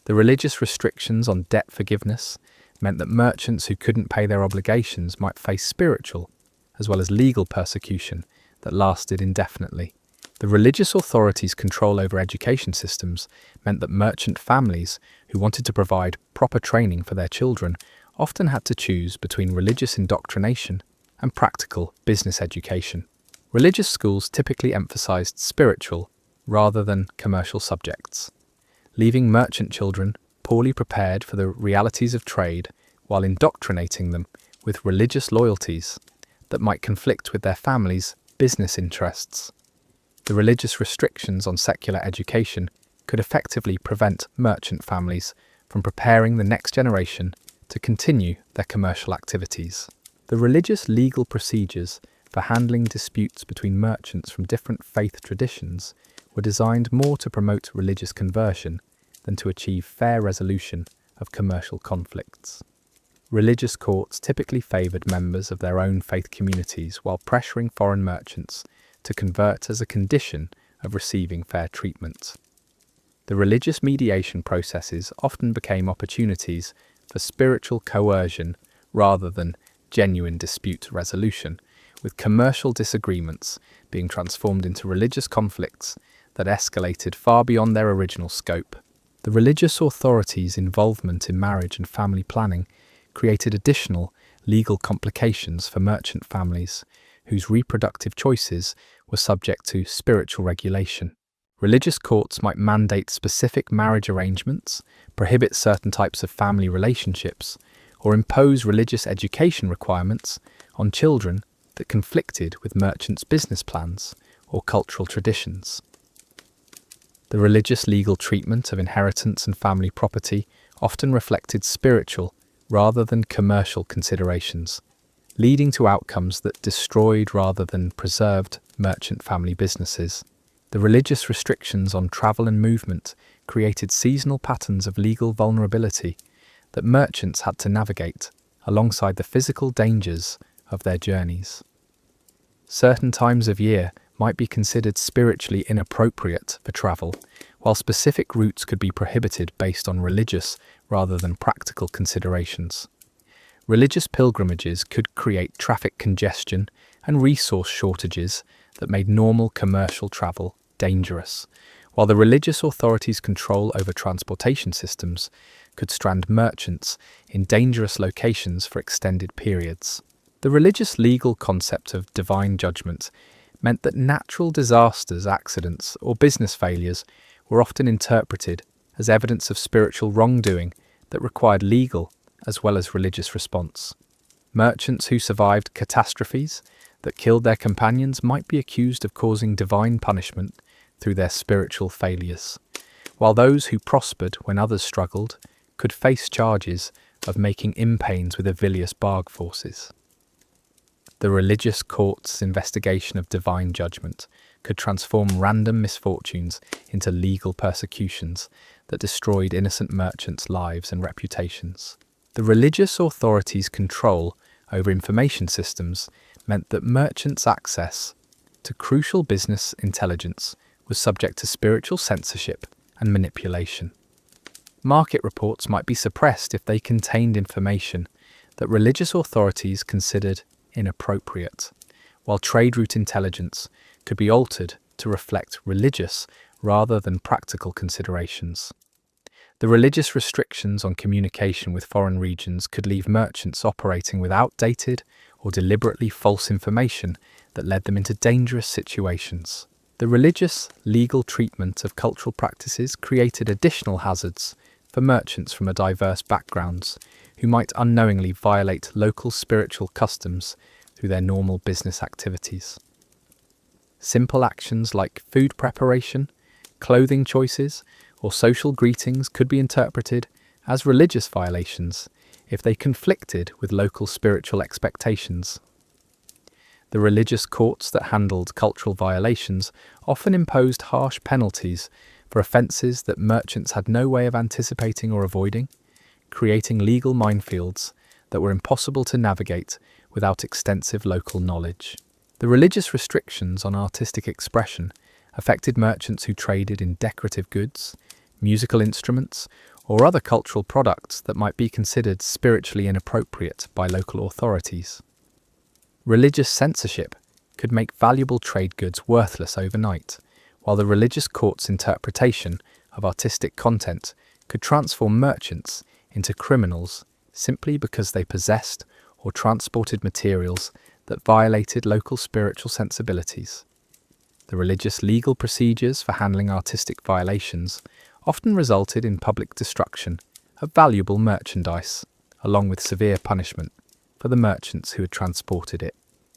The religious restrictions on debt forgiveness meant that merchants who couldn't pay their obligations might face spiritual, as well as legal persecution that lasted indefinitely. The religious authorities' control over education systems meant that merchant families who wanted to provide proper training for their children often had to choose between religious indoctrination and practical business education. Religious schools typically emphasized spiritual rather than commercial subjects, leaving merchant children poorly prepared for the realities of trade while indoctrinating them with religious loyalties that might conflict with their families' business interests. The religious restrictions on secular education could effectively prevent merchant families from preparing the next generation to continue their commercial activities. The religious legal procedures for handling disputes between merchants from different faith traditions were designed more to promote religious conversion than to achieve fair resolution of commercial conflicts. Religious courts typically favoured members of their own faith communities while pressuring foreign merchants to convert as a condition of receiving fair treatment. The religious mediation processes often became opportunities for spiritual coercion rather than genuine dispute resolution, with commercial disagreements being transformed into religious conflicts that escalated far beyond their original scope. The religious authorities' involvement in marriage and family planning created additional legal complications for merchant families whose reproductive choices were subject to spiritual regulation. Religious courts might mandate specific marriage arrangements, prohibit certain types of family relationships, or impose religious education requirements on children that conflicted with merchants' business plans or cultural traditions. The religious legal treatment of inheritance and family property often reflected spiritual rather than commercial considerations, leading to outcomes that destroyed rather than preserved merchant family businesses. The religious restrictions on travel and movement created seasonal patterns of legal vulnerability that merchants had to navigate alongside the physical dangers of their journeys. Certain times of year might be considered spiritually inappropriate for travel, while specific routes could be prohibited based on religious rather than practical considerations. Religious pilgrimages could create traffic congestion and resource shortages that made normal commercial travel dangerous, while the religious authorities' control over transportation systems could strand merchants in dangerous locations for extended periods. The religious legal concept of divine judgment meant that natural disasters, accidents, or business failures were often interpreted as evidence of spiritual wrongdoing that required legal as well as religious response. Merchants who survived catastrophes that killed their companions might be accused of causing divine punishment through their spiritual failures, while those who prospered when others struggled could face charges of making impains with Avilius barg forces. The religious court's investigation of divine judgment could transform random misfortunes into legal persecutions that destroyed innocent merchants' lives and reputations. The religious authorities' control over information systems meant that merchants' access to crucial business intelligence was subject to spiritual censorship and manipulation. Market reports might be suppressed if they contained information that religious authorities considered inappropriate, while trade route intelligence could be altered to reflect religious rather than practical considerations. The religious restrictions on communication with foreign regions could leave merchants operating with outdated or deliberately false information that led them into dangerous situations. The religious legal treatment of cultural practices created additional hazards for merchants from diverse backgrounds who might unknowingly violate local spiritual customs through their normal business activities. Simple actions like food preparation, clothing choices, or social greetings could be interpreted as religious violations if they conflicted with local spiritual expectations. The religious courts that handled cultural violations often imposed harsh penalties for offences that merchants had no way of anticipating or avoiding, creating legal minefields that were impossible to navigate without extensive local knowledge. The religious restrictions on artistic expression affected merchants who traded in decorative goods, musical instruments, or other cultural products that might be considered spiritually inappropriate by local authorities. Religious censorship could make valuable trade goods worthless overnight, while the religious court's interpretation of artistic content could transform merchants into criminals simply because they possessed or transported materials that violated local spiritual sensibilities. The religious legal procedures for handling artistic violations often resulted in public destruction of valuable merchandise, along with severe punishment for the merchants who had transported it.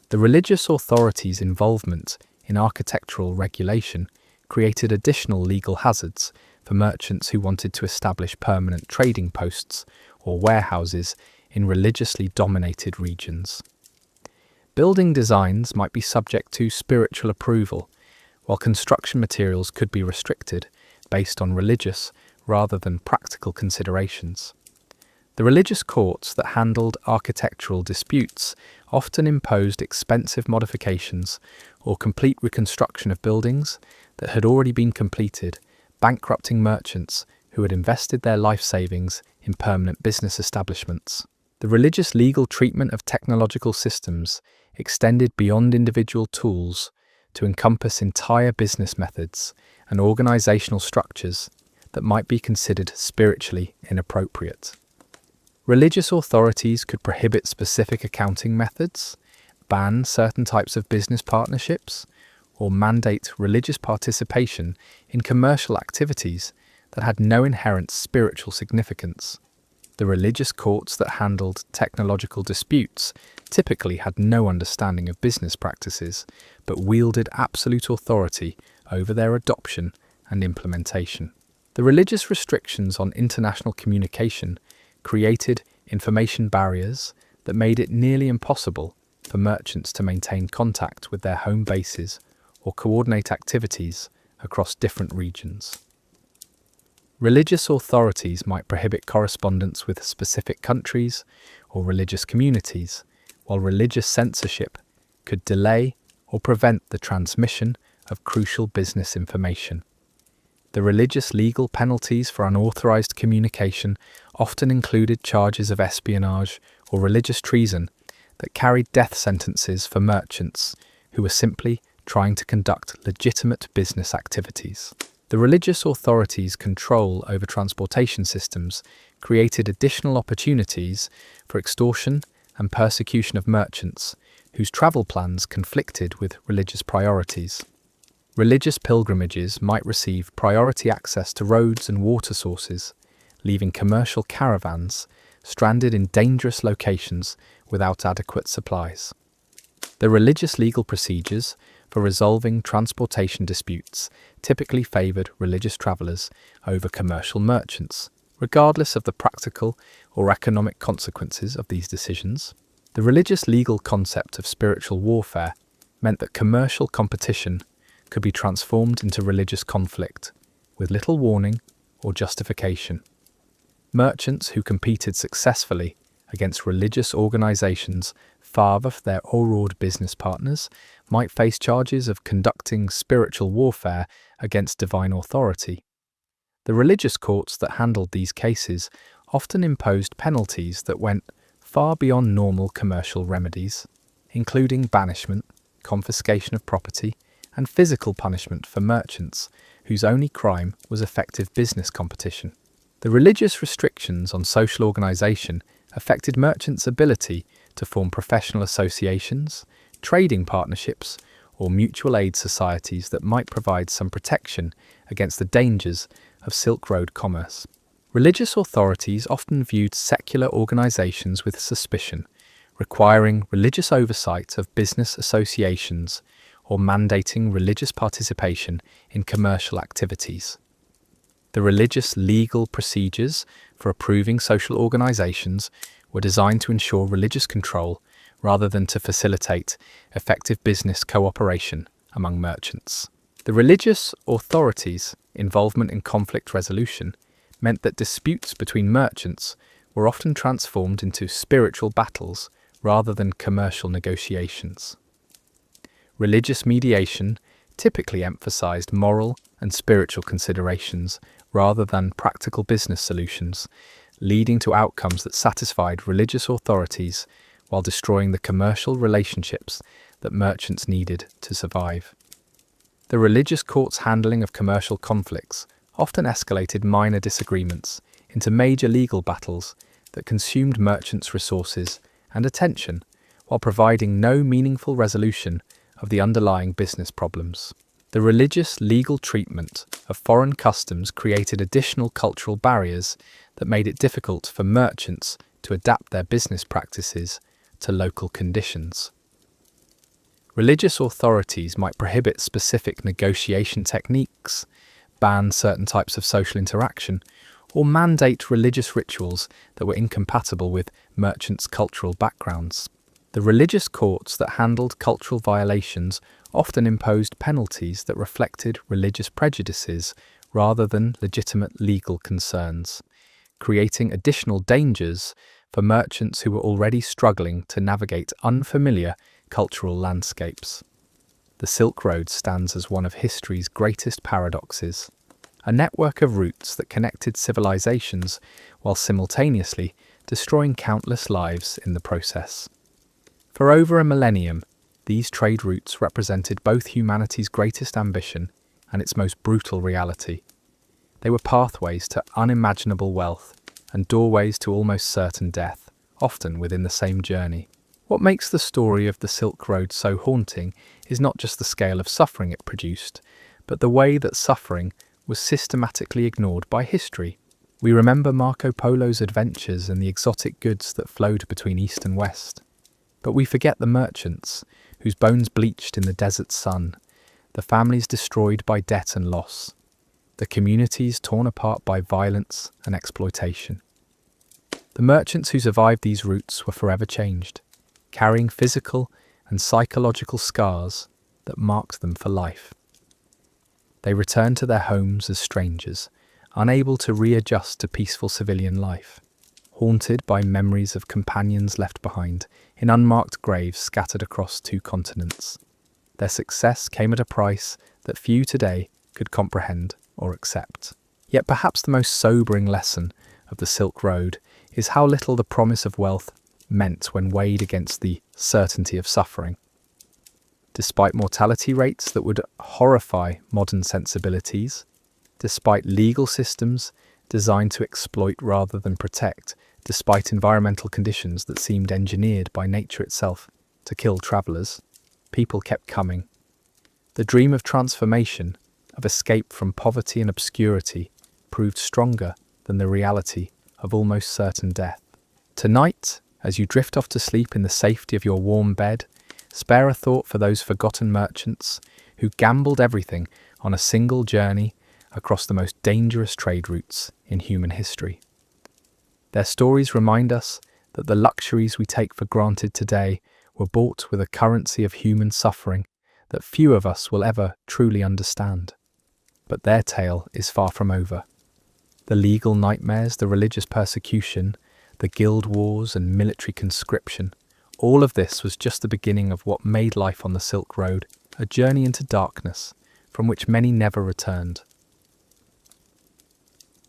The religious authorities' involvement in architectural regulation created additional legal hazards for merchants who wanted to establish permanent trading posts or warehouses in religiously dominated regions. Building designs might be subject to spiritual approval, while construction materials could be restricted based on religious rather than practical considerations. The religious courts that handled architectural disputes often imposed expensive modifications or complete reconstruction of buildings that had already been completed, bankrupting merchants who had invested their life savings in permanent business establishments. The religious legal treatment of technological systems extended beyond individual tools to encompass entire business methods and organizational structures that might be considered spiritually inappropriate. Religious authorities could prohibit specific accounting methods, ban certain types of business partnerships, or mandate religious participation in commercial activities that had no inherent spiritual significance. The religious courts that handled technological disputes typically had no understanding of business practices, but wielded absolute authority over their adoption and implementation. The religious restrictions on international communication created information barriers that made it nearly impossible for merchants to maintain contact with their home bases or coordinate activities across different regions. Religious authorities might prohibit correspondence with specific countries or religious communities, while religious censorship could delay or prevent the transmission of crucial business information. The religious legal penalties for unauthorized communication often included charges of espionage or religious treason that carried death sentences for merchants who were simply trying to conduct legitimate business activities. The religious authorities' control over transportation systems created additional opportunities for extortion and persecution of merchants whose travel plans conflicted with religious priorities. Religious pilgrimages might receive priority access to roads and water sources, leaving commercial caravans stranded in dangerous locations without adequate supplies. The religious legal procedures for resolving transportation disputes typically favoured religious travellers over commercial merchants, regardless of the practical or economic consequences of these decisions. The religious legal concept of spiritual warfare meant that commercial competition could be transformed into religious conflict, with little warning or justification. Merchants who competed successfully against religious organisations far off their overawed business partners might face charges of conducting spiritual warfare against divine authority. The religious courts that handled these cases often imposed penalties that went far beyond normal commercial remedies, including banishment, confiscation of property, and physical punishment for merchants whose only crime was effective business competition. The religious restrictions on social organisation affected merchants' ability to form professional associations, trading partnerships, or mutual aid societies that might provide some protection against the dangers of Silk Road commerce. Religious authorities often viewed secular organisations with suspicion, requiring religious oversight of business associations or mandating religious participation in commercial activities. The religious legal procedures for approving social organisations were designed to ensure religious control rather than to facilitate effective business cooperation among merchants. The religious authorities' involvement in conflict resolution meant that disputes between merchants were often transformed into spiritual battles rather than commercial negotiations. Religious mediation typically emphasized moral and spiritual considerations rather than practical business solutions, leading to outcomes that satisfied religious authorities while destroying the commercial relationships that merchants needed to survive. The religious court's handling of commercial conflicts often escalated minor disagreements into major legal battles that consumed merchants' resources and attention while providing no meaningful resolution of the underlying business problems. The religious legal treatment of foreign customs created additional cultural barriers that made it difficult for merchants to adapt their business practices to local conditions. Religious authorities might prohibit specific negotiation techniques, ban certain types of social interaction, or mandate religious rituals that were incompatible with merchants' cultural backgrounds. The religious courts that handled cultural violations often imposed penalties that reflected religious prejudices rather than legitimate legal concerns, creating additional dangers for merchants who were already struggling to navigate unfamiliar cultural landscapes. The Silk Road stands as one of history's greatest paradoxes, a network of routes that connected civilizations while simultaneously destroying countless lives in the process. For over a millennium, these trade routes represented both humanity's greatest ambition and its most brutal reality. They were pathways to unimaginable wealth and doorways to almost certain death, often within the same journey. What makes the story of the Silk Road so haunting is not just the scale of suffering it produced, but the way that suffering was systematically ignored by history. We remember Marco Polo's adventures and the exotic goods that flowed between East and West. But we forget the merchants, whose bones bleached in the desert sun, the families destroyed by debt and loss, the communities torn apart by violence and exploitation. The merchants who survived these routes were forever changed, carrying physical and psychological scars that marked them for life. They returned to their homes as strangers, unable to readjust to peaceful civilian life, haunted by memories of companions left behind in unmarked graves scattered across 2 continents. Their success came at a price that few today could comprehend or accept. Yet perhaps the most sobering lesson of the Silk Road is how little the promise of wealth meant when weighed against the certainty of suffering. Despite mortality rates that would horrify modern sensibilities, despite legal systems designed to exploit rather than protect, despite environmental conditions that seemed engineered by nature itself to kill travellers, people kept coming. The dream of transformation, of escape from poverty and obscurity, proved stronger than the reality of almost certain death. Tonight, as you drift off to sleep in the safety of your warm bed, spare a thought for those forgotten merchants who gambled everything on a single journey across the most dangerous trade routes in human history. Their stories remind us that the luxuries we take for granted today were bought with a currency of human suffering that few of us will ever truly understand. But their tale is far from over. The legal nightmares, the religious persecution, the guild wars and military conscription, all of this was just the beginning of what made life on the Silk Road a journey into darkness from which many never returned.